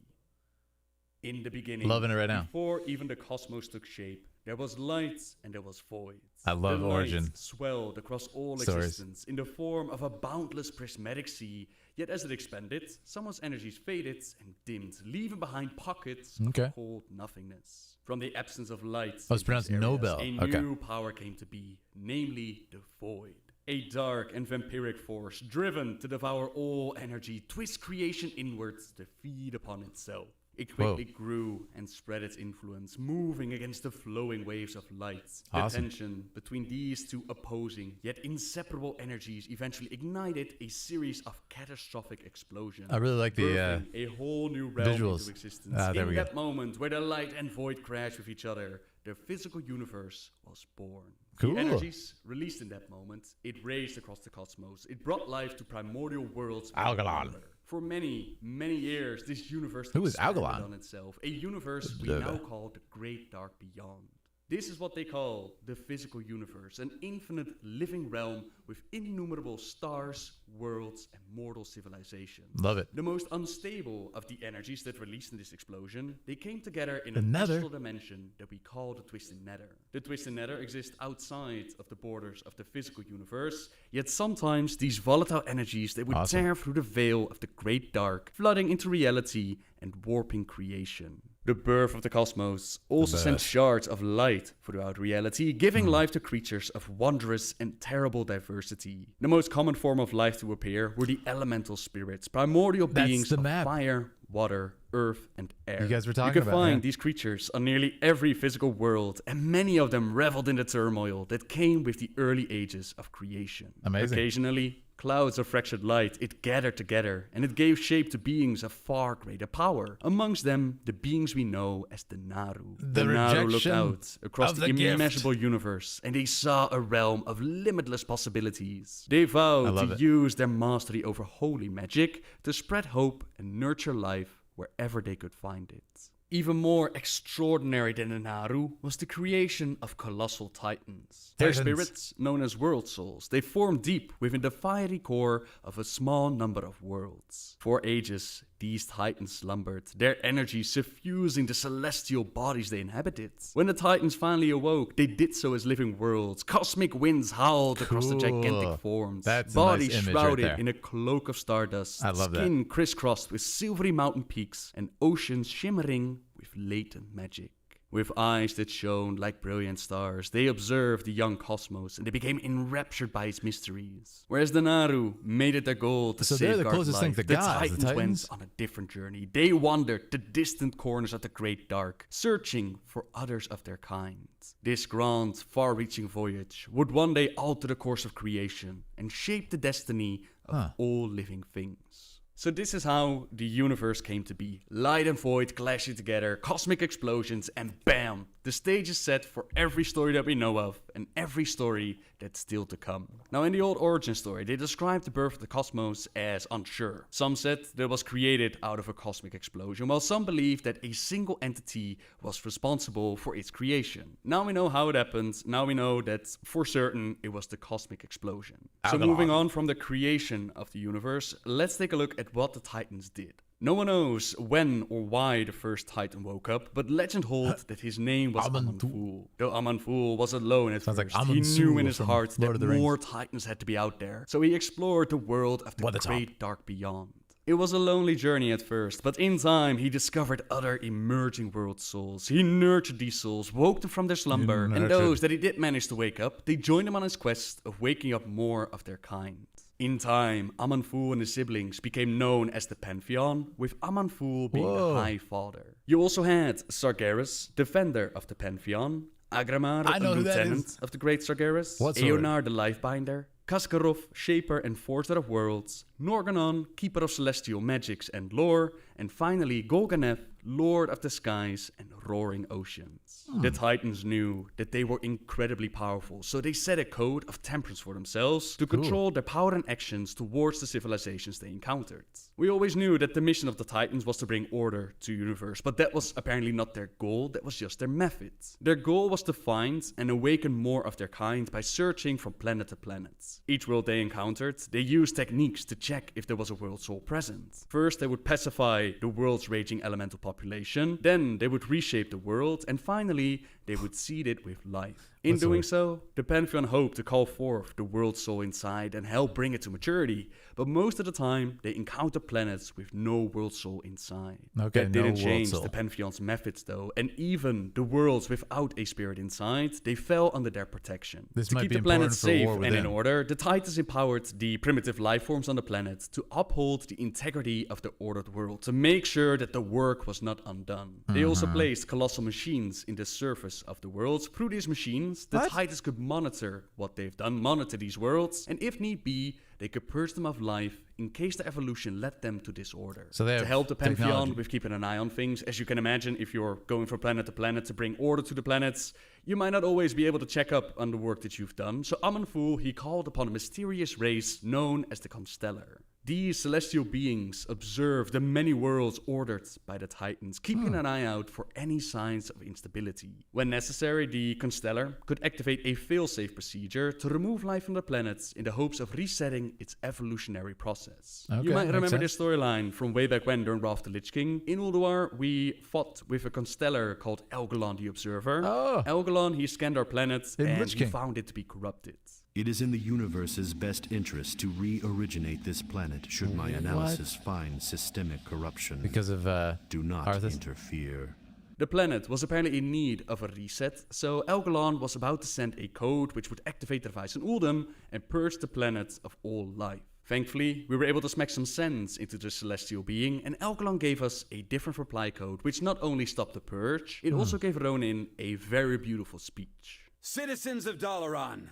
In the beginning, Loving it right now. before even the cosmos took shape, there was light and there was void. I love the light Origin swelled across all stories. existence in the form of a boundless prismatic sea. Yet as it expanded, some of its energies faded and dimmed, leaving behind pockets Okay. of cold nothingness. From the absence of light, Oh, it's in pronounced these areas, Nobel. a Okay. new power came to be, namely the void. A dark and vampiric force driven to devour all energy, twist creation inwards to feed upon itself. It quickly grew and spread its influence, moving against the flowing waves of light. The Awesome. tension between these two opposing yet inseparable energies eventually ignited a series of catastrophic explosions. I really like the birthing a whole new realm visuals. into existence. There In we that go. moment where the light and void crashed with each other, the physical universe was born. Cool. The energies released in that moment, it raced across the cosmos. It brought life to primordial worlds. Algalon. For many, many years, this universe Who is expanded Algalon? on itself. A universe we Blah, now blah. call the Great Dark Beyond. This is what they call the physical universe, an infinite living realm with innumerable stars, worlds, and mortal civilizations. Love it. The most unstable of the energies that released in this explosion, they came together in The an Nether? astral dimension that we call the Twisted Nether. The Twisted Nether exists outside of the borders of the physical universe, yet sometimes these volatile energies, they would Awesome. tear through the veil of the Great Dark, flooding into reality and warping creation. The birth of the cosmos also sent birth. shards of light throughout reality, giving life to creatures of wondrous and terrible diversity. The most common form of life to appear were the elemental spirits, primordial That's beings the of map. fire, water, earth, and air. You guys were talking You can about, find yeah. these creatures on nearly every physical world, and many of them reveled in the turmoil that came with the early ages of creation. Amazing. Occasionally, clouds of fractured light, it gathered together, and it gave shape to beings of far greater power. Amongst them, the beings we know as the Naru. The Naru looked rejection out across of the the gift. immeasurable universe, and they saw a realm of limitless possibilities. They I vowed love to it. use their mastery over holy magic to spread hope and nurture life wherever they could find it. Even more extraordinary than the Naru was the creation of colossal titans. Their Titans. spirits, known as world souls, they formed deep within the fiery core of a small number of worlds. For ages, these titans slumbered, their energy suffusing the celestial bodies they inhabited. When the titans finally awoke, they did so as living worlds. Cosmic winds howled across the Cool. gigantic forms. That's a nice bodies image right shrouded there. in a cloak of stardust. I love that. Skin crisscrossed with silvery mountain peaks and oceans shimmering with latent magic. With eyes that shone like brilliant stars, they observed the young cosmos and they became enraptured by its mysteries. Whereas the Naru made it their goal to So they're the safeguard closest life, thing to the gods, the Titans went Titans? on a different journey. They wandered to distant corners of the Great Dark, searching for others of their kind. This grand, far-reaching voyage would one day alter the course of creation and shape the destiny of all living things. So this is how the universe came to be. Light and void clashing together, cosmic explosions, and bam! The stage is set for every story that we know of, and every story that's still to come. Now in the old origin story, they described the birth of the cosmos as unsure. Some said that it was created out of a cosmic explosion, while some believed that a single entity was responsible for its creation. Now we know how it happened, now we know that for certain it was the cosmic explosion. So Algalon. moving on from the creation of the universe, let's take a look at what the Titans did. No one knows when or why the first Titan woke up, but legend holds that his name was Aman'Thul. Though Aman'Thul was alone at Sounds like first, he Aman'Thul knew in his from heart Lord that of the Rings. more Titans had to be out there. So he explored the world of the What the top? Great Dark Beyond. It was a lonely journey at first, but in time he discovered other emerging world souls. He nurtured these souls, woke them from their slumber, and nurtured. those that he did manage to wake up, they joined him on his quest of waking up more of their kind. In time, Aman'Thul and his siblings became known as the Pantheon, with Aman'Thul being Whoa. the High Father. You also had Sargeras, defender of the Pantheon, Agramar, I know a who that lieutenant is. of the Great Sargeras, What sword? Eonar, the Lifebinder, Kaskarov, shaper and forger of worlds, Norganon, keeper of celestial magics and lore, and finally Golganeth, Lord of the Skies and Roaring Oceans. The Titans knew that they were incredibly powerful, so they set a code of temperance for themselves to control their power and actions towards the civilizations they encountered. We always knew that the mission of the Titans was to bring order to the universe, but that was apparently not their goal, that was just their method. Their goal was to find and awaken more of their kind by searching from planet to planet. Each world they encountered, they used techniques to check if there was a world soul present. First, they would pacify the world's raging elemental population, then they would reshape the world, and finally, they would seed it with life. In doing so, the Pantheon hoped to call forth the world soul inside and help bring it to maturity, but most of the time, they encountered planets with no world soul inside. Okay, that didn't change the Pantheon's methods though, and even the worlds without a spirit inside, they fell under their protection. This to might keep be the planet important for safe War and Within. in order, the Titans empowered the primitive life forms on the planet to uphold the integrity of the ordered world, to make sure that the work was not undone. They also placed colossal machines in the surface of the world. Through these machines, the Titans could monitor what they've done, monitor these worlds, and if need be, they could purge them of life in case the evolution led them to disorder. So they have to help the Pantheon technology. with keeping an eye on things. As you can imagine, if you're going from planet to planet to bring order to the planets, you might not always be able to check up on the work that you've done. So Aman'Thul, he called upon a mysterious race known as the Constellar. These celestial beings observe the many worlds ordered by the Titans, keeping an eye out for any signs of instability. When necessary, the Constellar could activate a failsafe procedure to remove life from the planets in the hopes of resetting its evolutionary process. Okay, You might makes remember sense. this storyline from way back when during Wrath of the Lich King. In Ulduar, we fought with a Constellar called Elgalon the Observer. Elgalon, he scanned our planet and Lich he King. found it to be corrupted. It is in the universe's best interest to re-originate this planet should my analysis find systemic corruption. Because of Do not Arthas? interfere. The planet was apparently in need of a reset, so Elgalon was about to send a code which would activate the device in Uldum and purge the planet of all life. Thankfully, we were able to smack some sense into the celestial being, and Elgalon gave us a different reply code, which not only stopped the purge, it also gave Ronin a very beautiful speech. Citizens of Dalaran,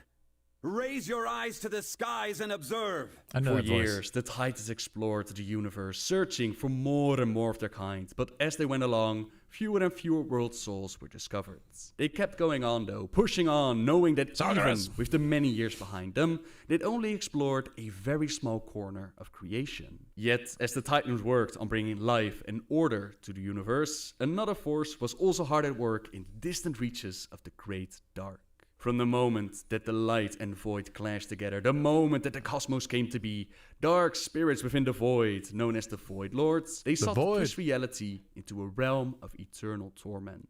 raise your eyes to the skies and observe. I know For that voice. years, the Titans explored the universe, searching for more and more of their kind, but as they went along, fewer and fewer world souls were discovered. They kept going on though, pushing on, knowing that even with the many years behind them, they'd only explored a very small corner of creation. Yet, as the Titans worked on bringing life and order to the universe, another force was also hard at work in the distant reaches of the Great Dark. From the moment that the light and void clashed together, the moment that the cosmos came to be, dark spirits within the void, known as the Void Lords, they sought to push reality into a realm of eternal torment.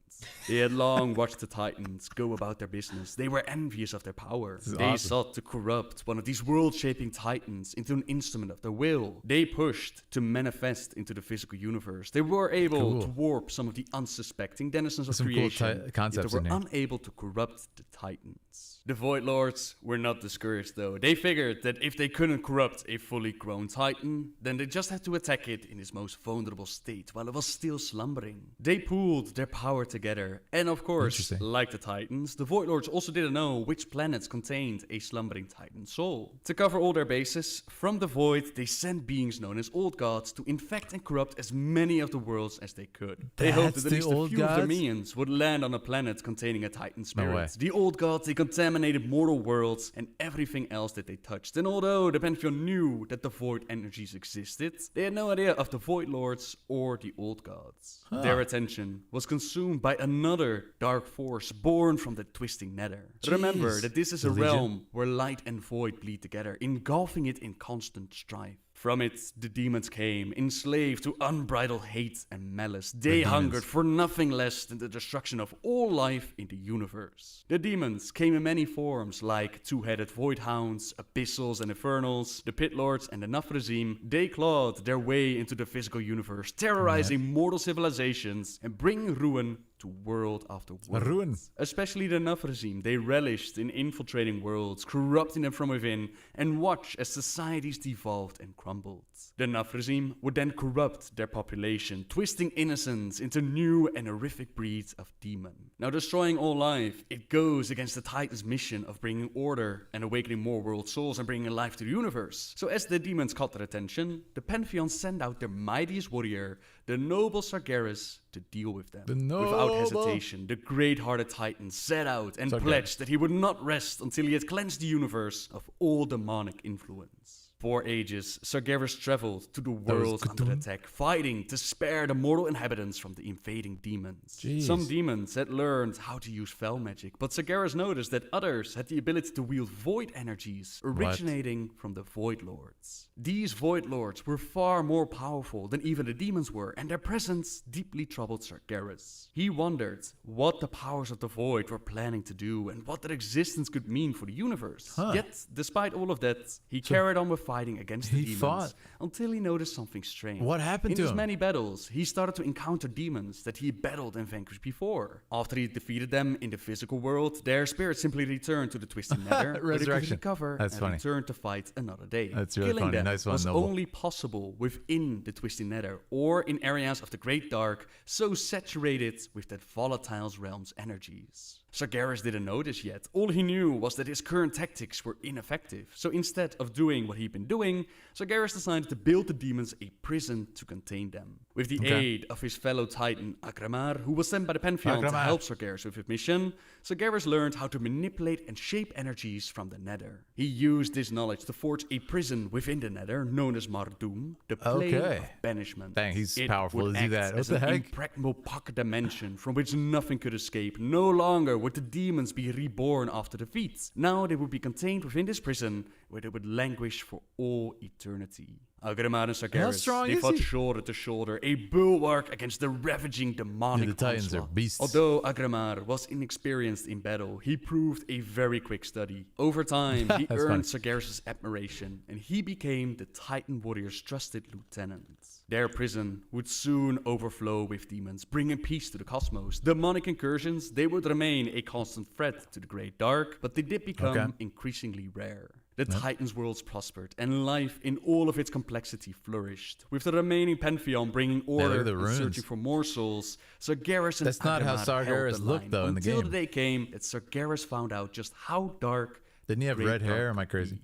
They had long watched the Titans go about their business. They were envious of their power. They awesome. sought to corrupt one of these world-shaping Titans into an instrument of their will. They pushed to manifest into the physical universe. They were able to warp some of the unsuspecting denizens of Some cool creation, yet concepts they in were here. unable to corrupt the Titans. The Void Lords were not discouraged though. They figured that if they couldn't corrupt a fully grown Titan, then they just had to attack it in its most vulnerable state while it was still slumbering. They pooled their power together, and of course, like the Titans, the Void Lords also didn't know which planets contained a slumbering Titan soul. To cover all their bases, from the Void they sent beings known as Old Gods to infect and corrupt as many of the worlds as they could. They hoped That's that at the least a Old few of their Gods? minions would land on a planet containing a Titan spirit. way. The Old Gods, they contaminated mortal worlds and everything else that they touched. And although the Pantheon knew that the Void energies existed, they had no idea of the Void Lords or the Old Gods. Their attention was consumed by another dark force born from the twisting nether. Remember that this is a Legion. realm where light and void bleed together, engulfing it in constant strife. From it, the demons came, enslaved to unbridled hate and malice. They hungered for nothing less than the destruction of all life in the universe. The demons came in many forms, like two-headed void hounds, abyssals and infernals, the pit lords and the Nafrazim. They clawed their way into the physical universe, terrorizing mortal civilizations and bringing ruin to world after world. Ruin. Especially the Nafrazim, they relished in infiltrating worlds, corrupting them from within, and watch as societies devolved and crumbled. The Nafrazim would then corrupt their population, twisting innocence into new and horrific breeds of demon. Now, destroying all life, it goes against the Titan's mission of bringing order and awakening more world souls and bringing life to the universe. So as the demons caught their attention, the Pantheon sent out their mightiest warrior, the noble Sargeras to deal with them. Without hesitation, the great-hearted Titan set out and pledged that he would not rest until he had cleansed the universe of all demonic influence. For ages, Sargeras traveled to the world under attack, fighting to spare the mortal inhabitants from the invading demons. Jeez. Some demons had learned how to use fell magic, but Sargeras noticed that others had the ability to wield void energies originating from the Void Lords. These Void Lords were far more powerful than even the demons were, and their presence deeply troubled Sargeras. He wondered what the powers of the Void were planning to do and what their existence could mean for the universe. Yet, despite all of that, he carried on with fighting against the demons until he noticed something strange. What happened to him? In his many battles, he started to encounter demons that he battled and vanquished before. After he defeated them in the physical world, their spirits simply returned to the Twisted Nether, Resurrection. and returned to fight another day. That's really Killing funny. them Nice one, was Noble. only possible within the Twisted Nether or in areas of the Great Dark so saturated with that volatile realm's energies. Sargeras didn't know this yet. All he knew was that his current tactics were ineffective. So instead of doing what he'd been doing, Sargeras decided to build the demons a prison to contain them. With the aid of his fellow Titan, Agramar, who was sent by the Pantheon to help Sargeras with his mission, Sargeras learned how to manipulate and shape energies from the Nether. He used this knowledge to forge a prison within the Nether, known as Mardum, the plane of banishment. Dang, he's It powerful. would Is he act that? What as the an heck? impregnable pocket dimension from which nothing could escape. No longer would the demons be reborn after defeat. Now they would be contained within this prison, where they would languish for all eternity. Agramar and Sargeras, they fought shoulder to shoulder, a bulwark against the ravaging demonic the Titans are onslaught. beasts. Although Agramar was inexperienced in battle, he proved a very quick study. Over time, he earned Sargeras' admiration, and he became the Titan warrior's trusted lieutenant. Their prison would soon overflow with demons, bringing peace to the cosmos. Demonic incursions, they would remain a constant threat to the Great Dark, but they did become increasingly rare. The Titans' worlds prospered, and life in all of its complexity flourished. With the remaining Pantheon bringing order and searching for more souls, Sargeras and That's not how Agramar Sargeras held the looked, line though, in the until game. the day came that Sargeras found out just how dark. Didn't he have Great red hair? Dark Am I crazy?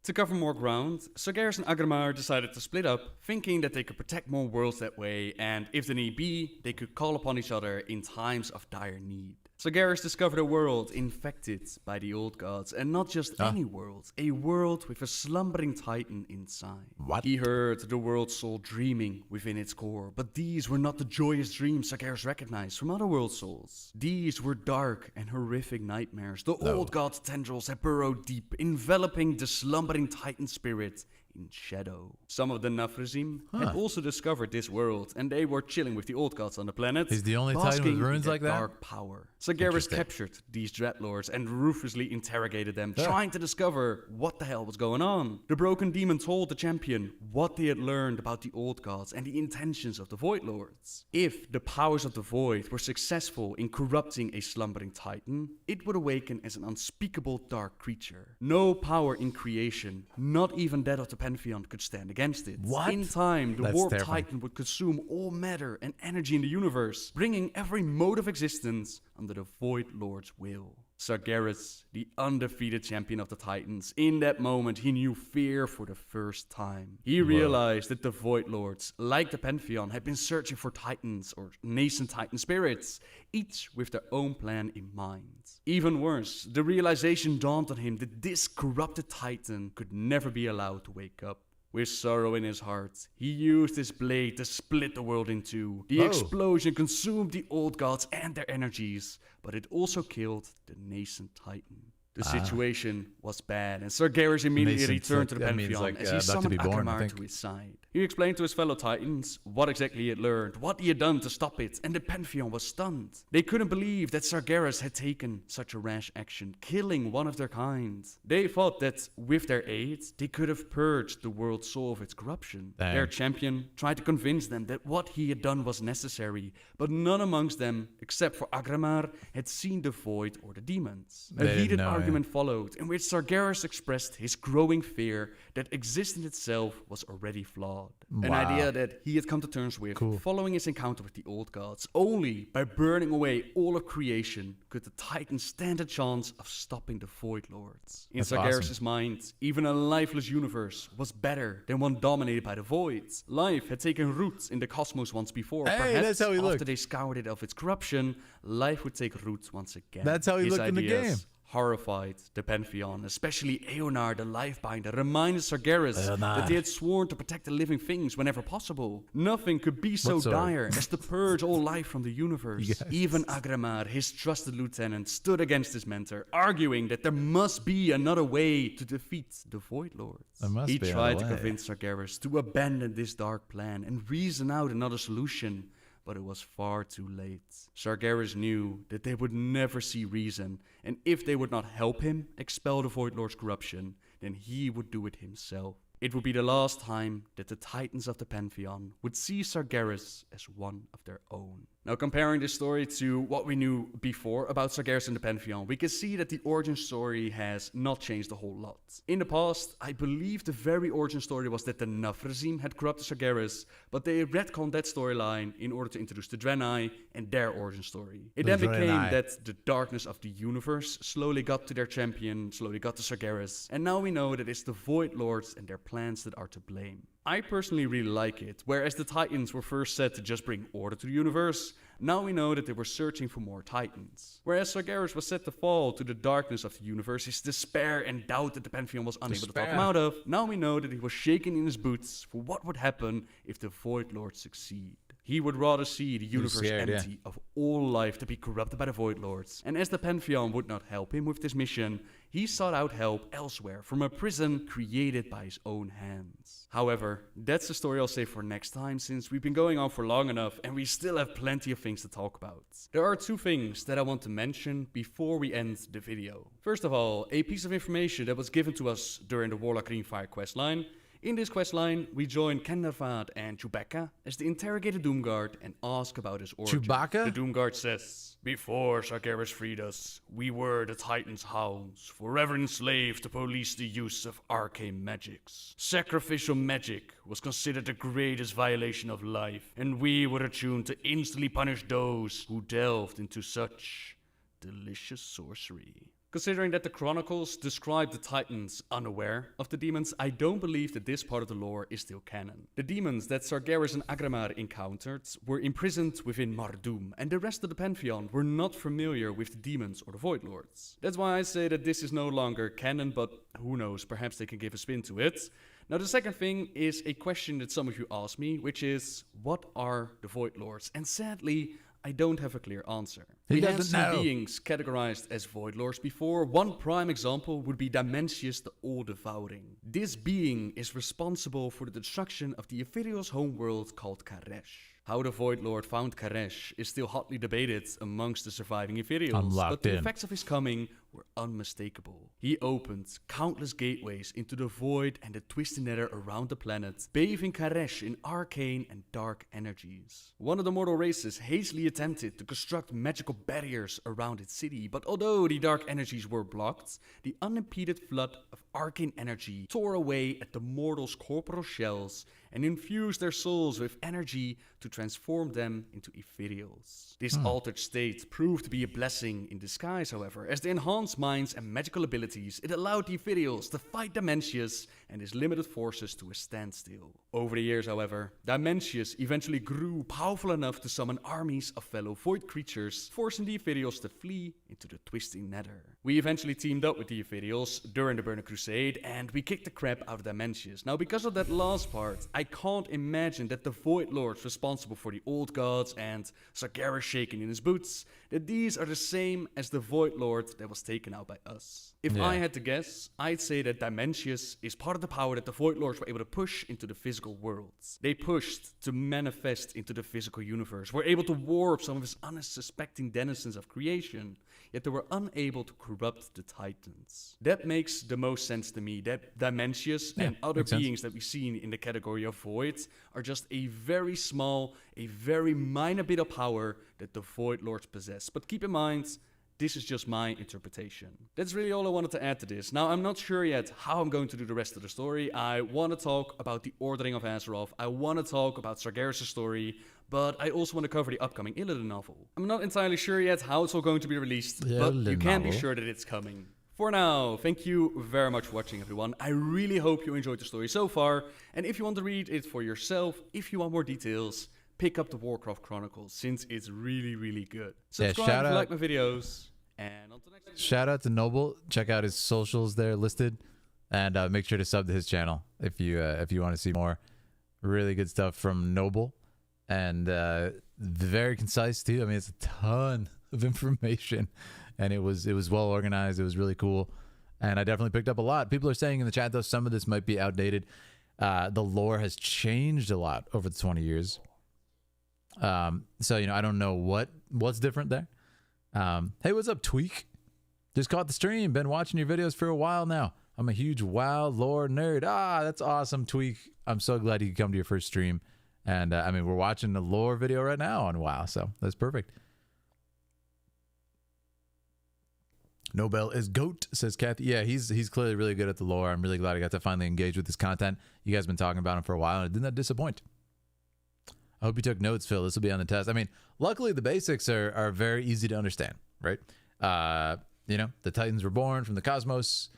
To cover more ground, Sargeras and Agramar decided to split up, thinking that they could protect more worlds that way, and if the need be, they could call upon each other in times of dire need. Sargeras discovered a world infected by the old gods, and not just any world, a world with a slumbering titan inside. What? He heard the world soul dreaming within its core, but these were not the joyous dreams Sargeras recognized from other world souls. These were dark and horrific nightmares. The old god's tendrils had burrowed deep, enveloping the slumbering titan spirit in shadow. Some of the Nafrazim had also discovered this world, and they were chilling with the old gods on the planet. He's the only Titan with basking runes in like that? Dark power. Sargeras captured these dreadlords and ruthlessly interrogated them, trying to discover what the hell was going on. The broken demon told the champion what they had learned about the old gods and the intentions of the Void Lords. If the powers of the Void were successful in corrupting a slumbering Titan, it would awaken as an unspeakable dark creature. No power in creation, not even that of the Pantheon, could stand against it. What? In time, the That's warped terrifying. Titan would consume all matter and energy in the universe, bringing every mode of existence under the Void Lord's will. Sargeras, the undefeated champion of the Titans, in that moment he knew fear for the first time. He realized that the Void Lords, like the Pantheon, had been searching for Titans or nascent Titan spirits, each with their own plan in mind. Even worse, the realization dawned on him that this corrupted Titan could never be allowed to wake up. With sorrow in his heart, he used his blade to split the world in two. The explosion consumed the old gods and their energies, but it also killed the nascent Titan. The situation was bad, and Sargeras immediately returned to the Pantheon as he summoned Agramar to his side. He explained to his fellow Titans what exactly he had learned, what he had done to stop it, and the Pantheon was stunned. They couldn't believe that Sargeras had taken such a rash action, killing one of their kind. They thought that with their aid, they could have purged the world's soul of its corruption. Dang. Their champion tried to convince them that what he had done was necessary, but none amongst them, except for Agramar, had seen the Void or the demons. A They didn't heated know, argument followed, in which Sargeras expressed his growing fear that existence itself was already flawed. An idea that he had come to terms with following his encounter with the old gods. Only by burning away all of creation could the Titans stand a chance of stopping the Void Lords. In Sargeras' mind, even a lifeless universe was better than one dominated by the Void. Life had taken root in the cosmos once before. Hey, Perhaps that's how he after looked. they scoured it of its corruption, life would take root once again. That's how he His looked in the ideas game. Horrified the Pantheon, especially Eonar the Lifebinder, reminded Sargeras that they had sworn to protect the living things whenever possible. Nothing could be so dire as to purge all life from the universe. Yes. Even Agramar, his trusted lieutenant, stood against his mentor, arguing that there must be another way to defeat the Void Lords. He tried to convince Sargeras to abandon this dark plan and reason out another solution, but it was far too late. Sargeras knew that they would never see reason, and if they would not help him expel the Void Lord's corruption, then he would do it himself. It would be the last time that the Titans of the Pantheon would see Sargeras as one of their own. Now, comparing this story to what we knew before about Sargeras and the Pantheon, we can see that the origin story has not changed a whole lot. In the past, I believe the very origin story was that the Nafrazim had corrupted Sargeras, but they retconned that storyline in order to introduce the Draenei and their origin story. It then became that the darkness of the universe slowly got to their champion, slowly got to Sargeras, and now we know that it's the Void Lords and their plans that are to blame. I personally really like it. Whereas the Titans were first said to just bring order to the universe, now we know that they were searching for more Titans. Whereas Sargeras was set to fall to the darkness of the universe, his despair and doubt that the Pantheon was unable to talk him out of, now we know that he was shaking in his boots for what would happen if the Void Lords succeed. He would rather see the universe empty of all life to be corrupted by the Void Lords. And as the Pantheon would not help him with this mission, he sought out help elsewhere from a prison created by his own hands. However, that's the story I'll save for next time, since we've been going on for long enough and we still have plenty of things to talk about. There are two things that I want to mention before we end the video. First of all, a piece of information that was given to us during the Warlock Greenfire questline. In this questline, we join Kendervad and Chewbacca as the interrogated Doomguard and ask about his origin. Chewbacca? The Doomguard says, "Before Sargeras freed us, we were the Titan's hounds, forever enslaved to police the use of arcane magics. Sacrificial magic was considered the greatest violation of life, and we were attuned to instantly punish those who delved into such delicious sorcery." Considering that the Chronicles describe the Titans unaware of the demons, I don't believe that this part of the lore is still canon. The demons that Sargeras and Agramar encountered were imprisoned within Mardum, and the rest of the Pantheon were not familiar with the demons or the Void Lords. That's why I say that this is no longer canon, but who knows, perhaps they can give a spin to it. Now, the second thing is a question that some of you asked me, which is, what are the Void Lords? And sadly, I don't have a clear answer. We have seen beings categorized as Void Lords before. One prime example would be Dimensius the All-Devouring. This being is responsible for the destruction of the Ethereal's homeworld called Garrosh. How the Void Lord found Garrosh is still hotly debated amongst the surviving Ethereals, but the effects of his coming were unmistakable. He opened countless gateways into the void and the twisted nether around the planet, bathing Garrosh in arcane and dark energies. One of the mortal races hastily attempted to construct magical barriers around its city, but although the dark energies were blocked, the unimpeded flood of arcane energy tore away at the mortals' corporal shells and infused their souls with energy to transform them into ethereals. This altered state proved to be a blessing in disguise, however, as they enhanced minds and magical abilities. It allowed the ethereals to fight Dimensius and his limited forces to a standstill. Over the years, however, Dimensius eventually grew powerful enough to summon armies of fellow void creatures, forcing the ethereals to flee into the twisting nether. We eventually teamed up with the ethereals during the Burning Crusade, and we kicked the crap out of Dimensius. Now, because of that last part, I can't imagine that the Void Lords responsible for the old gods and Sargeras shaking in his boots, that these are the same as the Void Lord that was taken out by us. If I had to guess, I'd say that Dimensius is part of the power that the Void Lords were able to push into the physical worlds. They pushed to manifest into the physical universe, were able to warp some of his unsuspecting denizens of creation, yet they were unable to corrupt the Titans. That makes the most sense to me, that Dimensius and other beings that we've seen in the category of Void are just a very small, a very minor bit of power that the Void Lords possess. But keep in mind, This is just my interpretation. That's really all I wanted to add to this. Now, I'm not sure yet how I'm going to do the rest of the story. I want to talk about the Ordering of Azeroth. I want to talk about Sargeras' story, but I also want to cover the upcoming Illidan novel. I'm not entirely sure yet how it's all going to be released, but you can be sure that it's coming. For now, thank you very much for watching, everyone. I really hope you enjoyed the story so far, and if you want to read it for yourself, if you want more details, pick up the Warcraft Chronicles, since it's really, really good. Subscribe if you like my videos, and until next time. Shout out to Noble. Check out his socials there listed, and make sure to sub to his channel if you want to see more really good stuff from Noble, and very concise too. I mean, it's a ton of information, and it was well organized. It was really cool, and I definitely picked up a lot. People are saying in the chat though some of this might be outdated. The lore has changed a lot over the 20 years. So, you know, I don't know what's different there. Hey, what's up, Tweak? Just caught the stream. Been watching your videos for a while now. I'm a huge WoW lore nerd. Ah, that's awesome, Tweak. I'm so glad you could come to your first stream. And, I mean, we're watching the lore video right now on WoW, so that's perfect. Nobel is GOAT, says Kathy. Yeah, he's clearly really good at the lore. I'm really glad I got to finally engage with his content. You guys have been talking about him for a while, and it did not disappoint. I hope you took notes, Phil. This will be on the test. I mean, luckily the basics are very easy to understand, right? You know, the Titans were born from the cosmos,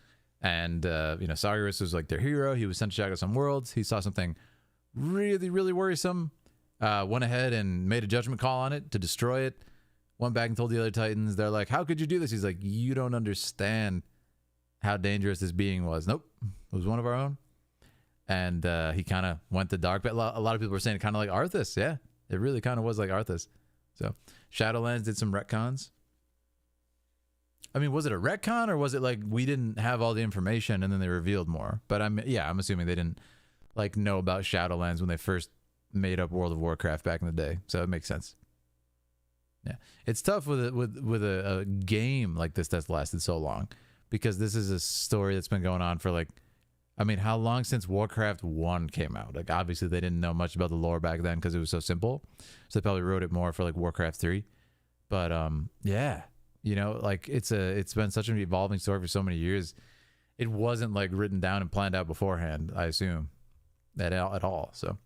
and you know, Sargeras was like their hero. He was sent to check out some worlds. He saw something really, really worrisome. Went ahead and made a judgment call on it to destroy it. Went back and told the other Titans. They're like, "How could you do this?" He's like, "You don't understand how dangerous this being was." Nope, it was one of our own. And he kind of went the dark. But a lot of people were saying it kind of like Arthas. Yeah, it really kind of was like Arthas. So Shadowlands did some retcons. I mean, was it a retcon, or was it like we didn't have all the information and then they revealed more? But I'm assuming they didn't like know about Shadowlands when they first made up World of Warcraft back in the day. So it makes sense. Yeah, it's tough with a game like this that's lasted so long, because this is a story that's been going on for like, I mean, how long since Warcraft 1 came out? Like, obviously they didn't know much about the lore back then because it was so simple. So they probably wrote it more for like Warcraft 3. But yeah, you know, like it's been such an evolving story for so many years. It wasn't like written down and planned out beforehand, I assume, at all. So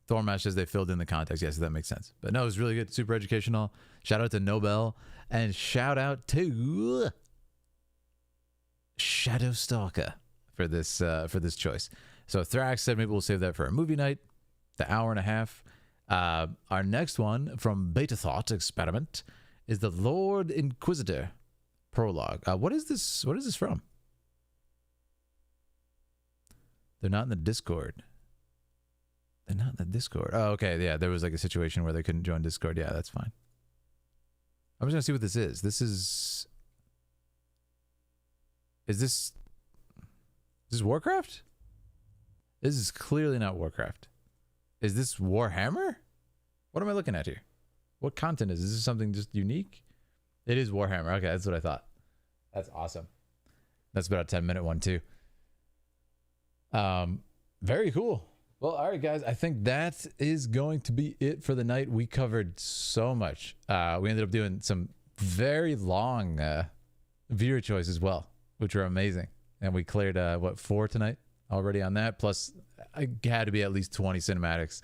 Thormash says they filled in the context. Yes, that makes sense. But no, it was really good. Super educational. Shout out to Nobel, and shout out to Shadowstalker for this choice. So Thrax said maybe we'll save that for a movie night, the hour and a half. Our next one from Beta Thought Experiment is the Lord Inquisitor prologue. What is this? What is this from? They're not in the Discord. They're not in the Discord. Oh, okay. Yeah, there was like a situation where they couldn't join Discord. Yeah, that's fine. I'm just gonna see what this is. Is this Warcraft? This is clearly not Warcraft. Is this Warhammer? What am I looking at here? What content is this? Is this something just unique? It is Warhammer. Okay, that's what I thought. That's awesome. That's about a 10-minute one too. Very cool. Well, all right, guys. I think that is going to be it for the night. We covered so much. We ended up doing some very long viewer choice as well, which were amazing. And we cleared, 4 tonight already on that. Plus, I had to be at least 20 cinematics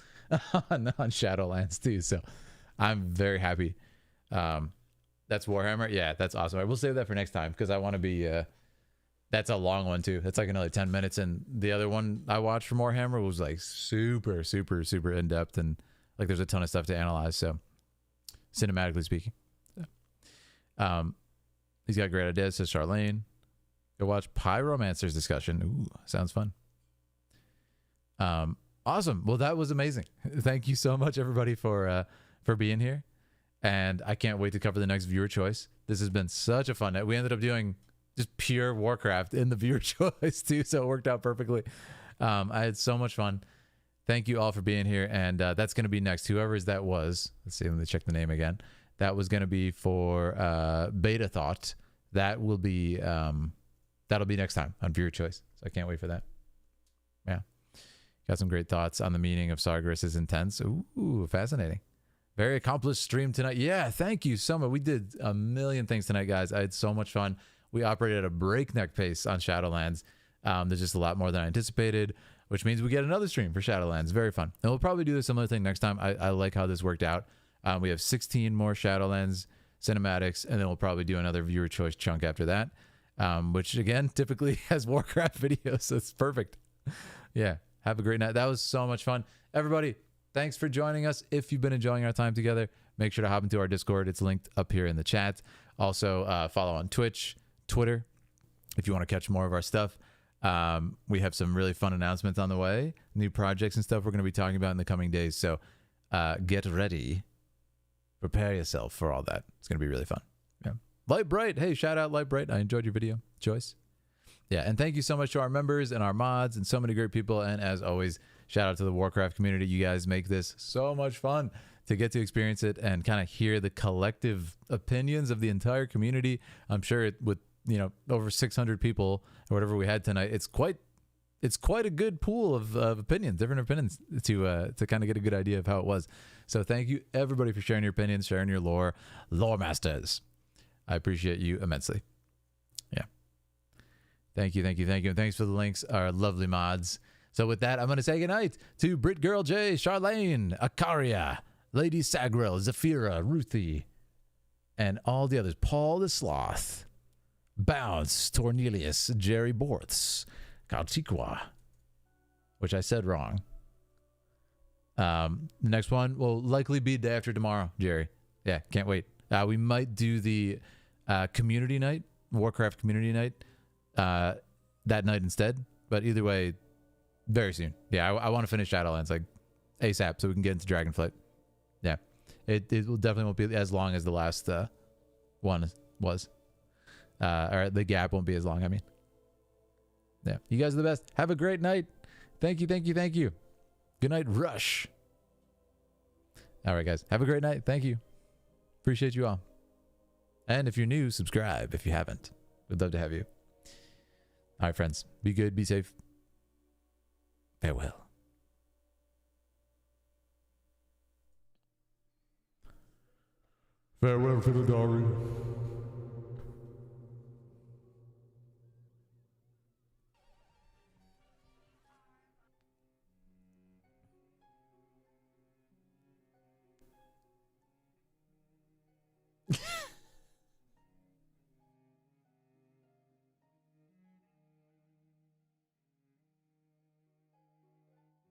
on Shadowlands too. So I'm very happy. That's Warhammer. Yeah, that's awesome. I will save that for next time because I want to be... that's a long one too. That's like another 10 minutes. And the other one I watched from Warhammer was like super, super, super in-depth. And like there's a ton of stuff to analyze. So cinematically speaking. So, he's got great ideas, says Charlene. Go watch Pyromancer's discussion. Ooh, sounds fun. Awesome. Well, that was amazing. Thank you so much, everybody, for being here. And I can't wait to cover the next viewer choice. This has been such a fun night. We ended up doing just pure Warcraft in the viewer choice too, so it worked out perfectly. I had so much fun. Thank you all for being here. And that's going to be next. Whoever's that was. Let's see. Let me check the name again. That was going to be for Beta Thought. That will be... that'll be next time on viewer choice. So I can't wait for that. Yeah. Got some great thoughts on the meaning of Sargeras' intense. Ooh, fascinating. Very accomplished stream tonight. Yeah, thank you so much. We did a million things tonight, guys. I had so much fun. We operated at a breakneck pace on Shadowlands. There's just a lot more than I anticipated, which means we get another stream for Shadowlands. Very fun. And we'll probably do a similar thing next time. I like how this worked out. We have 16 more Shadowlands cinematics, and then we'll probably do another viewer choice chunk after that, which again typically has Warcraft videos, so it's perfect. Yeah, have a great night. That was so much fun. Everybody, thanks for joining us. If you've been enjoying our time together, make sure to hop into our Discord. It's linked up here in the chat. Also, follow on Twitch, Twitter, if you want to catch more of our stuff. We have some really fun announcements on the way, new projects and stuff we're going to be talking about in the coming days. So get ready. Prepare yourself for all that. It's going to be really fun. Yeah. Light Bright. Hey, shout out Light Bright. I enjoyed your video choice. Yeah, and thank you so much to our members and our mods and so many great people. And as always, shout out to the Warcraft community. You guys make this so much fun to get to experience it and kind of hear the collective opinions of the entire community. I'm sure with, you know, over 600 people or whatever we had tonight, it's quite a good pool of opinions, different opinions to kind of get a good idea of how it was. So thank you everybody for sharing your opinions, sharing your lore masters. I appreciate you immensely. Yeah. Thank you. And thanks for the links, our lovely mods. So with that, I'm going to say goodnight to Brit Girl J, Charlene, Akaria, Lady Sagril, Zafira, Ruthie, and all the others. Paul the Sloth, Bounce, Tornelius, Jerry Borths, Kaltikwa, which I said wrong. The next one will likely be day after tomorrow, Jerry. Yeah, can't wait. We might do the community night, Warcraft community night, that night instead. But either way, very soon. Yeah, I want to finish Shadowlands like ASAP so we can get into Dragonflight. Yeah, it will definitely won't be as long as the last one was. Or the gap won't be as long, I mean. Yeah, you guys are the best. Have a great night. Thank you. Good night, Rush. All right, guys. Have a great night. Thank you. Appreciate you all. And if you're new, subscribe if you haven't. We'd love to have you. All right, friends. Be good. Be safe. Farewell. Farewell, Philodari.